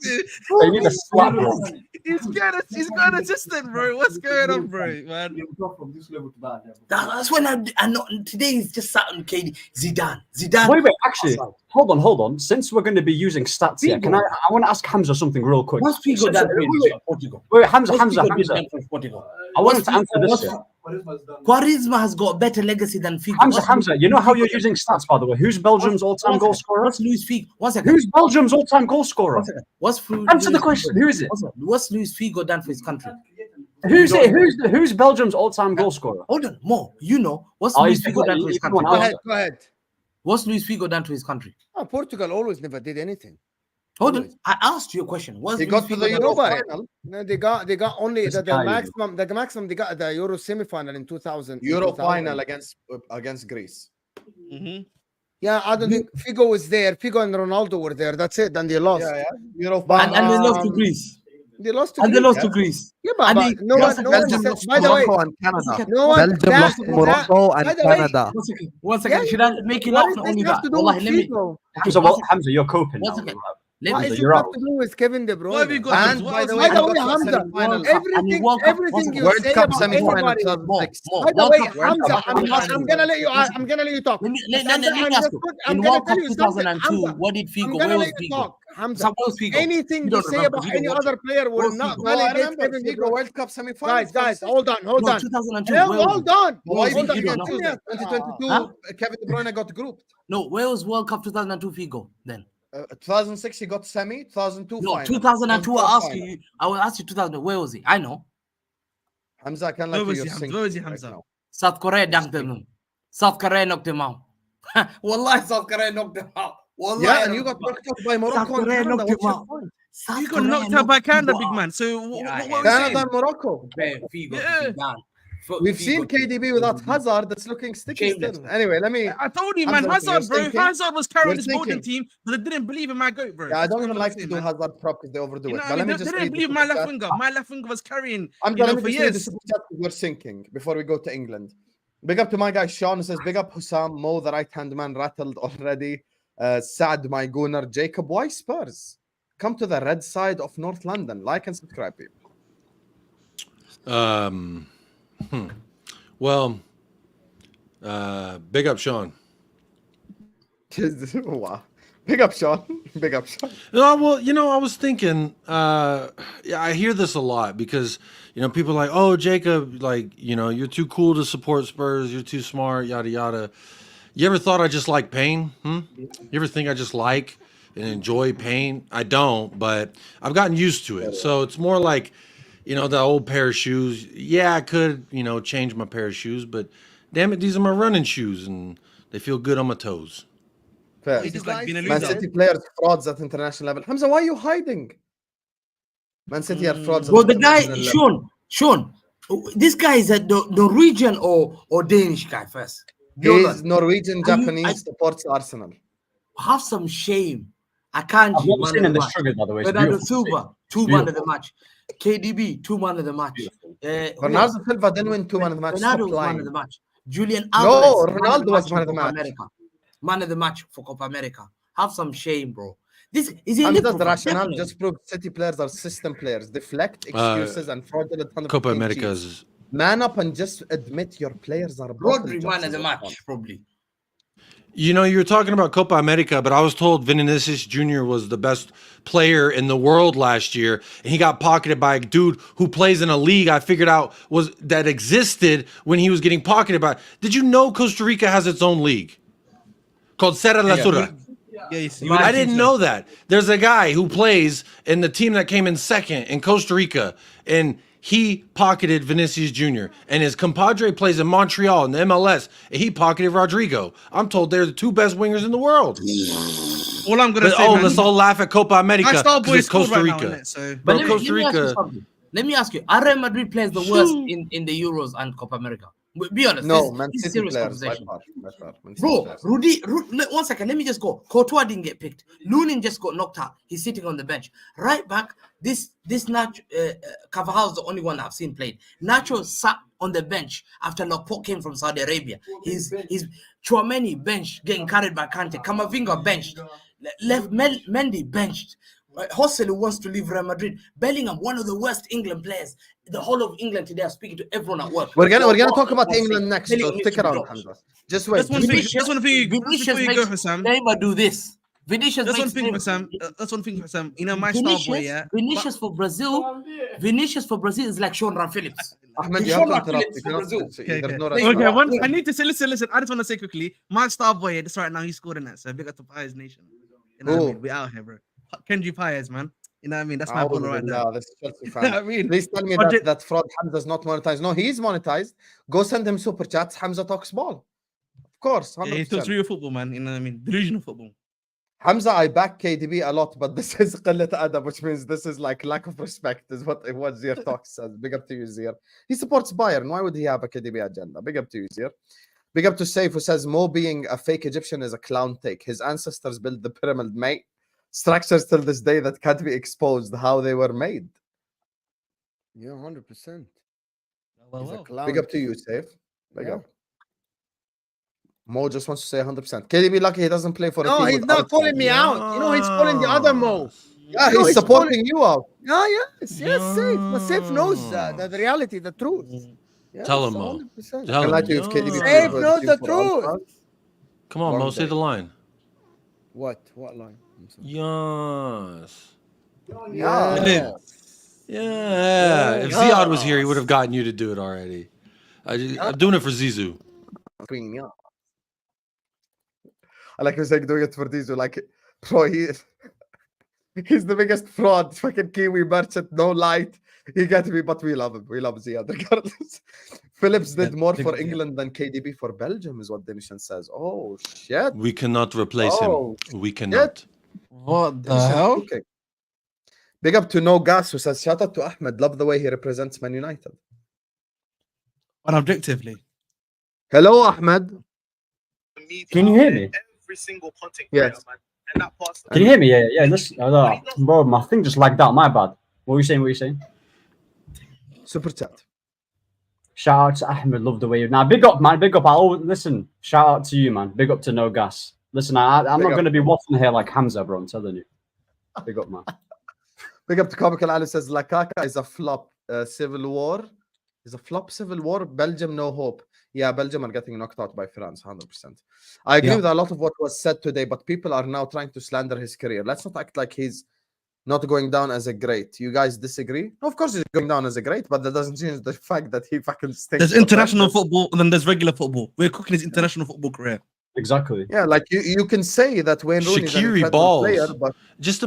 Speaker 5: They need a slap, bro.
Speaker 3: He's got an assistant, bro. What's going on, bro, man?
Speaker 9: you go from this level to that level.
Speaker 7: That's when I know. Today he's just sat on KD. Zidane.
Speaker 5: Wait, actually, hold on. Since we're going to be using stats here, I want to ask Hamza something real quick.
Speaker 7: What's Figo done for Portugal?
Speaker 5: Wait, Hamza.
Speaker 7: For Portugal?
Speaker 5: I want him to answer this. Yeah.
Speaker 7: Quaresma has got a better legacy than Figo.
Speaker 5: Hamza, you know how you're using stats, by the way. Who's Belgium's all-time goal scorer?
Speaker 7: What's Luis Figo? 1 second.
Speaker 5: Who's Belgium's all-time goal scorer?
Speaker 7: 1 second. What's
Speaker 5: Answer the question. Who is it?
Speaker 7: What's Luis Figo done for his country?
Speaker 5: Who's it? Who's Belgium's all-time goal scorer?
Speaker 7: Hold on, more. You know what's Luis Figo done to his country?
Speaker 2: Go ahead.
Speaker 7: What's Luis Figo done to his country?
Speaker 2: Oh, Portugal always never did anything.
Speaker 7: Hold on. I asked you a question. What's
Speaker 1: He
Speaker 7: Luis
Speaker 1: got to
Speaker 7: Figo
Speaker 1: the
Speaker 7: done
Speaker 1: Euro
Speaker 7: to his
Speaker 1: final.
Speaker 2: No, they got only
Speaker 5: This
Speaker 2: the
Speaker 5: guy,
Speaker 2: maximum. They got the Euro semi-final in 2000.
Speaker 1: Euro
Speaker 2: 2000.
Speaker 1: final against Greece.
Speaker 2: Yeah, I don't think Figo was there. Figo and Ronaldo were there. That's it. Then they lost.
Speaker 1: Yeah. Euro
Speaker 2: But,
Speaker 1: final.
Speaker 7: And they lost to Greece.
Speaker 2: They lost to
Speaker 7: And they
Speaker 2: Greece.
Speaker 7: lost to Greece.
Speaker 2: Yeah, but
Speaker 7: And
Speaker 2: no one
Speaker 1: Belgium
Speaker 2: said,
Speaker 1: lost
Speaker 2: by the way,
Speaker 10: Morocco and Canada.
Speaker 2: no one
Speaker 10: Belgium lost to Morocco and
Speaker 2: by the way,
Speaker 10: Canada.
Speaker 7: 1 second. 1 second.
Speaker 2: Yeah,
Speaker 7: Should I make it
Speaker 2: what
Speaker 7: up?
Speaker 2: does
Speaker 7: Not
Speaker 2: this
Speaker 7: only
Speaker 2: have
Speaker 7: that.
Speaker 2: to do
Speaker 7: Wallahi,
Speaker 2: with
Speaker 7: let me.
Speaker 2: Figo?
Speaker 5: Hamza, you're coping now.
Speaker 7: 1 second.
Speaker 2: What
Speaker 7: Let me.
Speaker 2: does it
Speaker 5: you're
Speaker 2: have
Speaker 5: out.
Speaker 2: to do with Kevin De Bruyne?
Speaker 3: What have you got?
Speaker 1: And by the
Speaker 2: By
Speaker 1: way,
Speaker 2: the way,
Speaker 1: got to
Speaker 2: Hamza,
Speaker 1: semi-final.
Speaker 2: everything you
Speaker 1: World
Speaker 2: say
Speaker 1: Cup
Speaker 2: about
Speaker 1: semi-final
Speaker 2: anybody.
Speaker 1: 2006.
Speaker 2: By the way,
Speaker 1: World
Speaker 2: Hamza,
Speaker 1: Cup
Speaker 2: I'm
Speaker 1: semi-final.
Speaker 2: gonna let you. I'm gonna let you talk.
Speaker 7: Let me
Speaker 2: I'm
Speaker 7: ask you.
Speaker 2: I'm
Speaker 7: In
Speaker 2: gonna
Speaker 7: World
Speaker 2: tell
Speaker 7: Cup
Speaker 2: you something,
Speaker 7: 2002,
Speaker 2: Hamza.
Speaker 7: what did
Speaker 2: I'm
Speaker 7: Figo?
Speaker 2: gonna
Speaker 7: Where was
Speaker 2: let you
Speaker 7: Figo?
Speaker 2: talk, Hamza.
Speaker 7: So where was Figo?
Speaker 2: Anything
Speaker 7: You
Speaker 2: you
Speaker 7: don't
Speaker 2: say
Speaker 7: remember,
Speaker 2: about
Speaker 7: you
Speaker 2: any
Speaker 7: watch
Speaker 2: other player will
Speaker 7: Figo.
Speaker 2: not
Speaker 1: No, I
Speaker 2: validate
Speaker 1: remember
Speaker 2: Kevin De
Speaker 1: Figo
Speaker 2: Bruyne.
Speaker 1: World Cup semi-final.
Speaker 2: Guys, hold on.
Speaker 7: No, 2002.
Speaker 2: Hell,
Speaker 7: Where was
Speaker 2: hold
Speaker 7: it?
Speaker 2: on.
Speaker 1: Why
Speaker 7: Hold
Speaker 1: did
Speaker 7: on.
Speaker 1: you 2022?
Speaker 7: Huh?
Speaker 1: Kevin De Bruyne got grouped.
Speaker 7: No, where was World Cup 2002 Figo then?
Speaker 1: 2006 he got semi. 2002
Speaker 7: No,
Speaker 1: final.
Speaker 7: 2002. I
Speaker 1: 2004
Speaker 7: asked
Speaker 1: final.
Speaker 7: you. I will ask you 2000. Where was he? I know.
Speaker 1: Hamza, I can
Speaker 3: Where
Speaker 1: like
Speaker 3: was
Speaker 1: you're
Speaker 3: he, Hamza?
Speaker 1: sinking
Speaker 3: Where was he,
Speaker 1: right
Speaker 3: Hamza?
Speaker 1: now.
Speaker 7: South Korea dunked them. South Korea knocked him out. Wallahi, South Korea knocked them out. Wallahi,
Speaker 1: Yeah, and you got knocked out by Morocco
Speaker 7: South
Speaker 1: and
Speaker 7: Korea
Speaker 1: Canada.
Speaker 7: knocked
Speaker 1: What's
Speaker 7: him
Speaker 1: your
Speaker 7: out.
Speaker 1: point?
Speaker 7: South
Speaker 3: You got
Speaker 7: Korea
Speaker 3: knocked out by
Speaker 7: knocked him
Speaker 3: Canada,
Speaker 7: out.
Speaker 3: big man. So what
Speaker 7: Yeah,
Speaker 3: were you
Speaker 1: Canada
Speaker 3: saying?
Speaker 1: and Morocco.
Speaker 7: Figo,
Speaker 3: Yeah.
Speaker 7: Zidane.
Speaker 1: We've
Speaker 7: Figo,
Speaker 1: seen KDB without Hazard. That's looking sticky
Speaker 7: Shameless.
Speaker 1: still. Anyway, let me.
Speaker 3: I told you, man.
Speaker 1: Hamza,
Speaker 3: Hazard,
Speaker 1: you're
Speaker 3: bro.
Speaker 1: thinking?
Speaker 3: Hazard was carrying
Speaker 1: You're
Speaker 3: this Belgium
Speaker 1: thinking?
Speaker 3: team, but they didn't believe in my goat, bro.
Speaker 1: Yeah, I
Speaker 3: That's
Speaker 1: don't
Speaker 3: what
Speaker 1: even
Speaker 3: I'm
Speaker 1: like to
Speaker 3: saying,
Speaker 1: do
Speaker 3: man.
Speaker 1: Hazard prop because they overdo
Speaker 3: You
Speaker 1: it.
Speaker 3: know
Speaker 1: But
Speaker 3: what I
Speaker 1: let
Speaker 3: mean?
Speaker 1: me
Speaker 3: They
Speaker 1: just
Speaker 3: didn't
Speaker 1: read the
Speaker 3: believe
Speaker 1: super
Speaker 3: my left
Speaker 1: chat.
Speaker 3: winger. My left winger was carrying,
Speaker 1: Hamza,
Speaker 3: you
Speaker 1: let
Speaker 3: know,
Speaker 1: me
Speaker 3: for
Speaker 1: just read the
Speaker 3: years.
Speaker 1: super chat because we're sinking before we go to England. Big up to my guy Sean, who says, big up Hussam, Mo, the right-hand man, rattled already. Saad, my gooner, Jacob, why Spurs? Come to the red side of North London. Like and subscribe, people.
Speaker 11: Well, big up Sean.
Speaker 1: Wow. Big up Sean. Big up Sean.
Speaker 11: No, well, you know, I was thinking, yeah, I hear this a lot because, you know, people are like, oh, Jacob, like, you know, you're too cool to support Spurs. You're too smart, yada, yada. You ever thought I just like pain? You ever think I just like and enjoy pain? I don't, but I've gotten used to it. So it's more like, you know, the old pair of shoes. Yeah, I could, you know, change my pair of shoes, but damn it, these are my running shoes and they feel good on my toes.
Speaker 1: Fair.
Speaker 3: It's just like being a
Speaker 1: Man
Speaker 3: loser.
Speaker 1: City players frauds at international level. Hamza, why are you hiding? Man City are frauds.
Speaker 7: Well,
Speaker 1: at
Speaker 7: the guy,
Speaker 1: international level.
Speaker 7: Sean, This guy is a Norwegian or Danish guy first.
Speaker 1: He's Norwegian,
Speaker 7: Are you-
Speaker 1: Japanese, supports Arsenal.
Speaker 7: Have some shame. Akanji,
Speaker 5: I've never
Speaker 7: man
Speaker 5: seen
Speaker 7: of
Speaker 5: him
Speaker 7: the
Speaker 5: this
Speaker 7: match.
Speaker 5: triggered, by the way. It's
Speaker 7: Bernardo
Speaker 5: beautiful to see.
Speaker 7: Silva, 2 man of the match. KDB, 2 man of the match. Who else?
Speaker 1: Ronaldo Silva didn't win 2 man of the match.
Speaker 7: Ronaldo
Speaker 1: Stop
Speaker 7: was man
Speaker 1: lying.
Speaker 7: of the match. Julian
Speaker 1: No,
Speaker 7: Alvarez,
Speaker 1: Ronaldo was man of the
Speaker 7: for Copa
Speaker 1: match.
Speaker 7: America. Man of the match for Copa America. Have some shame, bro. This is he a
Speaker 1: Hamza,
Speaker 7: Liverpool
Speaker 1: the
Speaker 7: fan?
Speaker 1: rationale
Speaker 7: Definitely.
Speaker 1: just proved City players are system players. Deflect excuses and fraudulent
Speaker 11: Copa
Speaker 1: 115
Speaker 11: America's.
Speaker 1: cheats. Man up and just admit your players are bottle
Speaker 7: Rodri, man
Speaker 1: jobs
Speaker 7: of the
Speaker 1: is
Speaker 7: match,
Speaker 1: what I want.
Speaker 7: probably.
Speaker 11: You know, you're talking about Copa America, but I was told Vinicius Jr. was the best player in the world last year, and he got pocketed by a dude who plays in a league I figured out was that existed when he was getting pocketed by. Did you know Costa Rica has its own league called Serra La Sura? I didn't know that. There's a guy who plays in the team that came in second in Costa Rica, and he pocketed Vinicius Jr. and his compadre plays in Montreal in the MLS, and he pocketed Rodrigo. I'm told they're the 2 best wingers in the world.
Speaker 3: All I'm gonna
Speaker 11: But,
Speaker 3: say, man,
Speaker 11: let's all laugh at Copa America
Speaker 3: my star
Speaker 11: because
Speaker 3: boy
Speaker 11: it's
Speaker 3: scored
Speaker 11: Costa
Speaker 3: right now,
Speaker 11: Rica.
Speaker 3: innit? So,
Speaker 11: Bro,
Speaker 7: But
Speaker 11: Costa Rica.
Speaker 7: Let me ask you, are Real Madrid players the worst in the Euros and Copa America? Be honest.
Speaker 1: No,
Speaker 7: this
Speaker 1: Man
Speaker 7: is
Speaker 1: City
Speaker 7: serious
Speaker 1: players by
Speaker 7: conversation.
Speaker 1: far. Man City
Speaker 7: Bro,
Speaker 1: players.
Speaker 7: Rudy, 1 second, let me just go. Courtois didn't get picked. Lunin just got knocked out. He's sitting on the bench. Right back, this Nacho, Carvajal's the only one I've seen played. Nacho sat on the bench after Laporte came from Saudi Arabia. He's Chouameni benched, getting carried by Kante. Camavinga benched. Left Mendy benched. Hossel, who wants to leave Real Madrid. Bellingham, one of the worst England players. The whole of England today are speaking to everyone at work.
Speaker 1: We're gonna talk about England next, so
Speaker 7: Bellingham
Speaker 1: stick
Speaker 7: needs to be
Speaker 1: around,
Speaker 7: dropped.
Speaker 1: Hamza. Just wait.
Speaker 3: That's one thing. That's one thing.
Speaker 7: Vinicius
Speaker 3: Before you go
Speaker 7: makes
Speaker 3: for Sam.
Speaker 7: Neymar do this. Vinicius
Speaker 3: That's one
Speaker 7: makes
Speaker 3: thing for
Speaker 7: Neymar-
Speaker 3: Sam. That's one thing for Sam. You know, my star boy, yeah.
Speaker 7: Vinicius for Brazil. Vinicius for Brazil is like Sean Ram Phillips.
Speaker 1: Ahmed, you
Speaker 7: Sean
Speaker 1: have to
Speaker 7: Ram
Speaker 1: interrupt.
Speaker 7: Phillips
Speaker 1: You
Speaker 7: for
Speaker 1: cannot
Speaker 7: Brazil.
Speaker 1: say-
Speaker 3: Okay,
Speaker 1: there's no
Speaker 3: okay.
Speaker 1: respect.
Speaker 3: Okay, I need to say, listen. I just want to say quickly, my star boy, this right now, he scored in that. So big up to Pies Nation. You know what I
Speaker 1: Who?
Speaker 3: mean? We out here, bro. Kendry Pies, man. You know what I mean? That's my baller right
Speaker 1: Now,
Speaker 3: now.
Speaker 1: this is Chelsea
Speaker 3: You know what I
Speaker 1: fan.
Speaker 3: mean?
Speaker 1: Please tell me
Speaker 3: But
Speaker 1: that fraud Hamza's not monetized. No, he's monetized. Go send him super chats. Hamza talks ball. Of course,
Speaker 3: Yeah, he talks
Speaker 1: 100%.
Speaker 3: real football, man. You know what I mean? Delusional football.
Speaker 1: Hamza, I back KDB a lot, but this is قلة أدب, which means this is like lack of respect, is what Zier talks says. Big up to you, Zier. He supports Bayern. Why would he have a KDB agenda? Big up to you, Zier. Big up to Saif, who says Mo being a fake Egyptian is a clown take. His ancestors built the pyramid, mate. Structures till this day that can't be exposed how they were made.
Speaker 2: Yeah, 100%.
Speaker 3: Well,
Speaker 2: He's a
Speaker 3: well.
Speaker 2: clown.
Speaker 1: Big up to you, Saif. Big
Speaker 2: Yeah.
Speaker 1: up. Mo just wants to say 100%. KDB lucky he doesn't play for a
Speaker 2: No,
Speaker 1: team
Speaker 2: he's
Speaker 1: with
Speaker 2: not
Speaker 1: outside.
Speaker 2: calling me out. You know, he's calling the other Mo.
Speaker 1: Yeah,
Speaker 2: No,
Speaker 1: he's
Speaker 2: he's
Speaker 1: supporting you out.
Speaker 2: Oh, yes, safe. But safe knows the reality, the truth. Yes,
Speaker 11: Tell him, Mo.
Speaker 2: 100%.
Speaker 11: Tell
Speaker 1: Can I
Speaker 11: him.
Speaker 1: tell you if KDB
Speaker 2: Safe
Speaker 1: plays
Speaker 2: knows
Speaker 1: for
Speaker 2: the
Speaker 1: team for
Speaker 2: truth.
Speaker 1: outside?
Speaker 11: Come on, Mo,
Speaker 1: Long
Speaker 11: say
Speaker 1: day.
Speaker 11: the line.
Speaker 2: What? What line? I'm sorry.
Speaker 11: Yes.
Speaker 2: Yeah.
Speaker 11: Yeah. If Ziad was here, he would have gotten you to do it already. I'm doing it for Zizou.
Speaker 1: Queen, yeah. I like him saying doing it for these. Like, bro, he's the biggest fraud. Fucking Kiwi merchant, no light. He got to be, but we love him. We love Ziad regardless. Phillips did more for England than KDB for Belgium, is what Denishan says. Oh shit.
Speaker 11: We cannot replace
Speaker 1: Oh,
Speaker 11: him. We cannot.
Speaker 4: What the
Speaker 1: Denishan
Speaker 4: hell?
Speaker 1: cooking. Big up to No Gas, who says, shout out to Ahmed. Love the way he represents Man United.
Speaker 3: But objectively.
Speaker 1: Hello, Ahmed.
Speaker 5: Can you hear me?
Speaker 6: Every single content
Speaker 1: Yes.
Speaker 6: man. And that pass.
Speaker 5: Can you hear me? Yeah, yeah. Listen, bro, my thing just lagged out. My bad. What were you saying? What were you saying?
Speaker 1: Super chat.
Speaker 5: Shout out to Ahmed. Love the way you. Now, big up, man. Big up. Listen. Shout out to you, man. Big up to No Gas. Listen, I'm
Speaker 1: Big
Speaker 5: not
Speaker 1: up.
Speaker 5: going to be waffling here like Hamza, bro. I'm telling you. Big up, man.
Speaker 1: Big up to Comical Ali says Lakaka is a flop. Civil War is a flop. Civil War. Belgium, no hope. Yeah, Belgium are getting knocked out by France, 100%. I agree with a lot of what was said today, but people are now trying to slander his career. Let's not act like he's not going down as a great. You guys disagree? Of course, he's going down as a great, but that doesn't change the fact that he fucking stinks.
Speaker 3: There's
Speaker 1: for
Speaker 3: international
Speaker 1: Belgium.
Speaker 3: football and then there's regular football. We're cooking his international football career.
Speaker 5: Exactly.
Speaker 1: Yeah, like you can say that Wayne Rooney is an
Speaker 11: Shaqiri
Speaker 1: incredible
Speaker 11: balls.
Speaker 1: player, but
Speaker 11: Just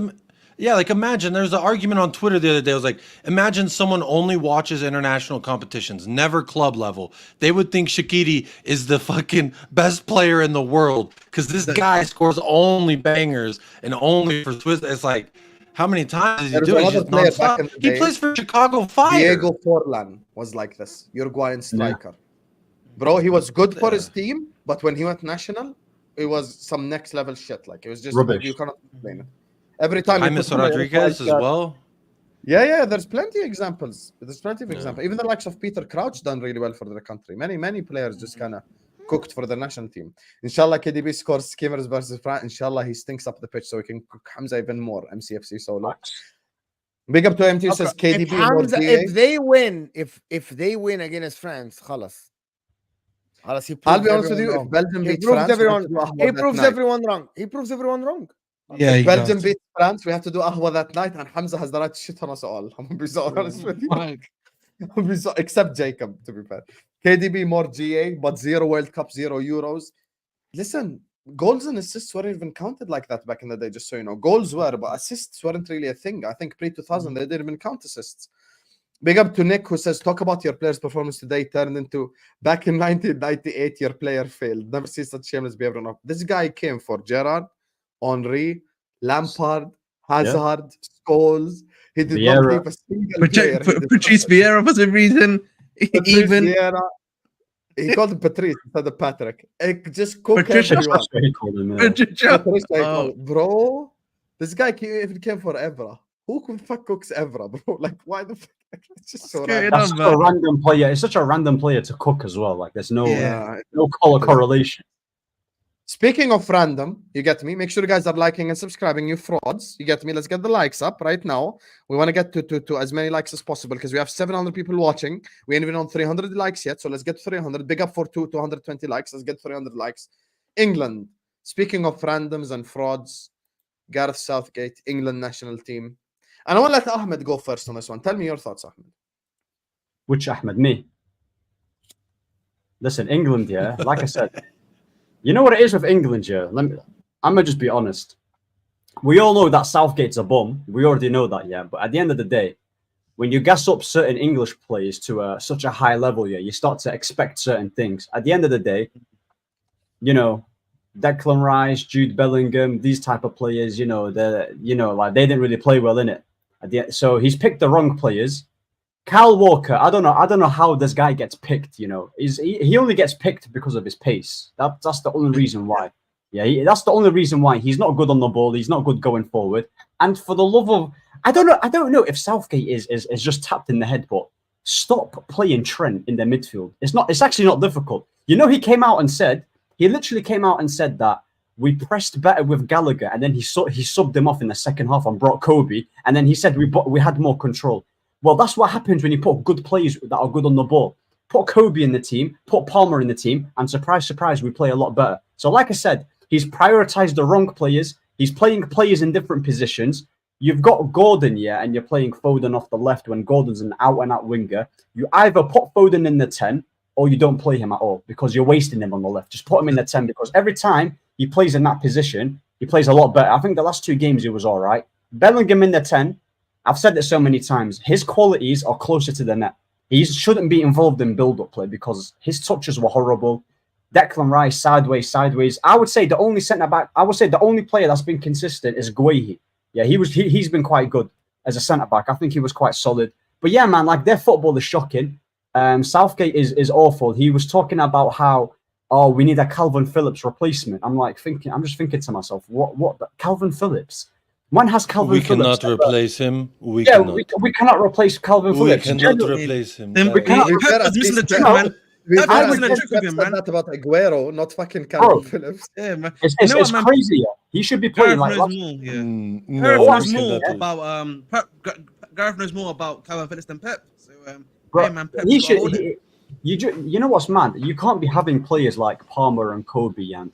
Speaker 11: yeah, like imagine there's an argument on Twitter the other day. I was like, imagine someone only watches international competitions, never club level. They would think Shaqiri is the fucking best player in the world because this guy scores only bangers and only for Swiss. It's like, How many times does he
Speaker 1: There was
Speaker 11: do it? It's
Speaker 1: another
Speaker 11: just
Speaker 1: player back
Speaker 11: nonstop.
Speaker 1: in the
Speaker 11: He
Speaker 1: day,
Speaker 11: plays for Chicago Fire.
Speaker 1: Diego Forlan was like this, Uruguayan striker. Bro, he was good for his team, but when he went national, it was some next level shit. Like it was just
Speaker 5: Rubbish.
Speaker 1: you cannot explain it. Every time you
Speaker 11: James
Speaker 1: put him, it was
Speaker 11: Rodriguez
Speaker 1: like,
Speaker 11: as well.
Speaker 1: Yeah, there's plenty of examples. There's plenty of examples. Even the likes of Peter Crouch done really well for their country. Many players just kind of cooked for the national team. Inshallah, KDB scores skimmers versus France. Inshallah, he stinks up the pitch so we can cook Hamza even more. MCFC solo. Big up to MT says KDB.
Speaker 2: If Hamza,
Speaker 1: more
Speaker 2: if they win, if they win against France, خلاص. He
Speaker 1: I'll be
Speaker 2: proves
Speaker 1: honest with you.
Speaker 2: everyone
Speaker 1: If Belgium
Speaker 2: wrong. He
Speaker 1: beats
Speaker 2: proves
Speaker 1: France,
Speaker 2: everyone.
Speaker 1: we have to do Ahwa
Speaker 2: He
Speaker 1: that
Speaker 2: proves
Speaker 1: night.
Speaker 2: everyone wrong. He proves everyone wrong.
Speaker 3: Yeah,
Speaker 1: If
Speaker 3: he
Speaker 1: Belgium
Speaker 3: does.
Speaker 1: beats France, we have to do Ahwa that night, and Hamza has the right to shit on us all. I'm gonna be so honest with you. I'm gonna be so, except Jacob, to be fair. KDB more GA, but 0 World Cup, 0 Euros. Listen, goals and assists weren't even counted like that back in the day, just so you know. Goals were, but assists weren't really a thing. I think pre-2000, they didn't even count assists. Big up to Nick, who says, talk about your player's performance today turned into back in 1998, your player failed. Never see such shameless behavior. No. This guy came for Gerrard, Henry, Lampard, Hazard, Scholes. He did not
Speaker 5: Vieira.
Speaker 1: leave a single player.
Speaker 3: Patrice Vieira for some reason.
Speaker 1: Patrice
Speaker 3: Even
Speaker 1: Vieira. He called him Patrice instead of Patrick. Just cook
Speaker 3: Patricia.
Speaker 1: everyone.
Speaker 5: That's what he called him.
Speaker 3: Patricia.
Speaker 1: Patrice,
Speaker 3: Oh.
Speaker 1: bro, this guy came for Evra. Who the fuck cooks Evra, bro? Like, why the fuck? It's just so
Speaker 3: What's going
Speaker 1: random.
Speaker 5: That's
Speaker 3: on,
Speaker 5: such a
Speaker 3: man?
Speaker 5: random player. It's such a random player to cook as well. Like there's no
Speaker 3: Yeah.
Speaker 5: no correlation.
Speaker 1: Speaking of random, you get me? Make sure you guys are liking and subscribing, you frauds. You get me? Let's get the likes up right now. We want to get to as many likes as possible because we have 700 people watching. We ain't even on 300 likes yet, so let's get to 300. Big up for 220 likes. Let's get 300 likes. England. Speaking of randoms and frauds, Gareth Southgate, England national team. And I want to let Ahmed go first on this one. Tell me your thoughts, Ahmed.
Speaker 5: Which Ahmed? Me. Listen, England, yeah, like I said, you know what it is with England, yeah? I'm gonna just be honest. We all know that Southgate's a bum. We already know that, yeah. But at the end of the day, when you gas up certain English players to such a high level, yeah, you start to expect certain things. At the end of the day, you know, Declan Rice, Jude Bellingham, these type of players, like they didn't really play well in it. So he's picked the wrong players. Kyle Walker, I don't know how this guy gets picked. He only gets picked because of his pace. That's the only reason why. Yeah, that's the only reason why. He's not good on the ball. He's not good going forward. And for the love of, I don't know if Southgate is just tapped in the head, but stop playing Trent in the midfield. It's actually not difficult. He literally came out and said that we pressed better with Gallagher, and then he subbed him off in the second half and brought Kobe, and then he said we had more control. Well, that's what happens when you put good players that are good on the ball. Put Kobe in the team, put Palmer in the team, and surprise, surprise, we play a lot better. So like I said, he's prioritized the wrong players. He's playing players in different positions. You've got Gordon, yeah, and you're playing Foden off the left when Gordon's an out-and-out winger. You either put Foden in the 10 or you don't play him at all because you're wasting him on the left. Just put him in the 10 because every time he plays in that position, he plays a lot better. I think the last 2 games he was all right. Bellingham in the 10, I've said it so many times, his qualities are closer to the net. He shouldn't be involved in build-up play because his touches were horrible. Declan Rice, sideways. I would say the only centre-back, the only player that's been consistent is Guehi. Yeah, he's been quite good as a centre-back. I think he was quite solid. But yeah, man, like their football is shocking. Southgate is awful. He was talking about how, we need a Calvin Phillips replacement. I'm just thinking to myself, what Calvin Phillips? When has Calvin Phillips?
Speaker 11: We cannot replace him. We
Speaker 5: cannot replace Calvin Phillips.
Speaker 11: We cannot replace him.
Speaker 3: We cannot missing the trick, man.
Speaker 1: I
Speaker 3: was in a trick with him, man.
Speaker 1: That about Aguero, not fucking Calvin Phillips.
Speaker 3: Yeah, man.
Speaker 5: It's
Speaker 3: man?
Speaker 5: crazy. Yeah. He should be playing like that.
Speaker 3: Gareth knows more about Calvin Phillips than Pep. So,
Speaker 5: Bro,
Speaker 3: man, Pep
Speaker 5: you know what's mad? You can't be having players like Palmer and Kobe and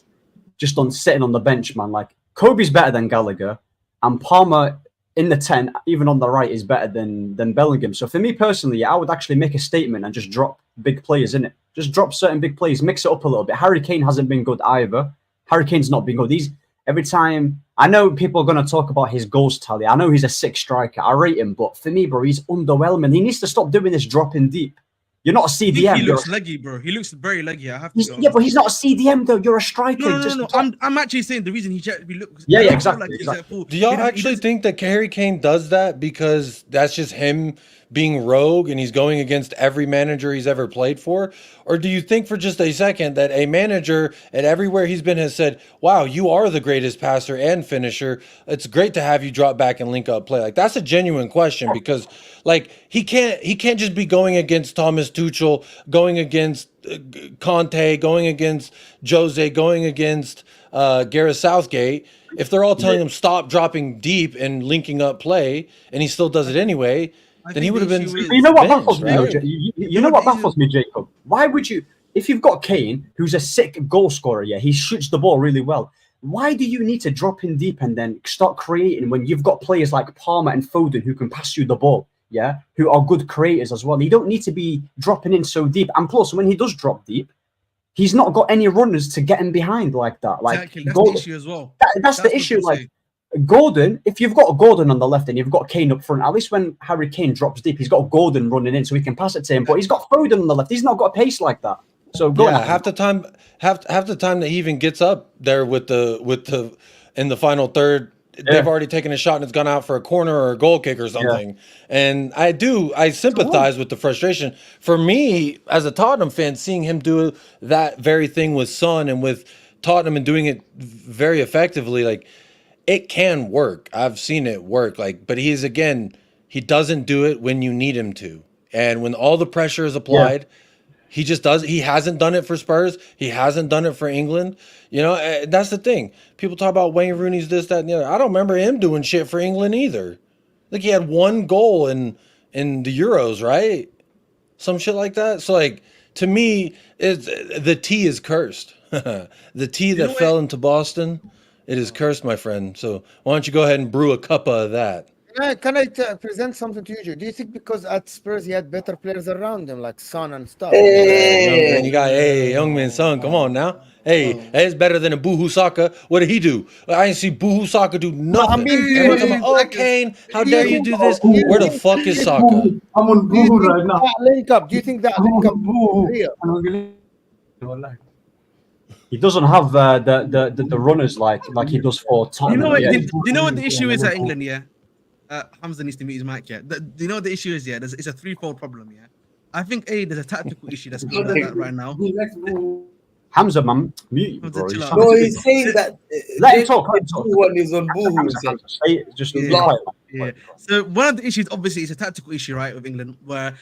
Speaker 5: just sitting on the bench, man. Like Kobe's better than Gallagher, and Palmer in the 10, even on the right, is better than Bellingham. So for me personally, I would actually make a statement and just drop big players in it. Just drop certain big players, mix it up a little bit. Harry Kane hasn't been good either. Harry Kane's not been good. Every time, I know people are going to talk about his goals tally. I know he's a 6 striker. I rate him, but for me, bro, he's underwhelming. He needs to stop doing this dropping deep. You're not a
Speaker 3: I think
Speaker 5: CDM.
Speaker 3: he
Speaker 5: You're
Speaker 3: looks leggy, bro. He looks very leggy. I have to.
Speaker 5: he's,
Speaker 3: Be
Speaker 5: yeah, but
Speaker 3: honest.
Speaker 5: he's not a CDM though. You're a striker.
Speaker 3: No, no, no,
Speaker 5: Just
Speaker 3: no. I'm actually saying the reason he looks.
Speaker 5: Yeah,
Speaker 3: I
Speaker 5: yeah,
Speaker 3: don't feel
Speaker 5: exactly,
Speaker 3: he's
Speaker 5: exactly.
Speaker 3: at full.
Speaker 11: Do y'all
Speaker 3: he doesn't- he
Speaker 11: actually
Speaker 3: doesn't-
Speaker 11: think that Harry Kane does that because that's just him being rogue and he's going against every manager he's ever played for? Or do you think for just a second that a manager at everywhere he's been has said, wow, you are the greatest passer and finisher. It's great to have you drop back and link up play. Like, that's a genuine question because like he can't just be going against Thomas Tuchel, going against Conte, going against Jose, going against Gareth Southgate. If they're all telling him stop dropping deep and linking up play, and he still does it anyway, then he would have been.
Speaker 5: You know what baffles me,
Speaker 11: right?
Speaker 5: though, you know what baffles me, Jacob? Why would you, if you've got Kane, who's a sick goal scorer, yeah, he shoots the ball really well. Why do you need to drop in deep and then start creating when you've got players like Palmer and Foden who can pass you the ball, yeah, who are good creators as well? You don't need to be dropping in so deep. And plus, when he does drop deep, he's not got any runners to get him behind like that. Like
Speaker 3: Exactly. That's the issue as well.
Speaker 5: That's the
Speaker 3: what
Speaker 5: issue.
Speaker 3: I'm
Speaker 5: Like
Speaker 3: saying.
Speaker 5: Gordon, if you've got Gordon on the left and you've got Kane up front, at least when Harry Kane drops deep, he's got Gordon running in so he can pass it to him. But he's got Foden on the left. He's not got a pace like that. So go
Speaker 11: Yeah,
Speaker 5: on.
Speaker 11: half the time that he even gets up there with the in the final third, they've already taken a shot and it's gone out for a corner or a goal kick or something. And I sympathize with the frustration. For me, as a Tottenham fan, seeing him do that very thing with Son and with Tottenham and doing it very effectively, like, it can work. I've seen it work. Like, but he doesn't do it when you need him to. And when all the pressure is applied, he just does. He hasn't done it for Spurs. He hasn't done it for England. You know, that's the thing. People talk about Wayne Rooney's this, that, and the other. I don't remember him doing shit for England either. Like, he had one goal in the Euros, right? Some shit like that. So, like, to me, the T is cursed. The tea that fell into Boston, it is cursed, my friend. So why don't you go ahead and brew a cuppa of that?
Speaker 2: Can I present something to you, Joe? Do you think because at Spurs he had better players around him, like Son and stuff?
Speaker 11: And you got, Youngman Son, come on now. Hey, it's better than a Boohoo Saka. What did he do? I ain't see Boohoo Saka do nothing. Everyone's talking about, Kane, how dare you do this? Where the fuck is Saka?
Speaker 9: I'm on Boohoo right now.
Speaker 2: That link up. Do you think that link up is real?
Speaker 5: He doesn't have the runners like he does for Tottenham.
Speaker 3: You know what?
Speaker 5: yeah.
Speaker 3: Do you know what the issue is at England? Yeah, Hamza needs to mute his mic. Yeah, do you know what the issue is? Yeah, it's a threefold problem. Yeah, I think there's a tactical issue that's going on that right now.
Speaker 5: Hamza, man, mute, bro.
Speaker 3: chill out.
Speaker 7: No, he's saying that
Speaker 5: Let him talk. Let him talk.
Speaker 7: one is on Boohoo.
Speaker 5: Hamza, say it, just
Speaker 3: Yeah.
Speaker 5: quiet.
Speaker 3: Yeah. So one of the issues, obviously, is a tactical issue, right, with England, where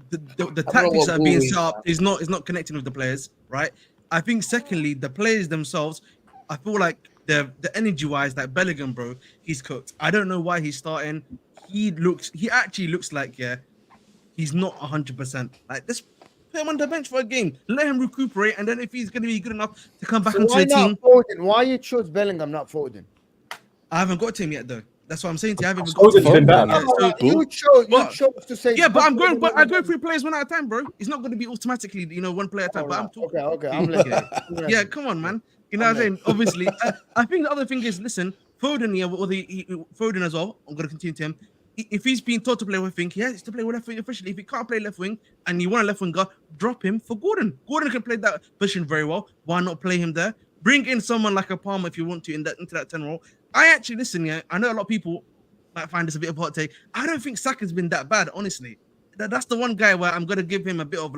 Speaker 3: the
Speaker 7: know
Speaker 3: tactics
Speaker 7: what
Speaker 3: that are being
Speaker 7: Boohoo is,
Speaker 3: set up is not connecting with the players, right? I think secondly, the players themselves, I feel like the energy wise, like Bellingham, bro, he's cooked. I don't know why he's starting. He actually looks like he's not 100%. Like, just put him on the bench for a game, let him recuperate, and then if he's going to be good enough to come back
Speaker 2: So
Speaker 3: into
Speaker 2: why
Speaker 3: the
Speaker 2: not
Speaker 3: team,
Speaker 2: Foden? Why you chose Bellingham, not Foden?
Speaker 3: I haven't got to him yet though. That's what I'm saying to you. I haven't even got to
Speaker 5: Foden's
Speaker 3: him.
Speaker 5: been better.
Speaker 3: Yeah, so-
Speaker 2: You chose
Speaker 3: But-
Speaker 2: to say.
Speaker 3: Yeah, but I go through players one at a time, bro. It's not going to be automatically, one player at a time. But I'm talking.
Speaker 2: Okay, I'm listening.
Speaker 3: Yeah, come on, man. You know what I'm saying? Obviously, I think the other thing is, listen, Foden, Foden as well. I'm going to continue to him. If he's being told to play left wing, he has to play left wing officially. If he can't play left wing and you want a left winger, drop him for Gordon. Gordon can play that position very well. Why not play him there? Bring in someone like a Palmer if you want to into that 10 role. I actually listen. Yeah, I know a lot of people might find this a bit of a hot take. I don't think Saka's been that bad, honestly. That's the one guy where I'm gonna give him a bit of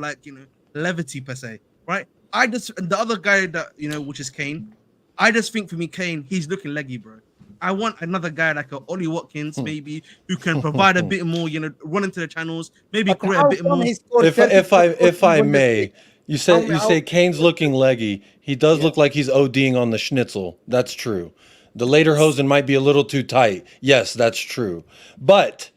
Speaker 3: levity per se, right? The other guy that which is Kane. I just think for me, Kane, he's looking leggy, bro. I want another guy like a Ollie Watkins, maybe, who can provide a bit more, run into the channels, maybe create a bit more.
Speaker 11: If I may, you say Kane's looking leggy. He does look like he's ODing on the schnitzel. That's true. The Lederhosen might be a little too tight. Yes, that's true. But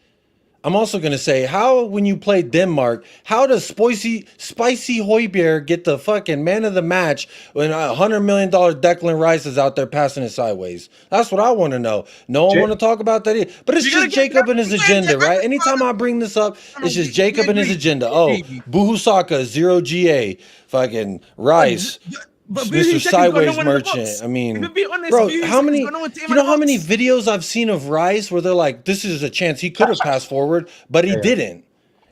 Speaker 11: I'm also going to say, when you play Denmark, how does Spicy Højbjerg get the fucking man of the match when $100 million Declan Rice is out there passing it sideways? That's what I want to know. No one want to talk about that either. But it's just Jacob and his agenda, right? Anytime I bring this up, it's just Jacob and his agenda. Oh, Boohoo Saka, 0 GA, fucking Rice.
Speaker 3: But
Speaker 11: Mr. Sideways Merchant. I mean, bro, how many videos I've seen of Rice where they're like, this is a chance he could have passed forward, but he didn't.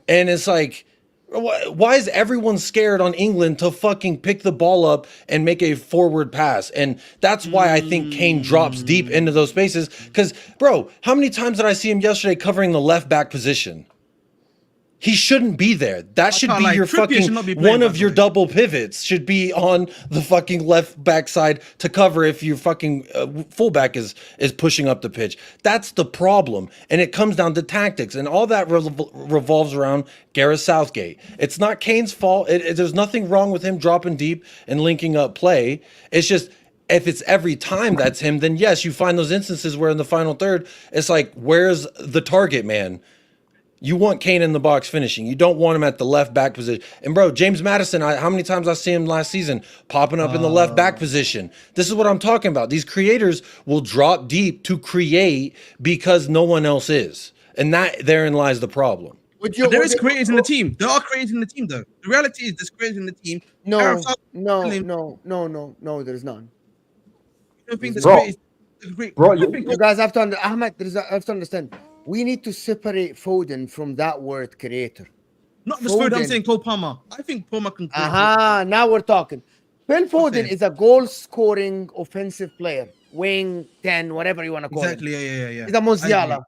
Speaker 11: And it's like, Why is everyone scared on England to fucking pick the ball up and make a forward pass? And that's why I think Kane drops deep into those spaces. Because, bro, how many times did I see him yesterday covering the left back position? He shouldn't be there. That should be your fucking one of your double pivots should be on the fucking left back side to cover if your fucking fullback is pushing up the pitch. That's the problem, and it comes down to tactics, and all that revolves around Gareth Southgate. It's not Kane's fault. There's nothing wrong with him dropping deep and linking up play. It's just if it's every time that's him, then yes, you find those instances where in the final third, it's like, where's the target man? You want Kane in the box finishing. You don't want him at the left back position. And bro, James Maddison, how many times I see him last season popping up in the left back position? This is what I'm talking about. These creators will drop deep to create because no one else is. And therein lies the problem.
Speaker 3: There is creators in the team. There are creators in the team, though. The reality is there's creators in the team.
Speaker 2: No, there's none.
Speaker 3: I don't think there's creators.
Speaker 5: Bro,
Speaker 2: you guys have to Ahmed, have to understand. We need to separate Foden from that word creator.
Speaker 3: Not just Foden, I'm saying Cole Palmer. I think Palmer can create.
Speaker 2: Now we're talking. Phil Foden is a goal-scoring offensive player. Wing, 10, whatever you want to call it.
Speaker 3: Exactly, yeah.
Speaker 2: He's a Musiala,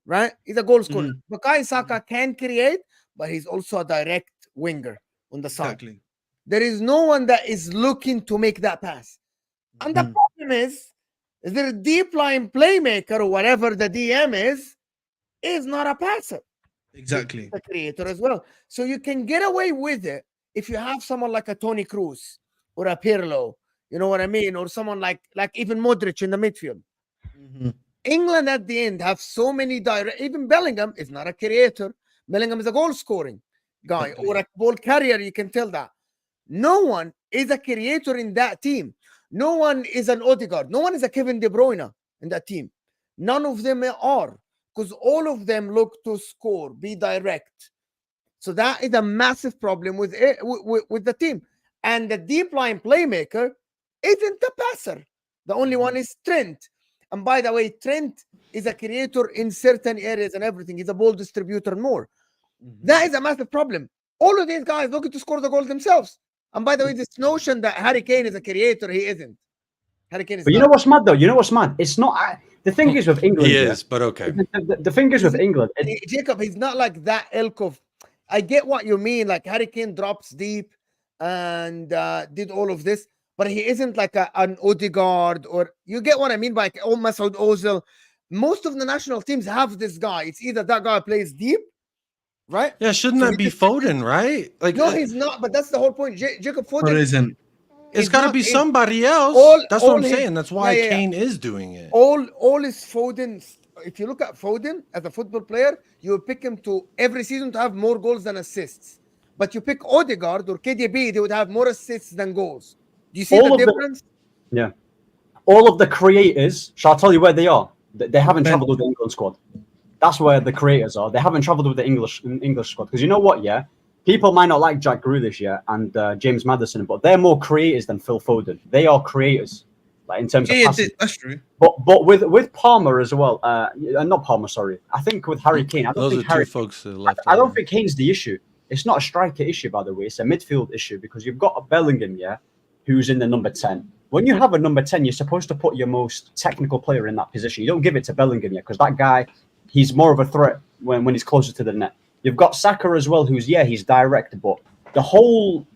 Speaker 2: right? He's a goal scorer. Bukayo Saka can create, but he's also a direct winger on the side. Exactly. There is no one that is looking to make that pass. And the problem is there a deep line playmaker or whatever the DM is not a passer.
Speaker 3: Exactly.
Speaker 2: He's a creator as well. So you can get away with it if you have someone like a Toni Kroos or a Pirlo, you know what I mean? Or someone like even Modric in the midfield. England at the end have so many direct, even Bellingham is not a creator. Bellingham is a goal scoring guy or a ball carrier. You can tell that. No one is a creator in that team. No one is an Odegaard. No one is a Kevin De Bruyne in that team. None of them are, because all of them look to score, be direct. So that is a massive problem with the team. And the deep line playmaker isn't the passer. The only one is Trent. And by the way, Trent is a creator in certain areas and everything. He's a ball distributor more. That is a massive problem. All of these guys looking to score the goal themselves. And by the way, this notion that Harry Kane is a creator, he isn't. Harry Kane is
Speaker 5: But you know what's mad, though? You know what's mad? It's not... The thing is with England...
Speaker 11: He is, but okay.
Speaker 5: The thing is with England...
Speaker 2: Jacob, he's not like that ilk of... I get what you mean. Like, Harry Kane drops deep and did all of this. But he isn't like an Odegaard or... You get what I mean by Masoud Ozil. Most of the national teams have this guy. It's either that guy plays deep, right?
Speaker 11: Yeah, shouldn't that be Foden, right? Like,
Speaker 2: no, he's not. But that's the whole point. Jacob Foden
Speaker 3: isn't.
Speaker 11: It's got to be somebody else. That's what I'm saying. That's why Kane is doing it.
Speaker 2: All is Foden. If you look at Foden as a football player, you pick him to every season to have more goals than assists. But you pick Odegaard or KDB, they would have more assists than goals. Do you see the difference?
Speaker 5: Yeah. All of the creators, shall I tell you where they are? They haven't traveled with the England squad. That's where the creators are. They haven't traveled with the English squad. Because you know what, yeah? People might not like Jack Grealish, yeah, and James Maddison, but they're more creators than Phil Foden. They are creators, like in terms of passing.
Speaker 3: That's true.
Speaker 5: But with Palmer as well, not Palmer, sorry. I think with Harry Kane, I don't think Kane's the issue. It's not a striker issue, by the way. It's a midfield issue because you've got a Bellingham, yeah, who's in the number 10. When you have a number 10, you're supposed to put your most technical player in that position. You don't give it to Bellingham yet because that guy, he's more of a threat when he's closer to the net. You've got Saka as well, he's direct, but the whole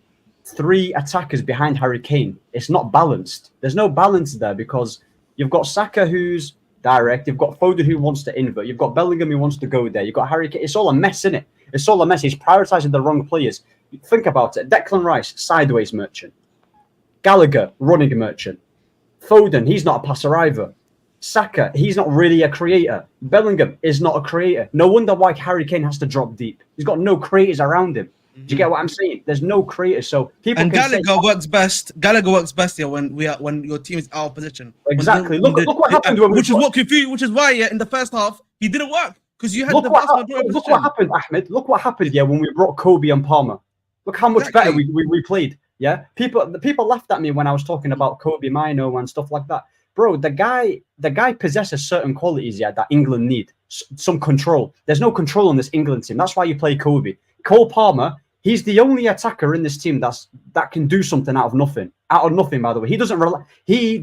Speaker 5: three attackers behind Harry Kane, it's not balanced. There's no balance there because you've got Saka who's direct, you've got Foden who wants to invert, you've got Bellingham who wants to go there, you've got Harry Kane. It's all a mess, isn't it? It's all a mess. He's prioritizing the wrong players. Think about it. Declan Rice, sideways merchant. Gallagher, running merchant. Foden, he's not a passer either. Saka, he's not really a creator. Bellingham is not a creator. No wonder why Harry Kane has to drop deep. He's got no creators around him. Do you get what I'm saying? There's no creators. So people
Speaker 3: and Gallagher works best. Gallagher works best here when your team is out of position.
Speaker 5: Exactly. Look what happened when
Speaker 3: which is why in the first half he didn't work because you had
Speaker 5: look what happened, Ahmed. Look what happened. Yeah, when we brought Kobe and Palmer. Look how much better we played. Yeah, the people laughed at me when I was talking about Kobe Mino and stuff like that. Bro, the guy possesses certain qualities, yeah, that England need. Some control. There's no control on this England team. That's why you play Kobe. Cole Palmer, He's the only attacker in this team that can do something out of nothing. Out of nothing, by the way. He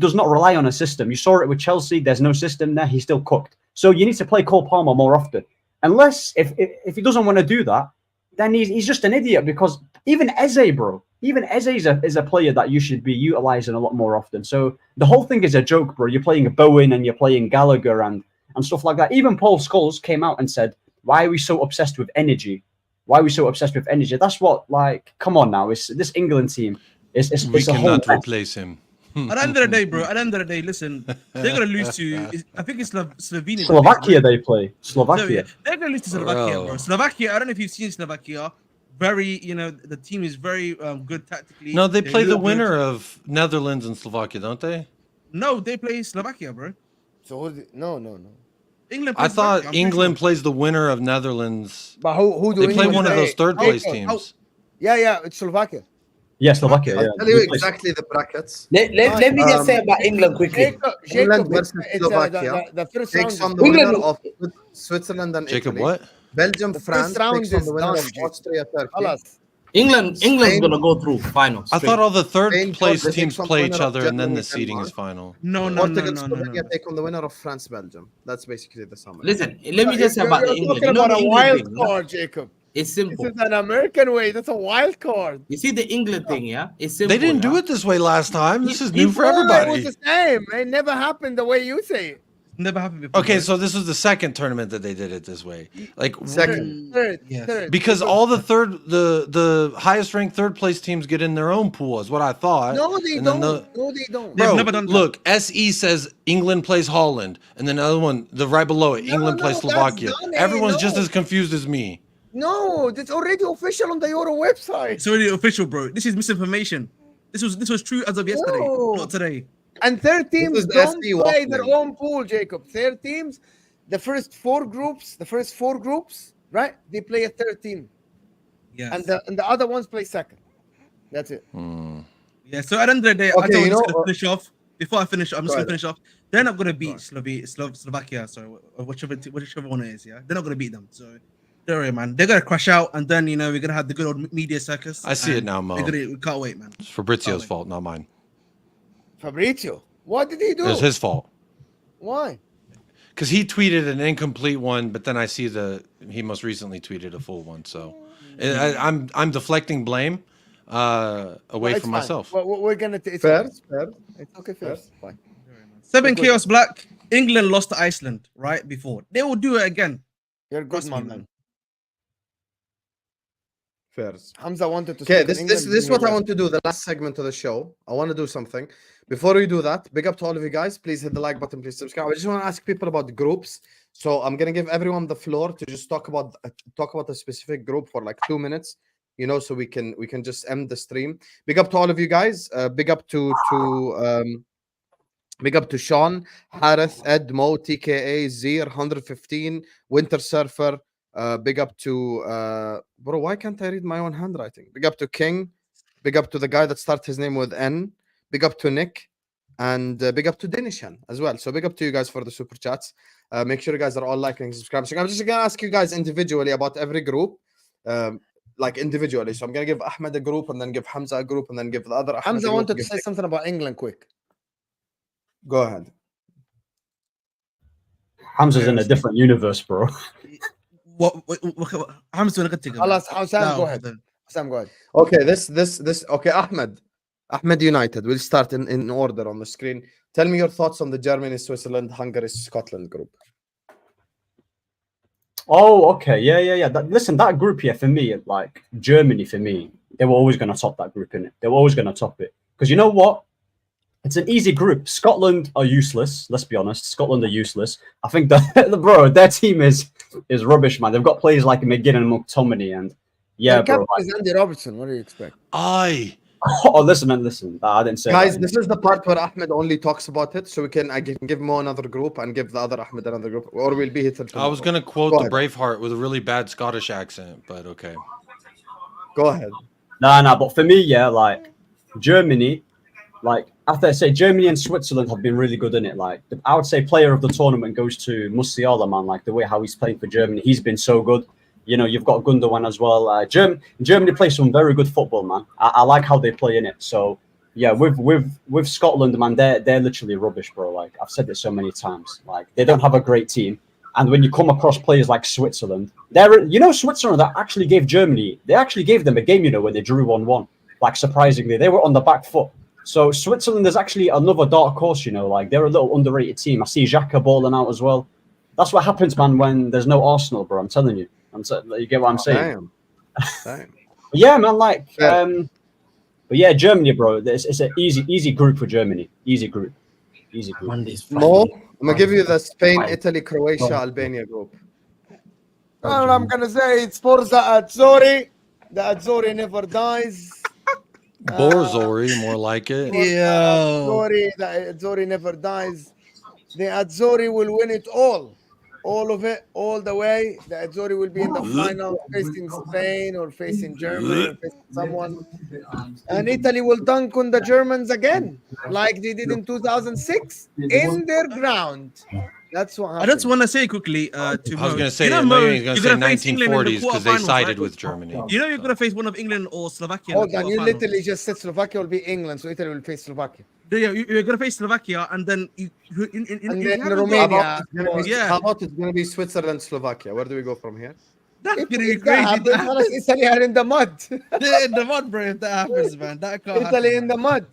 Speaker 5: does not rely on a system. You saw it with Chelsea. There's no system there. He's still cooked. So you need to play Cole Palmer more often. Unless if he doesn't want to do that, then he's just an idiot. Because even Eze, bro, is a player that you should be utilizing a lot more often. So the whole thing is a joke, bro. You're playing Bowen and you're playing Gallagher and stuff like that. Even Paul Scholes came out and said, "Why are we so obsessed with energy? Why are we so obsessed with energy?" That's what, like, come on now. It's this England team. It's
Speaker 11: We
Speaker 5: a whole
Speaker 11: cannot
Speaker 5: mess.
Speaker 11: replace him.
Speaker 3: At the end of the day, bro. At the end of the day, listen, they're gonna lose to. I think it's Slovenia.
Speaker 5: Slovakia they play. Slovakia.
Speaker 3: They're gonna lose to Slovakia, bro.
Speaker 11: Bro.
Speaker 3: Slovakia. I don't know if you've seen Slovakia. Very, the team is very good tactically.
Speaker 11: No, they
Speaker 3: They
Speaker 11: play the
Speaker 3: look good.
Speaker 11: winner of Netherlands and Slovakia, don't they?
Speaker 3: No, they play Slovakia, bro.
Speaker 2: So no.
Speaker 3: England.
Speaker 11: I
Speaker 3: plays
Speaker 11: thought
Speaker 3: Slovakia, I'm pretty
Speaker 11: England
Speaker 3: sure.
Speaker 11: plays the winner of Netherlands.
Speaker 2: But who do
Speaker 11: They play
Speaker 2: England
Speaker 11: one of those third place
Speaker 2: How-
Speaker 11: teams.
Speaker 2: Yeah, it's Slovakia.
Speaker 5: Yeah, Slovakia.
Speaker 1: I'll
Speaker 5: Yeah.
Speaker 1: tell you exactly the brackets.
Speaker 7: Let me just say about England quickly.
Speaker 1: England
Speaker 2: Jacob,
Speaker 1: versus
Speaker 2: it's
Speaker 1: Slovakia
Speaker 2: the first
Speaker 1: takes
Speaker 2: round.
Speaker 1: on the
Speaker 7: England-
Speaker 1: winner of Switzerland and
Speaker 11: Jacob,
Speaker 1: Italy.
Speaker 11: what?
Speaker 1: Belgium,
Speaker 2: The
Speaker 1: France
Speaker 2: first round
Speaker 1: takes on
Speaker 2: is
Speaker 1: the winner
Speaker 2: done,
Speaker 1: of
Speaker 2: Jacob.
Speaker 1: Austria, Turkey.
Speaker 2: Halas.
Speaker 7: England's
Speaker 1: Spain-
Speaker 7: gonna go through final.
Speaker 11: I thought all the third
Speaker 1: Spain,
Speaker 11: place
Speaker 1: Portugal
Speaker 11: teams
Speaker 1: takes on the
Speaker 11: play
Speaker 1: winner
Speaker 11: each
Speaker 1: of
Speaker 11: other and then
Speaker 1: Germany,
Speaker 11: the seeding is
Speaker 1: Denmark.
Speaker 11: final.
Speaker 3: No.
Speaker 1: Portugal, Slovenia take on the winner of France, Belgium. That's basically the summary.
Speaker 7: Listen, let me just say about the
Speaker 2: You're
Speaker 7: England.
Speaker 2: talking
Speaker 7: You know
Speaker 2: about
Speaker 7: the
Speaker 2: a
Speaker 7: England
Speaker 2: wild
Speaker 7: thing, yeah?
Speaker 2: card, Jacob.
Speaker 7: It's
Speaker 2: This
Speaker 7: simple.
Speaker 2: is an American way. That's a wild card.
Speaker 7: You see the England thing, yeah? It's simple.
Speaker 11: They didn't do
Speaker 7: yeah?
Speaker 11: it this way last time. This is
Speaker 7: He-
Speaker 11: new for
Speaker 2: No, it was
Speaker 11: everybody.
Speaker 2: the same. It never happened the way you say it.
Speaker 3: Never happened before.
Speaker 11: Okay,
Speaker 3: bro.
Speaker 11: so this was the second tournament that they did it this way. Like
Speaker 1: Second.
Speaker 2: Third,
Speaker 3: Yes.
Speaker 2: third.
Speaker 11: because all the the highest ranked third place teams get in their own pool is what I thought.
Speaker 2: No, they
Speaker 11: And then
Speaker 2: don't. No, they don't.
Speaker 3: They've
Speaker 11: Bro,
Speaker 3: never done that.
Speaker 11: look, SE says England plays Holland, and then the other one, the right below it, England plays
Speaker 2: no, that's
Speaker 11: Slovakia.
Speaker 2: done,
Speaker 11: Everyone's just
Speaker 2: no.
Speaker 11: as confused as me.
Speaker 2: No, that's already official on the Euro website.
Speaker 3: It's already official, bro. This is misinformation. This was true as of yesterday,
Speaker 2: No.
Speaker 3: not today.
Speaker 2: And third teams
Speaker 1: is the
Speaker 2: don't
Speaker 1: SE
Speaker 2: play their
Speaker 1: waffling.
Speaker 2: own pool, Jacob. Third teams, the first four groups, right? They play a third team,
Speaker 3: Yes.
Speaker 2: and the other ones play second. That's it.
Speaker 3: Yeah. So at the end of the day, I
Speaker 1: Okay,
Speaker 3: don't
Speaker 1: you
Speaker 3: just
Speaker 1: know,
Speaker 3: gonna finish off. Before I finish, I'm just
Speaker 1: Go
Speaker 3: gonna
Speaker 1: ahead.
Speaker 3: finish off. They're not gonna beat Slovakia. Sorry, whichever one it is. Yeah, they're not gonna beat them. So don't worry, man. They're gonna crash out, and then we're gonna have the good old media circus.
Speaker 11: I see it
Speaker 3: and
Speaker 11: now, Mo.
Speaker 3: We can't wait, man.
Speaker 11: It's Fabrizio's
Speaker 3: wait.
Speaker 11: fault, not mine.
Speaker 2: Fabrizio, what did he do?
Speaker 11: It was his fault.
Speaker 2: Why?
Speaker 11: Because he tweeted an incomplete one, but then I see he most recently tweeted a full one. So I'm deflecting blame away
Speaker 2: Well, it's
Speaker 11: from
Speaker 2: fine.
Speaker 11: myself.
Speaker 2: We're gonna. It's
Speaker 1: Fair,
Speaker 2: okay.
Speaker 1: fair.
Speaker 2: It's okay. First, fine.
Speaker 3: 7
Speaker 2: Good.
Speaker 3: Chaos Black. England lost to Iceland right before. They will do it again.
Speaker 2: You're good,
Speaker 3: Trust
Speaker 2: my
Speaker 3: me,
Speaker 2: man.
Speaker 1: Fair.
Speaker 2: Hamza wanted to.
Speaker 1: Okay,
Speaker 2: speak in
Speaker 1: this
Speaker 2: England,
Speaker 1: is what I
Speaker 2: you're
Speaker 1: want to do. The last segment of the show. I want to do something. Before we do that, big up to all of you guys. Please hit the like button. Please subscribe. I just want to ask people about the groups. So I'm gonna give everyone the floor to just talk about a specific group for like 2 minutes. So we can just end the stream. Big up to all of you guys. Big up to Sean, Harith, Ed, Mo, TKA, Zir, 115, Winter Surfer. Big up to bro. Why can't I read my own handwriting? Big up to King. Big up to the guy that starts his name with N. Big up to Nick, and big up to Denishan as well. So big up to you guys for the super chats. Make sure you guys are all liking and subscribing. So I'm just gonna ask you guys individually about every group, like individually. So I'm gonna give Ahmed a group, and then give Hamza a group, and then give the other Ahmed
Speaker 2: Hamza
Speaker 1: a group,
Speaker 2: wanted to
Speaker 1: give
Speaker 2: say something about England quick.
Speaker 1: Go ahead.
Speaker 5: Hamza's in a different universe, bro.
Speaker 3: What Hamza gonna take
Speaker 2: Alas, Sam, go ahead. Sam, go ahead.
Speaker 1: Okay, this. Okay, Ahmed United. We'll start in order on the screen. Tell me your thoughts on the Germany, Switzerland, Hungary, Scotland group.
Speaker 5: Oh, okay. Yeah. Listen, that group here, for me, like Germany, for me, they were always going to top that group, innit? They were always going to top it. Because you know what? It's an easy group. Scotland are useless. Let's be honest. Scotland are useless. I think bro, their team is rubbish, man. They've got players like McGinn and McTominay, and yeah,
Speaker 2: Their
Speaker 5: bro.
Speaker 2: captain is Andy Robertson. What do you expect?
Speaker 5: Oh, listen. I didn't say
Speaker 1: Guys,
Speaker 5: that.
Speaker 1: this is the part where Ahmed only talks about it, so I can give Mo another group and give the other Ahmed another group, or we'll be here till tomorrow.
Speaker 11: I was gonna quote
Speaker 1: Go
Speaker 11: the
Speaker 1: ahead.
Speaker 11: Braveheart with a really bad Scottish accent, but okay.
Speaker 1: Go ahead.
Speaker 5: Nah. But for me, yeah, like Germany, like after I say Germany and Switzerland have been really good in it. Like I would say, player of the tournament goes to Musiala, man. Like the way how he's playing for Germany, he's been so good. You know, you've got Gundogan as well. Germany plays some very good football, man. I like how they play in it. So yeah, with Scotland, man, they're literally rubbish, bro. Like I've said it so many times. Like they don't have a great team. And when you come across players like Switzerland, Switzerland that actually gave Germany, they actually gave them a game, when they drew 1-1. Like surprisingly, they were on the back foot. So Switzerland is actually another dark horse, like they're a little underrated team. I see Xhaka balling out as well. That's what happens, man, when there's no Arsenal, bro. I'm telling you. You get what I'm saying?
Speaker 1: Damn.
Speaker 5: Yeah, man. Like, but yeah, Germany, bro. It's an easy group for Germany. Easy group.
Speaker 1: Mo, I'm gonna give you the Spain, Italy, Croatia, Albania group.
Speaker 2: All I'm gonna say, it's Forza Azzurri. The Azzurri never dies.
Speaker 11: Borzori, more like it.
Speaker 2: The Azzurri never dies. The Azzurri will win it all of it, all the way. The Azzurri will be in the final, facing Spain or facing Germany or facing someone. And Italy will dunk on the Germans again, like they did in 2006, in their ground. That's what happened.
Speaker 3: I just want to say quickly to
Speaker 11: I was
Speaker 3: Mo,
Speaker 11: going to say,
Speaker 3: Mo,
Speaker 11: you're going to say 1940s because they sided with Germany.
Speaker 3: You know you're going to face one of England or Slovakia.
Speaker 2: Hold on, you literally just said Slovakia will be England, so Italy will face Slovakia.
Speaker 3: Yeah, you're going to face Slovakia, and then
Speaker 2: Romania.
Speaker 1: How about it's going to be Switzerland, Slovakia? Where do we go from here?
Speaker 3: That's going to be
Speaker 2: crazy. Italy are in the mud.
Speaker 3: They're in the mud, bro. If that happens, man, that can't
Speaker 2: Italy in the mud.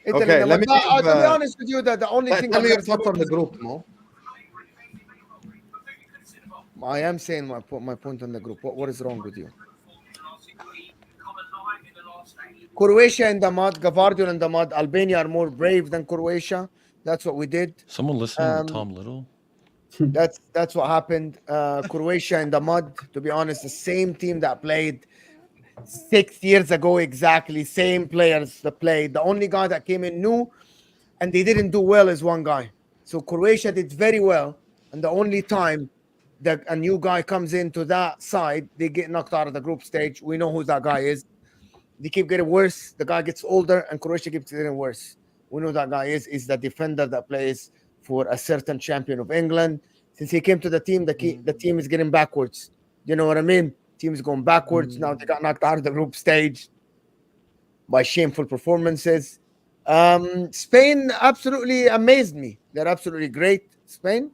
Speaker 1: Okay, let me.
Speaker 2: To be honest with you, that the only thing.
Speaker 1: Tell me your thoughts on the group, Mo.
Speaker 2: I am saying my point on the group. What is wrong with you? Croatia in the mud, Gavardiol in the mud. Albania are more brave than Croatia. That's what we did.
Speaker 11: Someone listening to Tom Little?
Speaker 2: That's what happened. Croatia in the mud. To be honest, the same team that played 6 years ago, exactly same players that played. The only guy that came in new, and they didn't do well, is one guy. So Croatia did very well, and the only time that a new guy comes into that side, they get knocked out of the group stage. We know who that guy is. They keep getting worse. The guy gets older, and Croatia keeps getting worse. We know that guy is the defender that plays for a certain champion of England. Since he came to the team, the team is getting backwards. You know what I mean? Team is going backwards. Now they got knocked out of the group stage by shameful performances. Spain absolutely amazed me. They're absolutely great, Spain.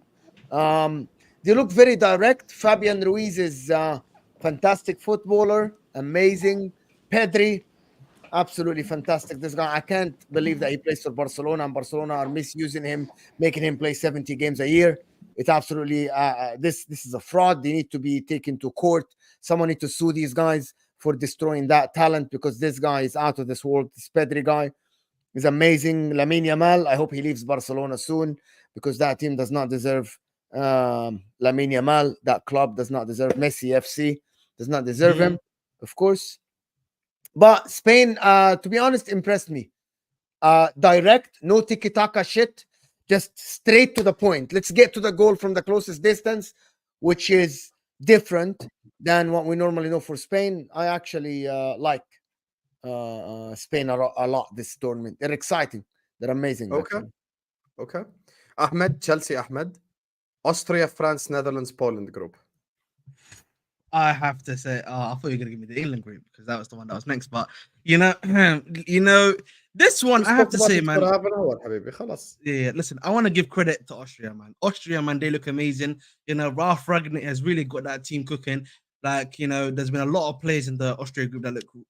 Speaker 2: They look very direct. Fabian Ruiz is a fantastic footballer, amazing. Pedri, absolutely fantastic. This guy, I can't believe that he plays for Barcelona, and Barcelona are misusing him, making him play 70 games a year. It's absolutely, this is a fraud. They need to be taken to court. Someone needs to sue these guys for destroying that talent, because this guy is out of this world. This Pedri guy is amazing. Lamine Yamal, I hope he leaves Barcelona soon, because that team does not deserve Lamine Yamal. That club does not deserve Messi FC, does not deserve him, of course. But Spain, to be honest, impressed me. Direct, no tiki-taka shit, just straight to the point. Let's get to the goal from the closest distance, which is different than what we normally know for Spain. I actually like Spain a lot this tournament. They're exciting. They're amazing.
Speaker 1: Okay. Ahmed, Chelsea, Ahmed. Austria, France, Netherlands, Poland group.
Speaker 3: I have to say, I thought you were gonna give me the England group because that was the one that was next. But you know, this one I have to say, man. Yeah, listen, I want to give credit to Austria, man. Austria, man, they look amazing. Ralf Rangnick has really got that team cooking. Like, there's been a lot of players in the Austria group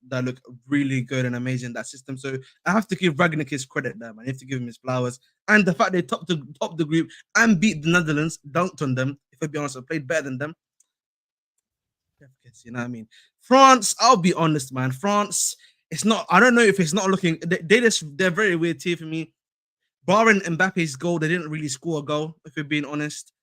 Speaker 3: that look really good and amazing in that system. So I have to give Rangnick his credit there, man. I have to give him his flowers. And the fact they topped the group and beat the Netherlands, dunked on them. If I be honest, I played better than them. You know what I mean? France, I'll be honest, man. France, it's not. I don't know if it's not looking. They're very weird team for me. Barring Mbappe's goal, they didn't really score a goal. If you're being honest,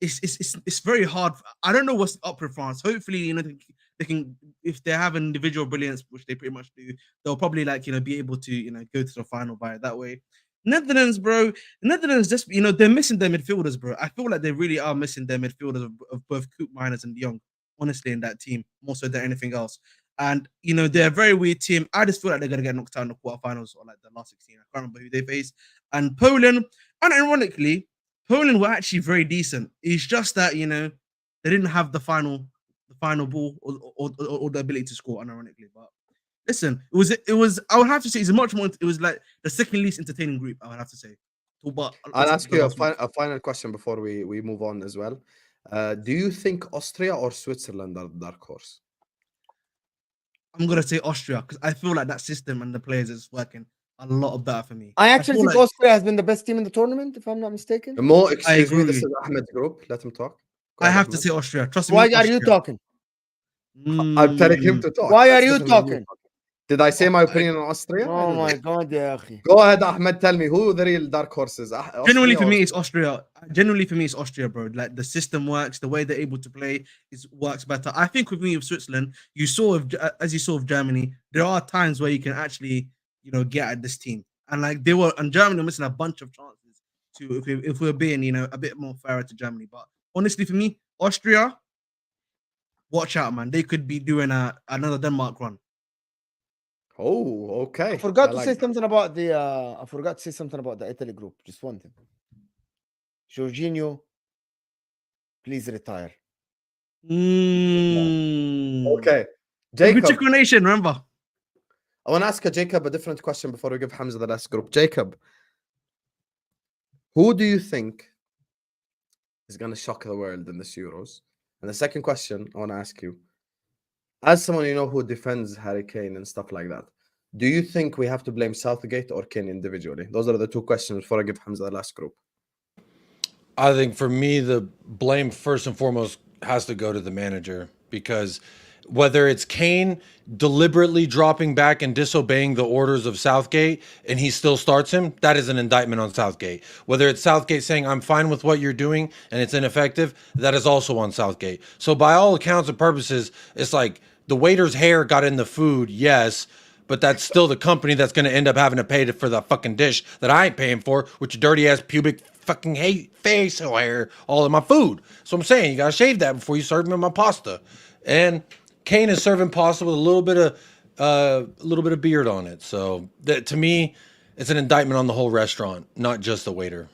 Speaker 3: it's very hard. I don't know what's up with France. Hopefully, they can, if they have individual brilliance, which they pretty much do, they'll probably be able to go to the final by that way. Netherlands, bro. Netherlands just they're missing their midfielders, bro. I feel like they really are missing their midfielders of both Koopmeiners and De Jong, honestly, in that team, more so than anything else. And they're a very weird team. I just feel like they're gonna get knocked out in the quarterfinals or like the last 16. I can't remember who they face. And Poland, unironically, Poland were actually very decent. It's just that they're they didn't have the final ball or the ability to score, unironically. But listen, it was. I would have to say it's much more. It was like the second least entertaining group. I would have to say. But
Speaker 1: I'll ask you a final question before we move on as well. Do you think Austria or Switzerland are the dark horse?
Speaker 3: I'm gonna say Austria because I feel like that system and the players is working a lot better for me.
Speaker 2: I actually
Speaker 3: feel
Speaker 2: think
Speaker 3: like-
Speaker 2: Austria has been the best team in the tournament, if I'm not mistaken.
Speaker 1: Mo, excuse me,
Speaker 3: agree.
Speaker 1: this is Ahmed's group. Let him talk. Go
Speaker 3: I
Speaker 1: ahead,
Speaker 3: have to
Speaker 1: Ahmed.
Speaker 3: say Austria. Trust me.
Speaker 2: Why are you
Speaker 3: Austria.
Speaker 2: talking?
Speaker 1: I'm telling him to talk.
Speaker 2: Why
Speaker 1: That's
Speaker 2: are you
Speaker 1: different than
Speaker 2: talking?
Speaker 1: Did I say my opinion on Austria? I
Speaker 2: Oh
Speaker 1: didn't.
Speaker 2: my God, يا أخي.
Speaker 1: Go ahead, Ahmed. Tell me who the real dark horses.
Speaker 3: Genuinely for me, it's Austria. Genuinely for me, it's Austria, bro. Like the system works, the way they're able to play works better. I think with me with Switzerland, as you saw with Germany, there are times where you can actually, get at this team, and like Germany were missing a bunch of chances to if we're being, a bit more fairer to Germany. But honestly, for me, Austria, watch out, man. They could be doing another Denmark run.
Speaker 1: Oh, okay.
Speaker 2: I forgot to
Speaker 1: like
Speaker 2: say
Speaker 1: that.
Speaker 2: something about the. I forgot to say something about the Italy group. Just one thing. Jorginho, please retire.
Speaker 1: Okay,
Speaker 3: Jacob.
Speaker 1: Jacob.
Speaker 3: Nation, remember?
Speaker 1: I want to ask Jacob a different question before we give Hamza the last group. Jacob, who do you think is going to shock the world in this Euros? And the second question I want to ask you, as someone who defends Harry Kane and stuff like that, do you think we have to blame Southgate or Kane individually? Those are the two questions before I give Hamza the last group.
Speaker 11: I think for me, the blame first and foremost has to go to the manager, because whether it's Kane deliberately dropping back and disobeying the orders of Southgate and he still starts him, that is an indictment on Southgate. Whether it's Southgate saying, I'm fine with what you're doing and it's ineffective, that is also on Southgate. So by all accounts and purposes, it's like the waiter's hair got in the food, yes, but that's still the company that's going to end up having to pay for the fucking dish that I ain't paying for, with your dirty ass pubic fucking face hair all in my food. So I'm saying you got to shave that before you serve me my pasta. And Kane is serving pasta with a little bit of beard on it. So that, to me, it's an indictment on the whole restaurant, not just the waiter.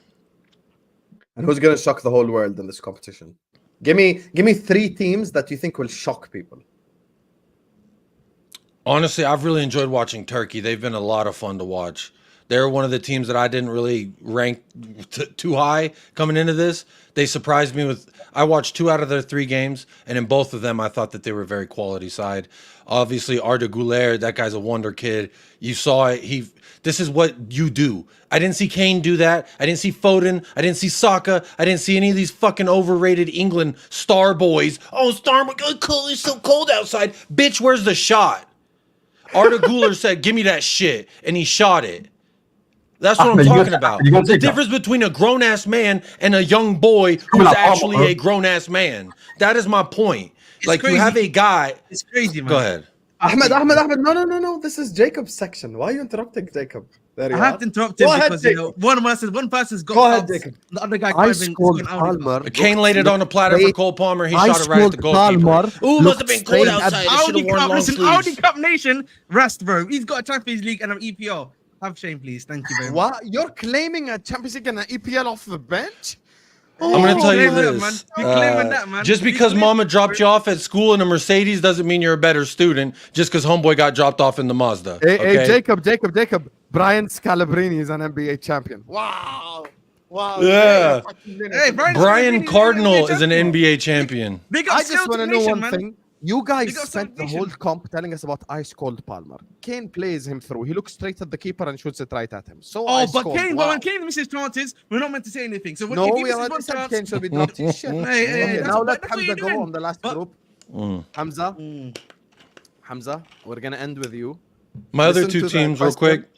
Speaker 1: And who's going to shock the whole world in this competition? Give me 3 teams that you think will shock people.
Speaker 11: Honestly, I've really enjoyed watching Turkey. They've been a lot of fun to watch. They're one of the teams that I didn't really rank too high coming into this. They surprised me with, I watched 2 out of their 3 games, and in both of them, I thought that they were a very quality side. Obviously, Arda Güler, that guy's a wonder kid. You saw it. This is what you do. I didn't see Kane do that. I didn't see Foden. I didn't see Saka. I didn't see any of these fucking overrated England star boys. Oh, star boy, it's so cold outside. Bitch, where's the shot? Arda Güler said, give me that shit, and he shot it. That's what I'm talking about. The difference between a grown-ass man and a young boy who's actually a grown-ass man. That is my point. Like,
Speaker 3: crazy.
Speaker 11: you have a guy.
Speaker 3: It's crazy, man.
Speaker 11: Go ahead.
Speaker 1: Ahmed. No. This is Jacob's section. Why are you interrupting Jacob? There you
Speaker 3: I
Speaker 1: are.
Speaker 3: have to interrupt him
Speaker 1: Go ahead,
Speaker 3: because
Speaker 1: Jacob.
Speaker 3: one person's got
Speaker 1: Go ahead,
Speaker 3: subs,
Speaker 1: Jacob.
Speaker 3: the other guy
Speaker 10: I
Speaker 3: can't even
Speaker 10: scored
Speaker 3: score an Audi car.
Speaker 10: Palmer.
Speaker 11: Kane laid it on a platter for Cole Palmer. He
Speaker 10: I
Speaker 11: shot it right at the
Speaker 10: scored
Speaker 11: goalkeeper.
Speaker 10: Palmer.
Speaker 11: Ooh, must have been
Speaker 10: Looked
Speaker 11: cold
Speaker 10: straight at
Speaker 11: outside. I should
Speaker 3: Audi
Speaker 11: have worn
Speaker 3: Cup,
Speaker 11: long
Speaker 3: listen,
Speaker 11: sleeves.
Speaker 3: Audi Cup Nation, rest, bro. He's got a Champions League and an EPL. Have shame, please. Thank you very much.
Speaker 1: What? You're claiming a Champions League and an EPL off the bench?
Speaker 11: I'm going to tell you
Speaker 3: claim that,
Speaker 11: this.
Speaker 3: man. We claiming that, man.
Speaker 11: Just
Speaker 3: We
Speaker 11: because
Speaker 3: claim
Speaker 11: mama
Speaker 3: it,
Speaker 11: dropped you off at school in a Mercedes doesn't mean you're a better student just because homeboy got dropped off in the Mazda.
Speaker 1: Hey,
Speaker 11: okay?
Speaker 1: Jacob. Brian Scalabrine is an NBA champion. Wow.
Speaker 11: Yeah.
Speaker 3: Hey,
Speaker 11: Brian
Speaker 3: Scalabrine
Speaker 11: Cardinal is an
Speaker 3: champion.
Speaker 11: NBA champion.
Speaker 3: Big up
Speaker 1: I just want to know
Speaker 3: Nation,
Speaker 1: one
Speaker 3: man.
Speaker 1: thing. You guys
Speaker 3: Big up
Speaker 1: spent the
Speaker 3: Nation.
Speaker 1: whole comp telling us about ice cold Palmer. Kane plays him through. He looks straight at the keeper and shoots it right at him. So
Speaker 3: Oh,
Speaker 1: ice
Speaker 3: but
Speaker 1: cold.
Speaker 3: Kane,
Speaker 1: Wow.
Speaker 3: when Kane misses chances, we're not meant to say anything. So
Speaker 1: No,
Speaker 3: if he
Speaker 1: we
Speaker 3: misses
Speaker 1: already
Speaker 3: one
Speaker 1: said
Speaker 3: chance,
Speaker 1: Kane should be dropped. Shit.
Speaker 3: Hey,
Speaker 1: Okay,
Speaker 3: that's
Speaker 1: now
Speaker 3: what-
Speaker 1: let
Speaker 3: that's what
Speaker 1: Hamza
Speaker 3: you're
Speaker 1: go
Speaker 3: doing.
Speaker 1: on the last
Speaker 3: But-
Speaker 1: group. Hamza, Hamza, we're gonna end with you.
Speaker 11: My other
Speaker 1: Listen
Speaker 11: 2
Speaker 1: to the
Speaker 11: teams, real
Speaker 1: question.
Speaker 11: quick.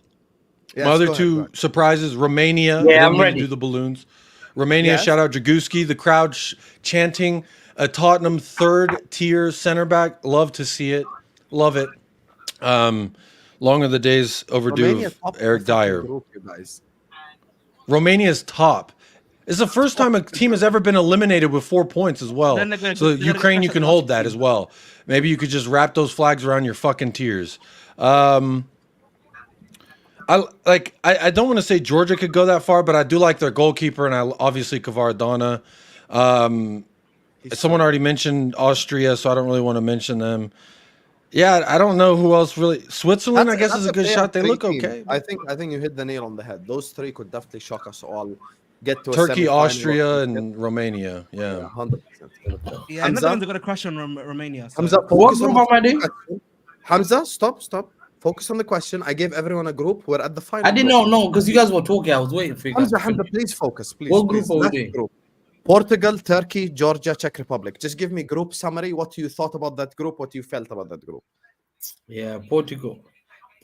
Speaker 1: Yes,
Speaker 11: My other
Speaker 1: go ahead,
Speaker 11: 2
Speaker 1: go ahead.
Speaker 11: surprises, Romania.
Speaker 7: Yeah,
Speaker 11: I
Speaker 7: I'm
Speaker 11: didn't mean to
Speaker 7: ready.
Speaker 11: do the balloons. Romania,
Speaker 1: Yes.
Speaker 11: shout out Dragowski. The crowd chanting a Tottenham 3rd tier center back. Love to see it. Love it. Long are the days overdue
Speaker 1: Romania
Speaker 11: of
Speaker 1: top
Speaker 11: Eric
Speaker 1: of the fucking
Speaker 11: Dyer.
Speaker 1: group, you guys.
Speaker 11: Romania's top. It's the first time a team has ever been eliminated with 4 points as well.
Speaker 3: Then they're gonna-
Speaker 11: So
Speaker 3: they're gonna
Speaker 11: Ukraine, you
Speaker 3: crash
Speaker 11: can
Speaker 3: at
Speaker 11: hold
Speaker 3: the last
Speaker 11: that as well. Maybe you could just wrap those flags around your fucking tears. I don't want to say Georgia could go that far, but I do like their goalkeeper, and I obviously Kvaradona. Someone already mentioned Austria, so I don't really want to mention them. Yeah, I don't know who else really. Switzerland, I guess, is a good shot. They look okay.
Speaker 1: I think you hit the nail on the head. Those three could definitely shock us all. Get to a
Speaker 11: Turkey,
Speaker 1: semi-final.
Speaker 11: Austria, and Romania. Yeah.
Speaker 1: 100%.
Speaker 3: Yeah, Netherlands are gonna crush on Romania. So.
Speaker 1: Hamza,
Speaker 7: What
Speaker 1: focus
Speaker 7: group
Speaker 1: on
Speaker 7: am I
Speaker 1: the
Speaker 7: doing?
Speaker 1: question. Hamza, stop. Focus on the question. I gave everyone a group. We're at the final.
Speaker 7: I didn't know because you guys were talking. I was waiting for you guys.
Speaker 1: Hamza, please focus. Please.
Speaker 7: What group
Speaker 1: please.
Speaker 7: are we
Speaker 1: Last
Speaker 7: doing?
Speaker 1: group. Portugal, Turkey, Georgia, Czech Republic. Just give me group summary. What you thought about that group? What you felt about that group?
Speaker 7: Yeah, Portugal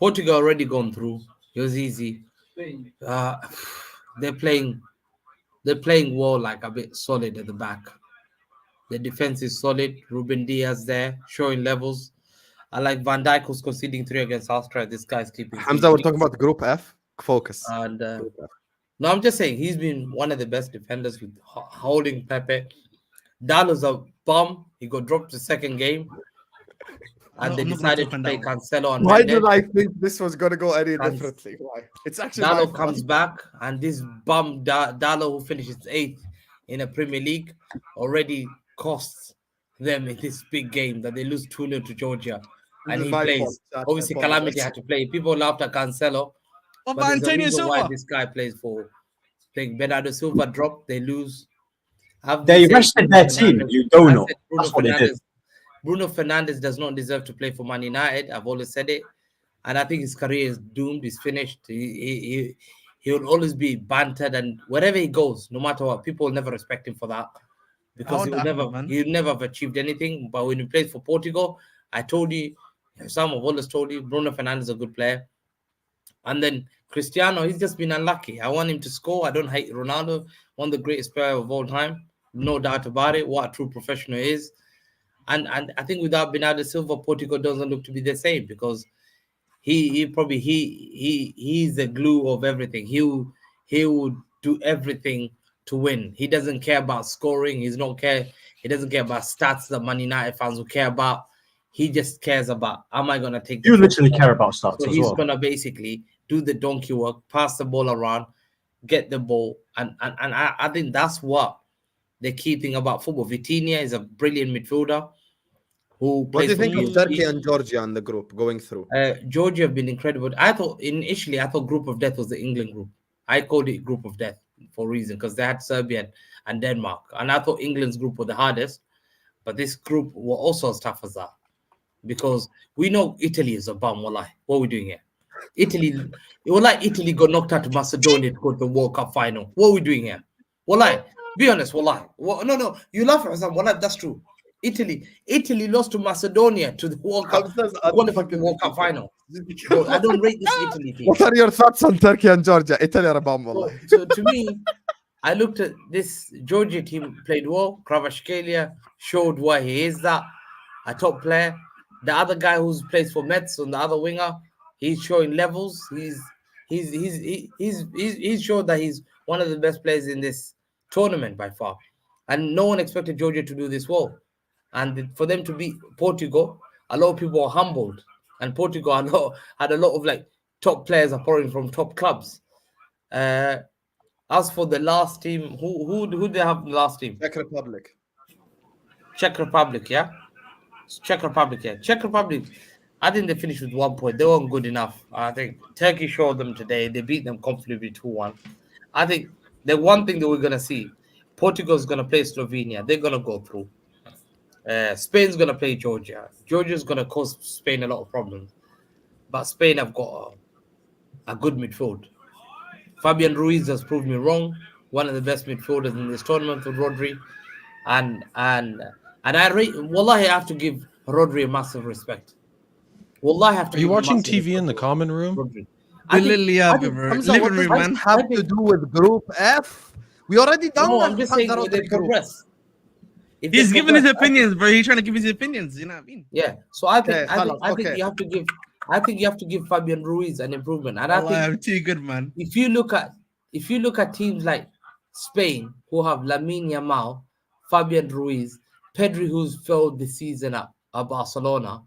Speaker 7: already gone through. It was easy. They're playing well, like a bit solid at the back. The defense is solid. Ruben Diaz there showing levels. I like Van Dijk, who's conceding 3 against Austria. This guy's keeping.
Speaker 1: Hamza, we're talking about Group F. Focus.
Speaker 7: And no, I'm just saying he's been one of the best defenders with holding Pepe. Dalo's a bum. He got dropped the second game. And they decided to play Cancelo and
Speaker 1: Why
Speaker 7: Mendes.
Speaker 1: did I think this was going to go any differently? Why? It's actually
Speaker 7: Dalo comes back, and this bum Dalo, who finishes 8th in a Premier League, already costs them in this big game that they lose 2-0 to Georgia. And he plays. Obviously, Calamity had to play. People laughed at Cancelo.
Speaker 3: What
Speaker 7: But
Speaker 3: about
Speaker 7: there's a
Speaker 3: Antonio
Speaker 7: reason why
Speaker 3: Silva?
Speaker 7: this guy plays for. Playing Bernardo Silva drop, they lose.
Speaker 5: They rested their team. You don't know. That's what they did.
Speaker 7: Bruno Fernandes does not deserve to play for Man United. I've always said it. And I think his career is doomed. He's finished. He will always be bantered. And wherever he goes, no matter what, people will never respect him for that. Because he'll never have achieved anything. But when he plays for Portugal, I told you, some have always told you, Bruno Fernandes is a good player. And then Cristiano, he's just been unlucky. I want him to score. I don't hate Ronaldo, one of the greatest players of all time. No doubt about it. What a true professional is. And I think without Bernardo Silva, Portugal doesn't look to be the same because he's the glue of everything. He would do everything to win. He doesn't care about scoring. He doesn't care about stats that Man United fans will care about. He just cares about, am I going to take
Speaker 5: You literally care about stats
Speaker 7: so
Speaker 5: as
Speaker 7: he's
Speaker 5: well.
Speaker 7: going to basically do the donkey work, pass the ball around, get the ball. And I think that's what the key thing about football. Vitinha is a brilliant midfielder.
Speaker 1: What do you think of Turkey and Georgia in the group going through?
Speaker 7: Georgia have been incredible. I thought Group of Death was the England group. I called it Group of Death for a reason because they had Serbia and Denmark. And I thought England's group was the hardest. But this group were also as tough as that. Because we know Italy is a bum. Wallahi. What are we doing here? Italy got knocked out to Macedonia to go to the World Cup final. What are we doing here? Wallahi. Be honest, wallahi. No. You laugh at us. Wallahi, that's true. Italy lost to Macedonia to the World Cup, World Cup final. Bro, I don't rate this Italy team.
Speaker 1: What are your thoughts on Turkey and Georgia? Italy are a bomb, wallah.
Speaker 7: So to me, I looked at this Georgia team played well. Kvaratskhelia showed why he is that a top player. The other guy who plays for Mets on the other winger, he's showing levels. He's showed that he's one of the best players in this tournament by far. And no one expected Georgia to do this well. And for them to beat Portugal, a lot of people were humbled. And Portugal had a lot of like top players appearing from top clubs. As for the last team, who did they have the last team?
Speaker 1: Czech Republic.
Speaker 7: Czech Republic, yeah? Czech Republic. I think they finished with 1 point. They weren't good enough. I think Turkey showed them today. They beat them comfortably 2-1. I think the one thing that we're going to see, Portugal's going to play Slovenia. They're going to go through. Spain's going to play Georgia. Georgia's going to cause Spain a lot of problems. But Spain have got a good midfield. Fabian Ruiz has proved me wrong. One of the best midfielders in this tournament with Rodri. And Wallahi, I have to give Rodri a massive respect. Wallahi, I have to.
Speaker 11: Are you watching TV in the common room?
Speaker 7: Rodri.
Speaker 3: We literally have it, bro. Living room, man.
Speaker 1: Have to do with Group F? We already done
Speaker 7: No,
Speaker 1: that.
Speaker 7: I'm just saying they progress.
Speaker 3: He's giving his opinions, bro. He's trying to give his opinions. You know what I mean?
Speaker 7: Yeah. So I think
Speaker 1: Okay.
Speaker 7: you have to give. I think you have to give Fabian Ruiz an improvement. And I think
Speaker 3: I'm too good, man.
Speaker 7: if you look at teams like Spain who have Lamine Yamal, Fabian Ruiz, Pedri, who's failed the season at Barcelona,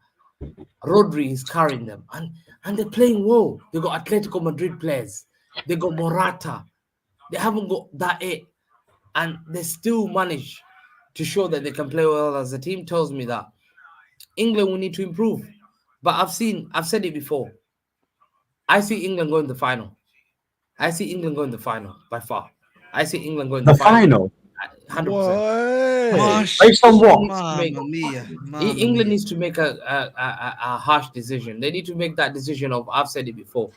Speaker 7: Rodri is carrying them, and they're playing well. They got Atletico Madrid players. They got Morata. They haven't got that it, and they still manage to show that they can play well as a team tells me that England will need to improve. But I've said it before. I see England going to the final. I see England going to the final by far. I see England going to
Speaker 5: The final?
Speaker 7: 100%.
Speaker 5: Based on what?
Speaker 7: England needs to make a harsh decision. They need to make that decision of, I've said it before.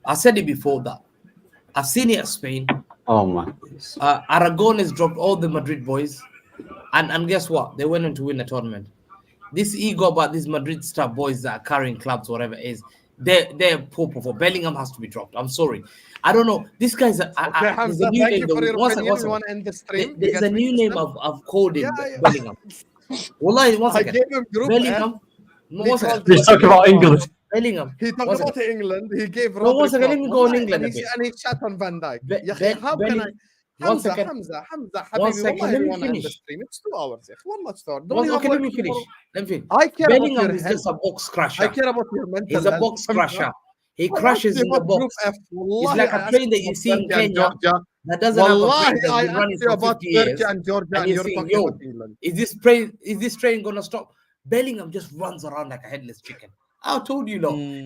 Speaker 7: I said it before that I've seen it at Spain.
Speaker 5: Oh my.
Speaker 7: Aragon has dropped all the Madrid boys, and guess what? They went on to win the tournament. This ego about these Madrid star boys that are carrying clubs, whatever it is, they're poor performance. Bellingham has to be dropped. I'm sorry. I don't know. This guy's
Speaker 2: Hamza, thank you for your opinion. We want to end the stream.
Speaker 7: There's a new name I've called him Bellingham. Wallahi, once again.
Speaker 2: I gave him group
Speaker 7: Bellingham.
Speaker 5: He's talking about England.
Speaker 7: Bellingham.
Speaker 2: He talked about England. He gave
Speaker 7: No, once again, let me go on England.
Speaker 2: And he chat on Van Dijk. How
Speaker 7: Bellingham.
Speaker 2: can I?
Speaker 7: Once
Speaker 2: Hamza,
Speaker 7: again.
Speaker 2: Hamza,
Speaker 7: One
Speaker 2: Habibi,
Speaker 7: second,
Speaker 2: wallahi,
Speaker 7: let
Speaker 2: we
Speaker 7: me
Speaker 2: want to end the
Speaker 7: finish.
Speaker 2: stream. It's 2 hours. Wallah, start.
Speaker 7: Okay, let me finish.
Speaker 2: I care
Speaker 7: Bellingham
Speaker 2: about
Speaker 7: is
Speaker 2: your
Speaker 7: just a
Speaker 2: health.
Speaker 7: box crusher.
Speaker 2: I care about your mental
Speaker 7: He's a
Speaker 2: health.
Speaker 7: box crusher. He
Speaker 2: I
Speaker 7: crashes
Speaker 2: asked
Speaker 7: in
Speaker 2: you
Speaker 7: the
Speaker 2: about Group
Speaker 7: box.
Speaker 2: F.
Speaker 7: It's
Speaker 2: Wallahi,
Speaker 7: like
Speaker 2: I
Speaker 7: a
Speaker 2: asked
Speaker 7: train that
Speaker 2: you
Speaker 7: you
Speaker 2: about
Speaker 7: see in
Speaker 2: Turkey and
Speaker 7: Kenya
Speaker 2: Georgia.
Speaker 7: that doesn't have a
Speaker 2: Wallahi,
Speaker 7: brake that's
Speaker 2: I
Speaker 7: been running
Speaker 2: asked you
Speaker 7: for
Speaker 2: about
Speaker 7: 50 years.
Speaker 2: Turkey and Georgia,
Speaker 7: And
Speaker 2: and
Speaker 7: you're
Speaker 2: you're
Speaker 7: saying,
Speaker 2: talking
Speaker 7: yo,
Speaker 2: about England.
Speaker 7: is this train gonna stop? Bellingham just runs around like a headless chicken. I told you,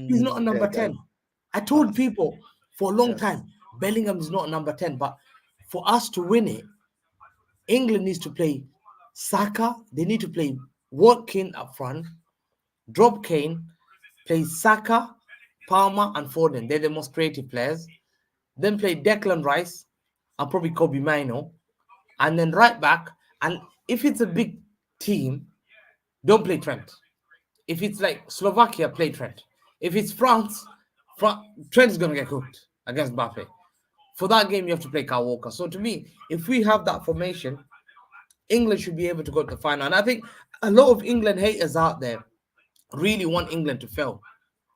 Speaker 7: he's not a number 10. I told people for a long time, Bellingham is not a number 10. But for us to win it, England needs to play Saka. They need to play Watkins up front, drop Kane, play Saka, Palmer, and Foden. They're the most creative players. Then play Declan Rice and probably Kobe Mino. And then right back. And if it's a big team, don't play Trent. If it's like Slovakia, play Trent. If it's France, Trent's going to get cooked against Mbappe. For that game, you have to play Kyle Walker. So to me, if we have that formation, England should be able to go to the final. And I think a lot of England haters out there really want England to fail.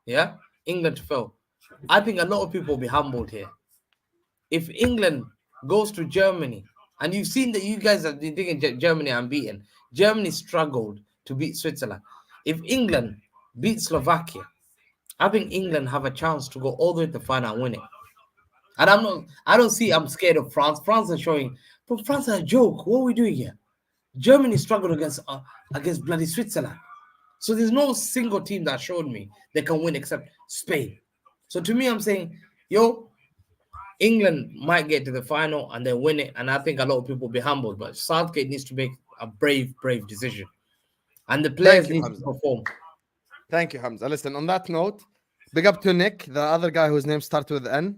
Speaker 7: Yeah? England to fail. I think a lot of people will be humbled here. If England goes to Germany, and you've seen that you guys have been thinking Germany unbeaten. Germany struggled to beat Switzerland. If England beat Slovakia, I think England have a chance to go all the way to the final and win it. And I'm scared of France. France are showing, but France are a joke. What are we doing here? Germany struggled against bloody Switzerland. So there's no single team that showed me they can win except Spain. So to me, I'm saying, England might get to the final and then win it. And I think a lot of people will be humbled. But Southgate needs to make a brave decision. And the players need to perform.
Speaker 1: Thank you, Hamza. Listen, on that note, big up to Nick, the other guy whose name starts with N.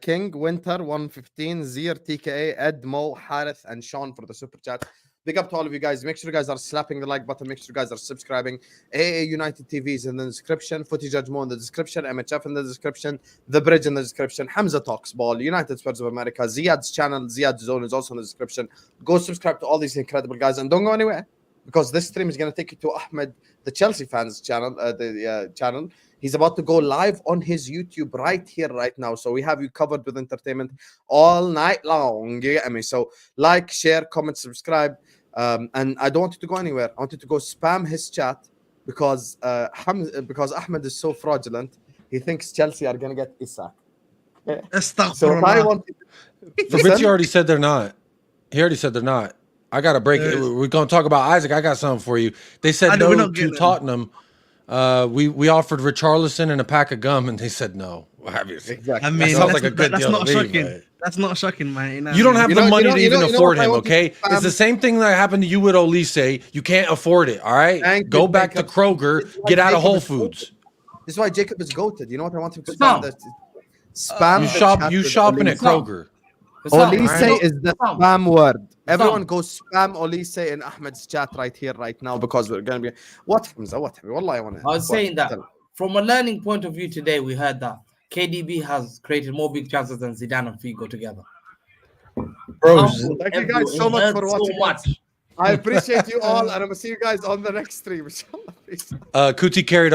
Speaker 1: King, Winter, 115, Zir, TKA, Ed, Mo, Harith, and Sean for the super chat. Big up to all of you guys. Make sure you guys are slapping the like button. Make sure you guys are subscribing. AA United TV is in the description. Footy Judge Mo in the description. MHF in the description. The Bridge in the description. Hamza Talks Ball. United Spurs of America. Ziad's channel, Ziad Zone, is also in the description. Go subscribe to all these incredible guys. And don't go anywhere, because this stream is going to take you to Ahmed, the Chelsea fans channel. Channel. He's about to go live on his YouTube right here, right now. So we have you covered with entertainment all night long. You get me? So like, share, comment, subscribe. And I don't want you to go anywhere. I want you to go spam his chat because Ahmed is so fraudulent. He thinks Chelsea are going to get Isak. So I want
Speaker 11: Fabrizio already said they're not. He already said they're not. I got to break it. We're going to talk about Isaac. I got something for you. They said no to Tottenham. We offered Richarlison and a pack of gum, and they said no. Obviously.
Speaker 1: Exactly.
Speaker 3: I mean,
Speaker 11: that sounds like a good deal
Speaker 3: not
Speaker 11: to me,
Speaker 3: shocking.
Speaker 11: but
Speaker 3: That's not shocking, man.
Speaker 11: you don't have the money to even afford him,
Speaker 1: what I
Speaker 11: okay?
Speaker 1: want to
Speaker 11: It's the same thing that happened to you with Olise. You can't afford it, all right? Go back to Kroger, get out of Whole Foods.
Speaker 1: This is why Jacob is goated. You know what I want him to spam? Spam.
Speaker 11: You shopping at Kroger.
Speaker 1: Olise is the spam word. Everyone go spam Olise in Ahmed's chat right here, right now, because we're going to be... What, Hamza? What? Wallah, I
Speaker 7: was saying that from a learning point of view today, we heard that KDB has created more big chances than Zidane and Figo together.
Speaker 1: Bro, thank you guys so much for watching.
Speaker 7: So much.
Speaker 1: I appreciate you all, and I'm going to see you guys on the next stream.
Speaker 11: Kuti carried